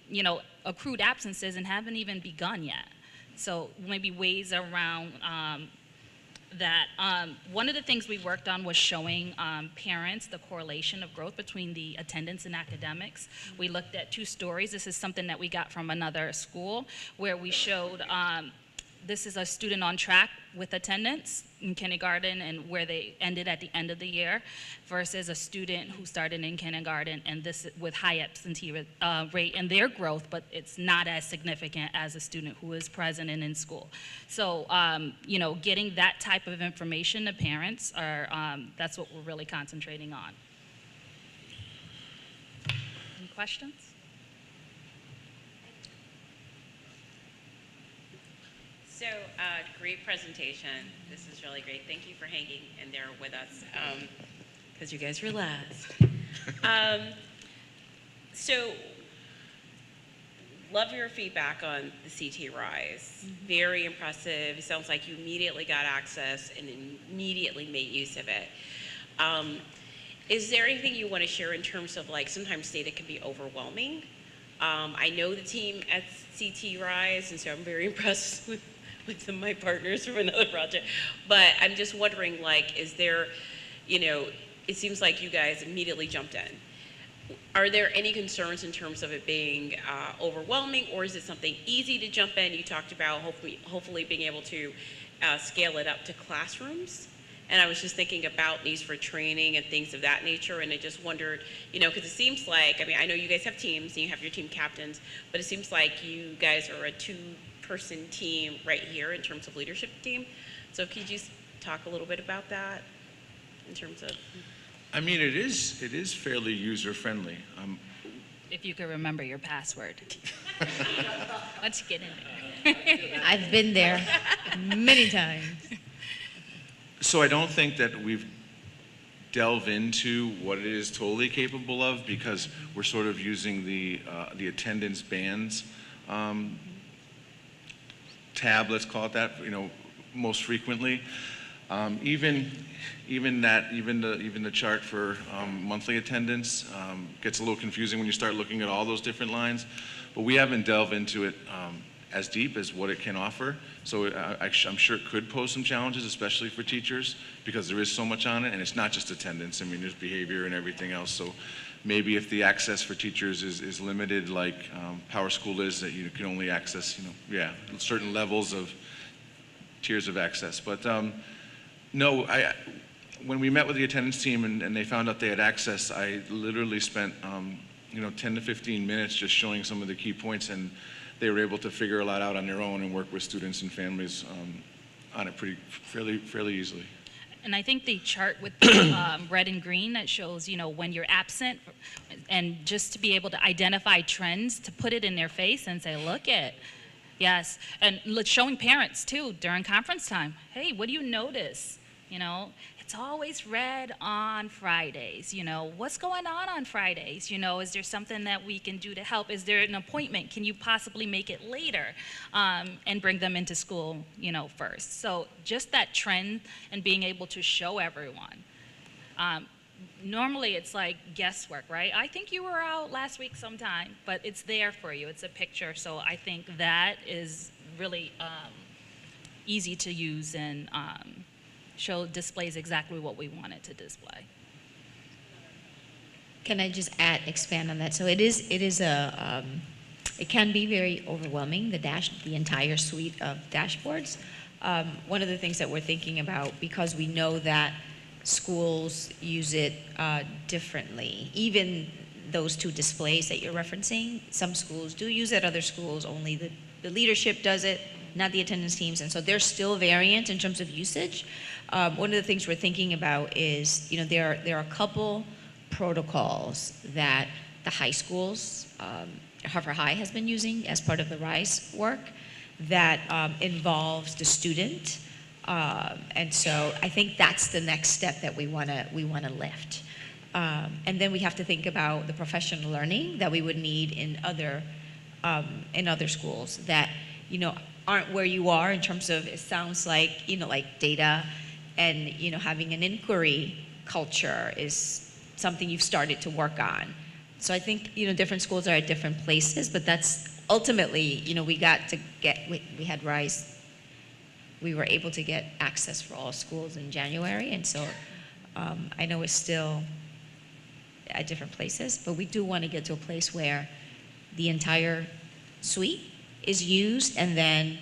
accrued absences and haven't even begun yet. So maybe ways around that. One of the things we worked on was showing parents the correlation of growth between the attendance and academics. We looked at 2 stories. This is something that we got from another school where we showed this is a student on track with attendance in kindergarten and where they ended at the end of the year versus a student who started in kindergarten and this with high absentee rate and their growth, but it's not as significant as a student who is present and in school. So, getting that type of information to parents that's what we're really concentrating on. Any questions? So, great presentation. This is really great. Thank you for hanging in there with us, because you guys were last. So, love your feedback on the CT Rise. Very impressive. It sounds like you immediately got access and immediately made use of it. Is there anything you want to share in terms of, like, sometimes data can be overwhelming? I know the team at CT Rise, and so I'm very impressed with my partners from another project. But I'm just wondering, like, is there, it seems like you guys immediately jumped in. Are there any concerns in terms of it being overwhelming, or is it something easy to jump in? You talked about hopefully being able to scale it up to classrooms. And I was just thinking about needs for training and things of that nature, and I just wondered, because it seems like, I know you guys have teams and you have your team captains, but it seems like you guys are a two-person team right here in terms of leadership team. So could you just talk a little bit about that in terms of? It is fairly user-friendly. If you could remember your password. Let's get in there. I've been there many times. So I don't think that we've delved into what it is totally capable of, because we're sort of using the attendance bands tab, let's call it that, most frequently. Even the chart for monthly attendance gets a little confusing when you start looking at all those different lines, but we haven't delved into it as deep as what it can offer. So I'm sure it could pose some challenges, especially for teachers, because there is so much on it, and it's not just attendance. There's behavior and everything else. So maybe if the access for teachers is limited, like Power School is, that you can only access, certain levels of tiers of access. But no, when we met with the attendance team and they found out they had access, I literally spent 10 to 15 minutes just showing some of the key points, and they were able to figure a lot out on their own and work with students and families on it fairly easily. And I think the chart with red and green that shows, when you're absent, and just to be able to identify trends, to put it in their face and say, look it. Yes, and showing parents too during conference time. Hey, what do you notice? It's always red on Fridays. What's going on Fridays? Is there something that we can do to help? Is there an appointment? Can you possibly make it later and bring them into school, first? So just that trend and being able to show everyone. Normally it's like guesswork, right? I think you were out last week sometime, but it's there for you. It's a picture. So I think that is really easy to use and displays exactly what we want it to display. Can I just expand on that? So it can be very overwhelming, the entire suite of dashboards. One of the things that we're thinking about, because we know that schools use it differently, even those two displays that you're referencing, some schools do use it, other schools only the leadership does it, not the attendance teams, and so there's still variant in terms of usage. One of the things we're thinking about is, there are a couple protocols that the high schools, Hartford High has been using as part of the RISE work that involves the student. And so I think that's the next step that we want to lift. And then we have to think about the professional learning that we would need in other schools that, aren't where you are in terms of, it sounds like, like data and, having an inquiry culture is something you've started to work on. So I think, different schools are at different places, but that's ultimately, we had RISE, we were able to get access for all schools in January, and so I know it's still at different places, but we do want to get to a place where the entire suite is used, and then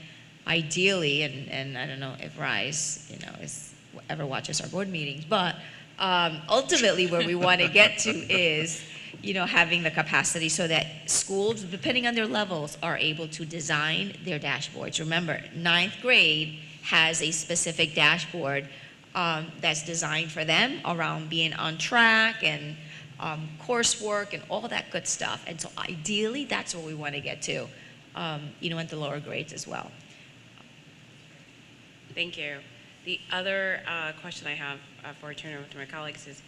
ideally, and I don't know if RISE, ever watches our board meetings, but ultimately where we want to get to is, having the capacity so that schools, depending on their levels, are able to design their dashboards. Remember, 9th grade has a specific dashboard that's designed for them around being on track and coursework and all that good stuff. And so ideally, that's what we want to get to, at the lower grades as well. Thank you. The other question I have before I turn it over to my colleagues is,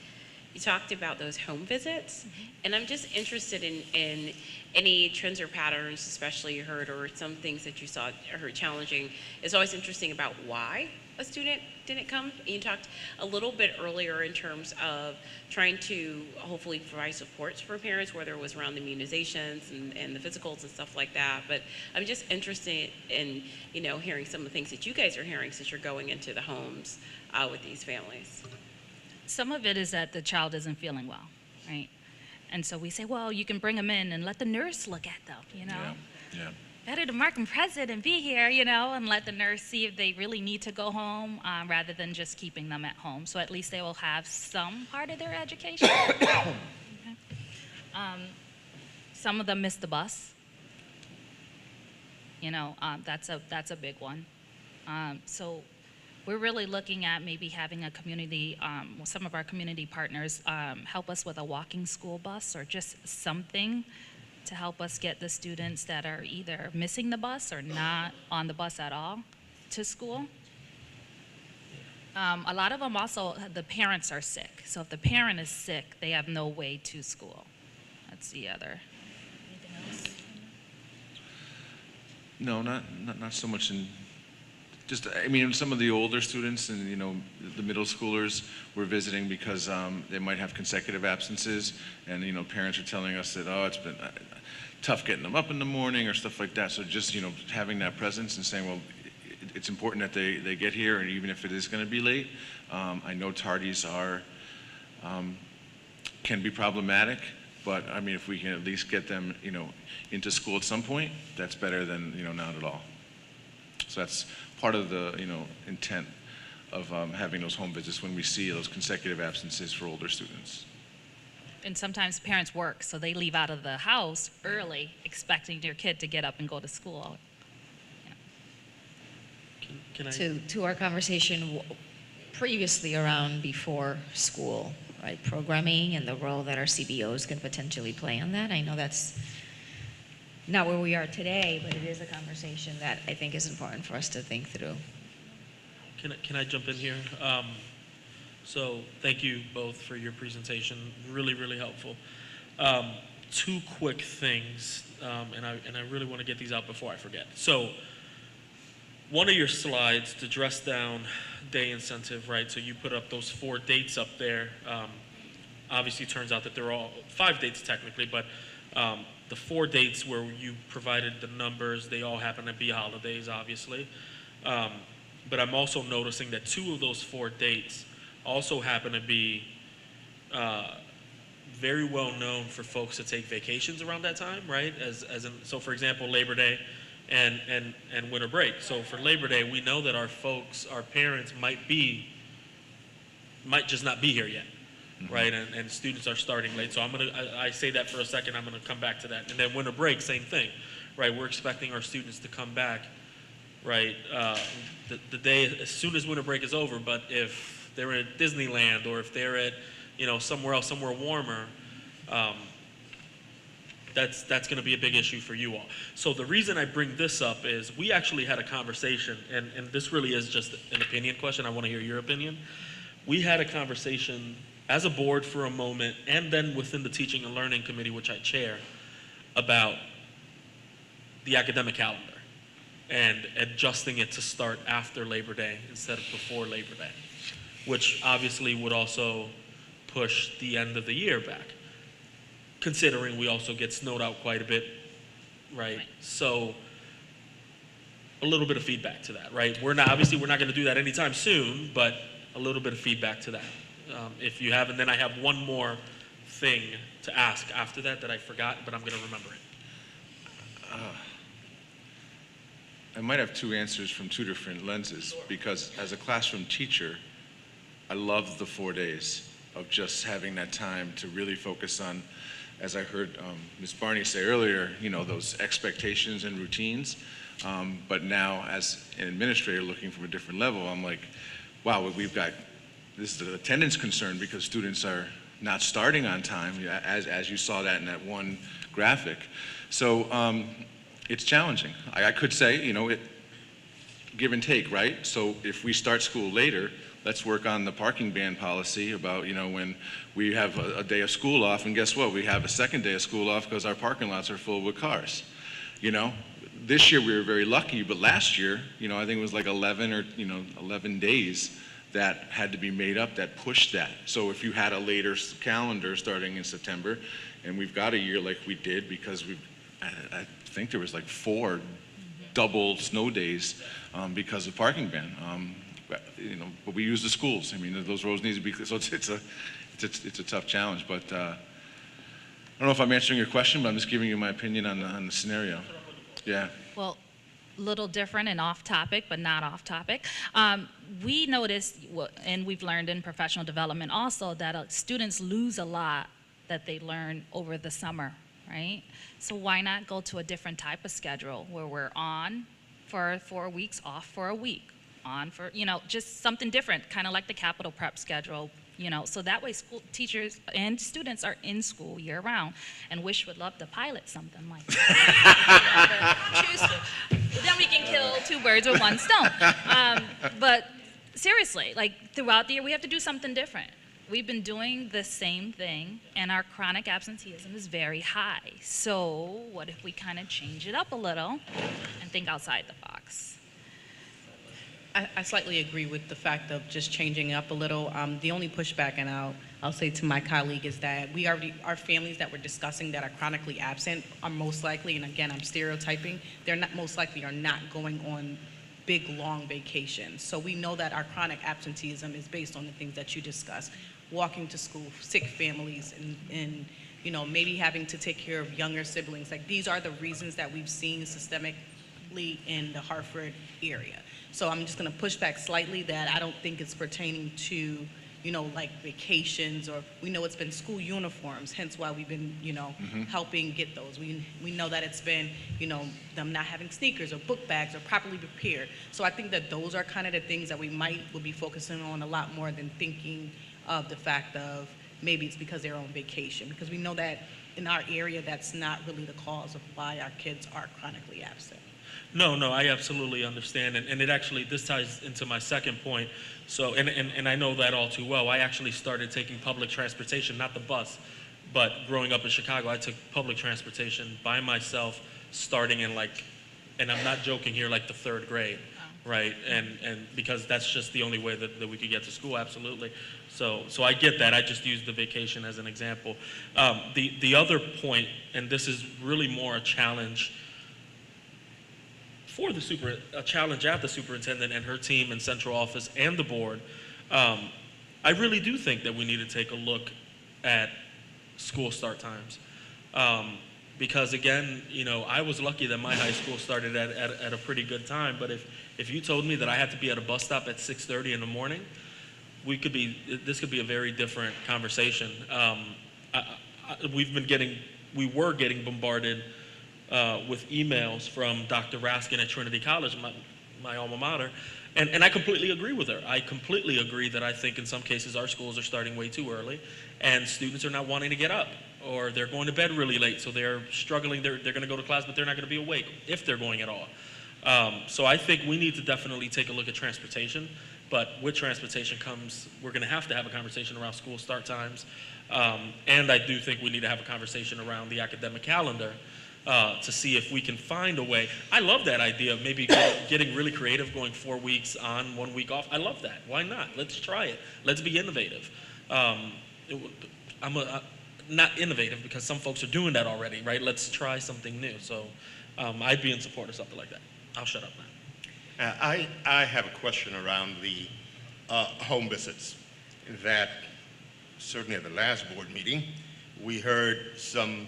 you talked about those home visits, and I'm just interested in any trends or patterns, especially you heard, or some things that you saw or heard challenging. It's always interesting about why a student didn't come. You talked a little bit earlier in terms of trying to hopefully provide supports for parents, whether it was around the immunizations and the physicals and stuff like that. But I'm just interested in, hearing some of the things that you guys are hearing since you're going into the homes with these families. some of it is that the child isn't feeling well, right? And so we say, well, you can bring them in and let the nurse look at them, you know? Yeah. Better to mark them present and be here, you know, and let the nurse see if they really need to go home rather than just keeping them at home. So at least they will have some part of their education. Okay. Some of them miss the bus. You know, that's a big one. So we're really looking at maybe having a community, some of our community partners help us with a walking school bus or just something to help us get the students that are either missing the bus or not on the bus at all to school. A lot of them also, the parents are sick. So if the parent is sick, they have no way to school. That's the other. Anything else? No, not so much in, just, I mean, some of the older students and, you know, the middle schoolers we're visiting because they might have consecutive absences, and, you know, parents are telling us that, oh, it's been tough getting them up in the morning or stuff like that. So just, you know, having that presence and saying, well, it's important that they get here, and even if it is going to be late. I know tardies can be problematic, but I mean, if we can at least get them, you know, into school at some point, that's better than, you know, not at all. So that's part of the, you know, intent of having those home visits when we see those consecutive absences for older students. And sometimes parents work, so they leave out of the house early, expecting their kid to get up and go to school. Can I? To our conversation previously around before school, right? Programming and the role that our CBOs can potentially play on that. I know that's not where we are today, but it is a conversation that I think is important for us to think through. Can I jump in here? So thank you both for your presentation. Really, really helpful. Two quick things, and I really want to get these out before I forget. So one of your slides, the dress down day incentive, right? So you put up those 4 dates up there. Obviously, it turns out that they're all 5 dates technically, but the 4 dates where you provided the numbers, they all happen to be holidays, obviously. But I'm also noticing that 2 of those 4 dates also happen to be very well known for folks to take vacations around that time, right? So for example, Labor Day and winter break. So for Labor Day, we know that our parents might just not be here yet, right? And students are starting late. So I say that for a second, I'm gonna come back to that. And then winter break, same thing, right? We're expecting our students to come back, right? The day as soon as winter break is over, but if they're at Disneyland or if they're at, you know, somewhere else, somewhere warmer, that's going to be a big issue for you all. So the reason I bring this up is we actually had a conversation, and this really is just an opinion question. I want to hear your opinion. We had a conversation as a board for a moment, and then within the Teaching and Learning Committee, which I chair, about the academic calendar and adjusting it to start after Labor Day instead of before Labor Day, which obviously would also push the end of the year back, considering we also get snowed out quite a bit, right? So a little bit of feedback to that, right? We're not going to do that anytime soon, but a little bit of feedback to that. If you have, and then I have one more thing to ask after that I forgot, but I'm going to remember it. I might have 2 answers from 2 different lenses, because as a classroom teacher, I love the 4 days of just having that time to really focus on, as I heard Ms. Barney say earlier, you know, those expectations and routines. But now as an administrator looking from a different level, I'm like, wow, this is an attendance concern because students are not starting on time, as you saw that in that one graphic. So it's challenging. I could say, you know, give and take, right? So if we start school later, let's work on the parking ban policy about, you know, when we have a day of school off, and guess what? We have a second day of school off because our parking lots are full with cars. You know, this year we were very lucky, but last year, you know, I think it was like 11 days that had to be made up that pushed that. So if you had a later calendar starting in September, and we've got a year like we did because I think there was like 4 double snow days because of parking ban. but we use the schools. I mean, those roads need to be, so it's a tough challenge, but I don't know if I'm answering your question, but I'm just giving you my opinion on the scenario. Yeah. Well, little different and off topic, but not off topic. We noticed, and we've learned in professional development also, that students lose a lot that they learn over the summer, right? So why not go to a different type of schedule where we're on for 4 weeks, off for a week, on for, just something different, kind of like the capital prep schedule. So that way school teachers and students are in school year round, and WISH would love to pilot something like that. Then we can kill 2 birds with 1 stone. But seriously, like throughout the year, we have to do something different. We've been doing the same thing, and our chronic absenteeism is very high. So what if we kind of change it up a little and think outside the box? I slightly agree with the fact of just changing up a little. The only pushback, and I'll say to my colleague, is that our families that we're discussing that are chronically absent are most likely, and again, I'm stereotyping, they're not most likely are not going on big, long vacations. So we know that our chronic absenteeism is based on the things that you discussed: walking to school, sick families, and maybe having to take care of younger siblings. Like, these are the reasons that we've seen systemically in the Hartford area. So I'm just going to push back slightly that I don't think it's pertaining to, like vacations, or we know it's been school uniforms, hence why we've been, helping get those. We know that it's been, them not having sneakers or book bags or properly prepared. So I think that those are kind of the things that we will be focusing on a lot more than thinking of the fact of maybe it's because they're on vacation, because we know that in our area that's not really the cause of why our kids are chronically absent. No, I absolutely understand, and it actually, this ties into my second point. So, and I know that all too well. I actually started taking public transportation, not the bus, but growing up in Chicago, I took public transportation by myself, starting in and I'm not joking here, like the 3rd grade, right? And because that's just the only way that we could get to school, absolutely. So I get that. I just used the vacation as an example. The other point, and this is really more a challenge for a challenge at the superintendent and her team and central office and the board. I really do think that we need to take a look at school start times. Because again, I was lucky that my high school started at a pretty good time, but if you told me that I had to be at a bus stop at 6:30 in the morning, this could be a very different conversation. We were getting bombarded with emails from Dr. Raskin at Trinity College, my alma mater, and I completely agree with her. I completely agree that I think in some cases our schools are starting way too early, and students are not wanting to get up, or they're going to bed really late, so they're struggling. They're going to go to class, but they're not going to be awake if they're going at all. So I think we need to definitely take a look at transportation, but with transportation comes, we're going to have a conversation around school start times, and I do think we need to have a conversation around the academic calendar, to see if we can find a way. I love that idea of maybe getting really creative, going 4 weeks on, 1 week off. I love that. Why not? Let's try it. Let's be innovative. I'm not innovative because some folks are doing that already, right? Let's try something new. So I'd be in support of something like that. I'll shut up now. I have a question around the home visits. That certainly at the last board meeting, we heard some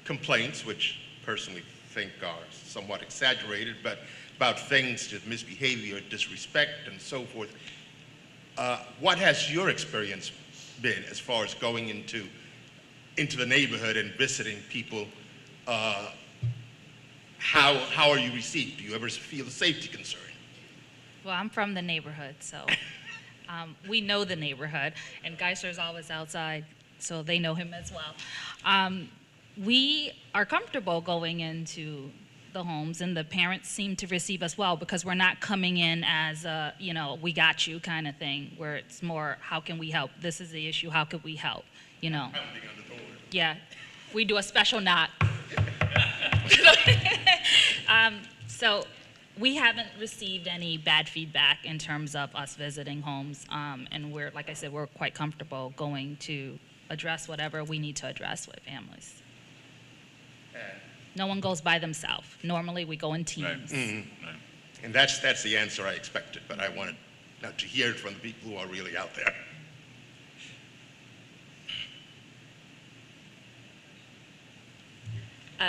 complaints, which personally think are somewhat exaggerated, but about things, just misbehavior, disrespect, and so forth. What has your experience been as far as going into the neighborhood and visiting people? How are you received? Do you ever feel a safety concern? Well, I'm from the neighborhood, so we know the neighborhood, and Geisler's always outside, so they know him as well. We are comfortable going into the homes, and the parents seem to receive us well, because we're not coming in as a, we got you kind of thing, where it's more, how can we help? This is the issue, how could we help? Yeah, we do a special knock. So we haven't received any bad feedback in terms of us visiting homes, and we're, like I said, we're quite comfortable going to address whatever we need to address with families. No one goes by themselves. Normally, we go in teams. Right. Mm-hmm. Right. And that's the answer I expected, but I wanted Now, to hear it from the people who are really out there.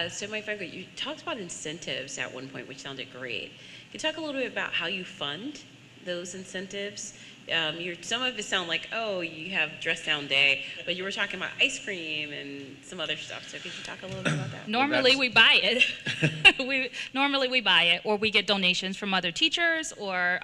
So my friend, you talked about incentives at one point, which sounded great. Can you talk a little bit about how you fund those incentives? Some of it sound like, oh, you have dress down day, but you were talking about ice cream and some other stuff. So could you talk a little bit about that? Normally we buy it. Normally we buy it, or we get donations from other teachers or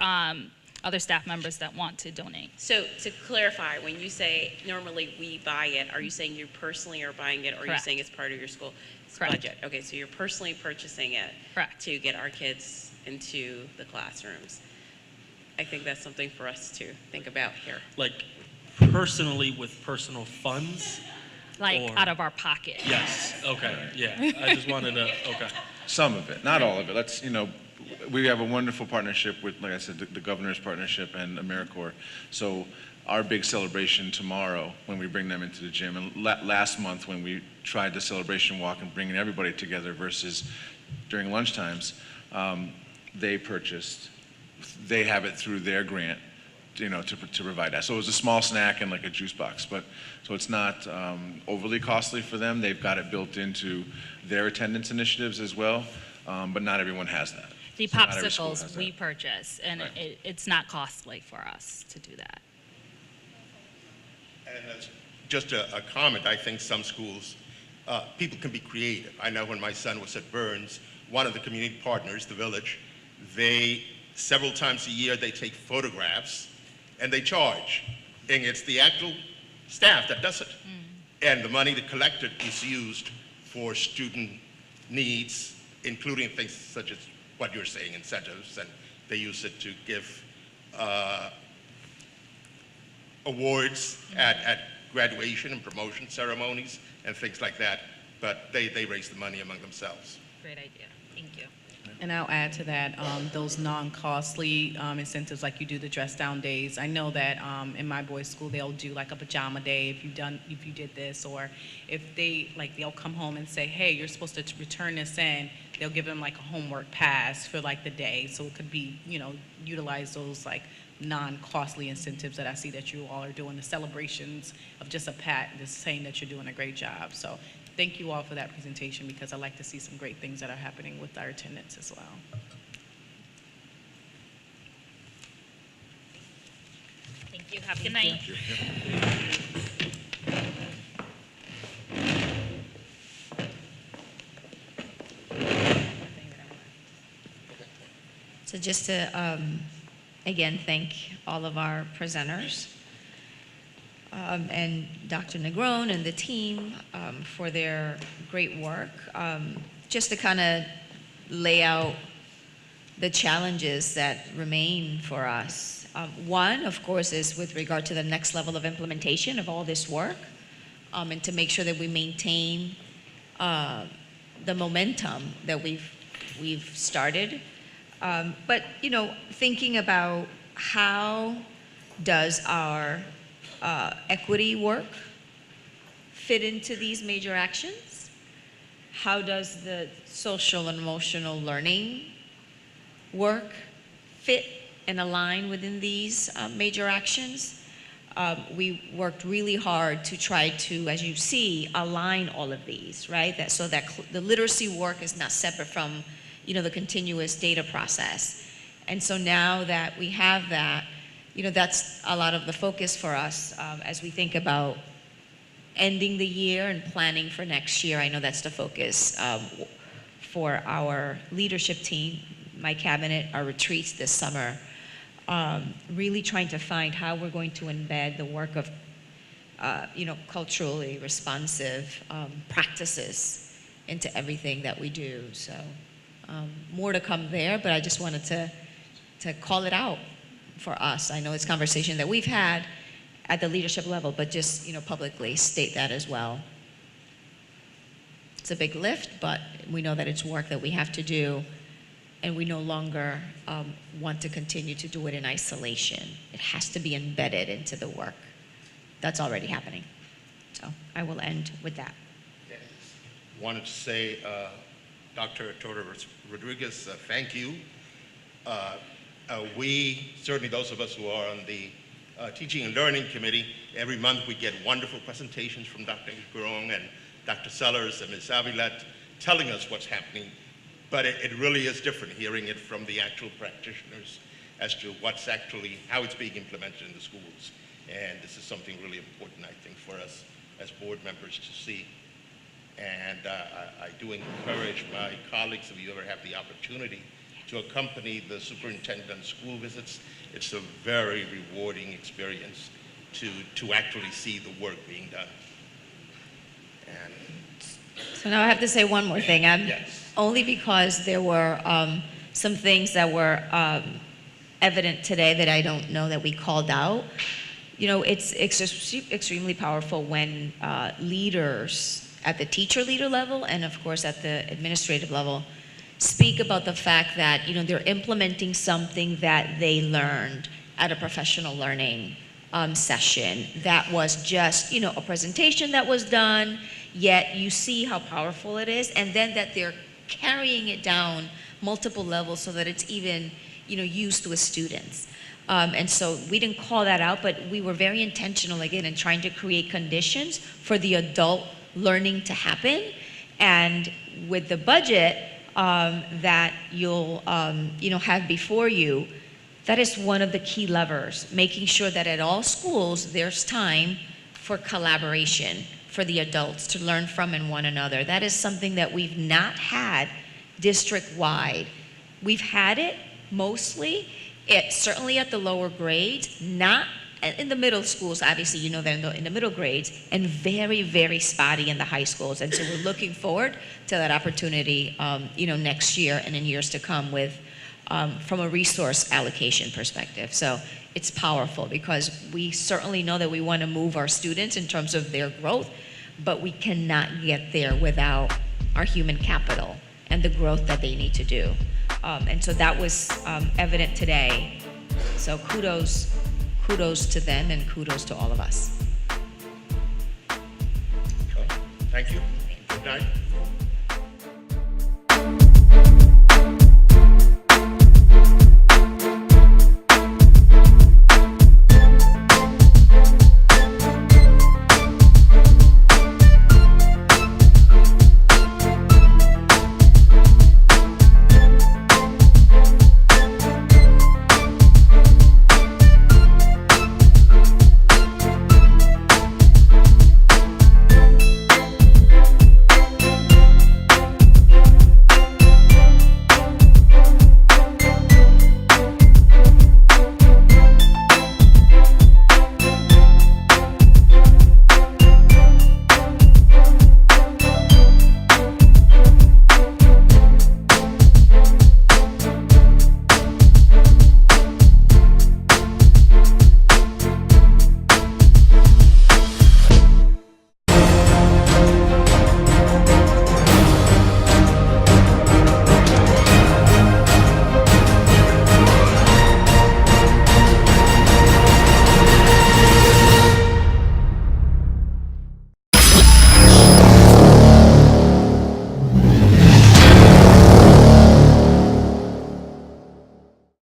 other staff members that want to donate. So to clarify, when you say normally we buy it, are you saying you personally are buying it, or are you Correct. saying it's part of your school Correct. budget? Okay, so you're personally purchasing it. Correct. To get our kids into the classrooms. I think that's something for us to think about here. Like personally with personal funds? Like Or- out of our pocket. Yes, okay, yeah. I just wanted to, okay. Some of it, not all of it. Let's, we have a wonderful partnership with, like I said, the governor's partnership and AmeriCorps. So our big celebration tomorrow, when we bring them into the gym, and last month when we tried the celebration walk and bringing everybody together versus during lunchtimes, they purchased, they have it through their grant, to provide that. So it was a small snack and like a juice box, so it's not overly costly for them. They've got it built into their attendance initiatives as well, but not everyone has that. The So not every school popsicles has we that. purchase, and Right. it's not costly for us to do that. And as just a comment, I think some schools, people can be creative. I know when my son was at Burns, one of the community partners, the village, several times a year, they take photographs and they charge. And it's the actual staff that does it. And the money collected is used for student needs, including things such as what you're saying, incentives, and they use it to give awards at graduation and promotion ceremonies and things like that. But they raise the money among themselves. Great idea. Thank you. And I'll add to that, those non-costly incentives, like you do the dress down days. I know that in my boys' school, they'll do like a pajama day if you did this, or if they'll come home and say, hey, you're supposed to return this in, they'll give them like a homework pass for like the day. So it could be, utilize those like non-costly incentives that I see that you all are doing, the celebrations of just a pat, just saying that you're doing a great job. So thank you all for that presentation, because I like to see some great things that are happening with our attendance as well. Thank you. Have a good night. So just to, again, thank all of our presenters and Dr. Negron and the team for their great work. Just to kind of lay out the challenges that remain for us. One, of course, is with regard to the next level of implementation of all this work, and to make sure that we maintain the momentum that we've started. But thinking about how does our equity work fit into these major actions? How does the social and emotional learning work fit and align within these major actions? We worked really hard to try to, as you see, align all of these, right? So that the literacy work is not separate from, the continuous data process. And so now that we have that, that's a lot of the focus for us as we think about ending the year and planning for next year. I know that's the focus for our leadership team, my cabinet, our retreats this summer. Really trying to find how we're going to embed the work of, culturally responsive practices into everything that we do. So more to come there, but I just wanted to call it out for us. I know it's a conversation that we've had at the leadership level, but just, publicly state that as well. It's a big lift, but we know that it's work that we have to do, and we no longer want to continue to do it in isolation. It has to be embedded into the work. That's already happening. So I will end with that. Wanted to say, Dr. Torres Rodriguez, thank you. We, certainly those of us who are on the Teaching and Learning Committee, every month we get wonderful presentations from Dr. Gurung and Dr. Sellers and Ms. Avilat telling us what's happening. But it really is different hearing it from the actual practitioners as to what's actually, how it's being implemented in the schools. And this is something really important, I think, for us as board members to see. And I do encourage my colleagues, if you ever have the opportunity, to accompany the superintendent on school visits. It's a very rewarding experience to actually see the work being done. And So now I have to say one more thing. yes. Only because there were some things that were evident today that I don't know that we called out. You know, it's extremely powerful when leaders at the teacher leader level and of course at the administrative level speak about the fact that, you know, they're implementing something that they learned at a professional learning session that was just, you know, a presentation that was done, yet you see how powerful it is, and then that they're carrying it down multiple levels so that it's even, you know, used with students. And so we didn't call that out, but we were very intentional again in trying to create conditions for the adult learning to happen. And with the budget that you'll you know, have before you, that is one of the key levers, making sure that at all schools there's time for collaboration for the adults to learn from and one another. That is something that we've not had district-wide. We've had it mostly, certainly at the lower grades, not in the middle schools, obviously you know that in the middle grades, and very, very spotty in the high schools. And so we're looking forward to that opportunity, you know, next year and in years to come with, from a resource allocation perspective. So it's powerful because we certainly know that we want to move our students in terms of their growth, but we cannot get there without our human capital and the growth that they need to do. And so that was evident today. So kudos to them and kudos to all of us. Thank you. Good night.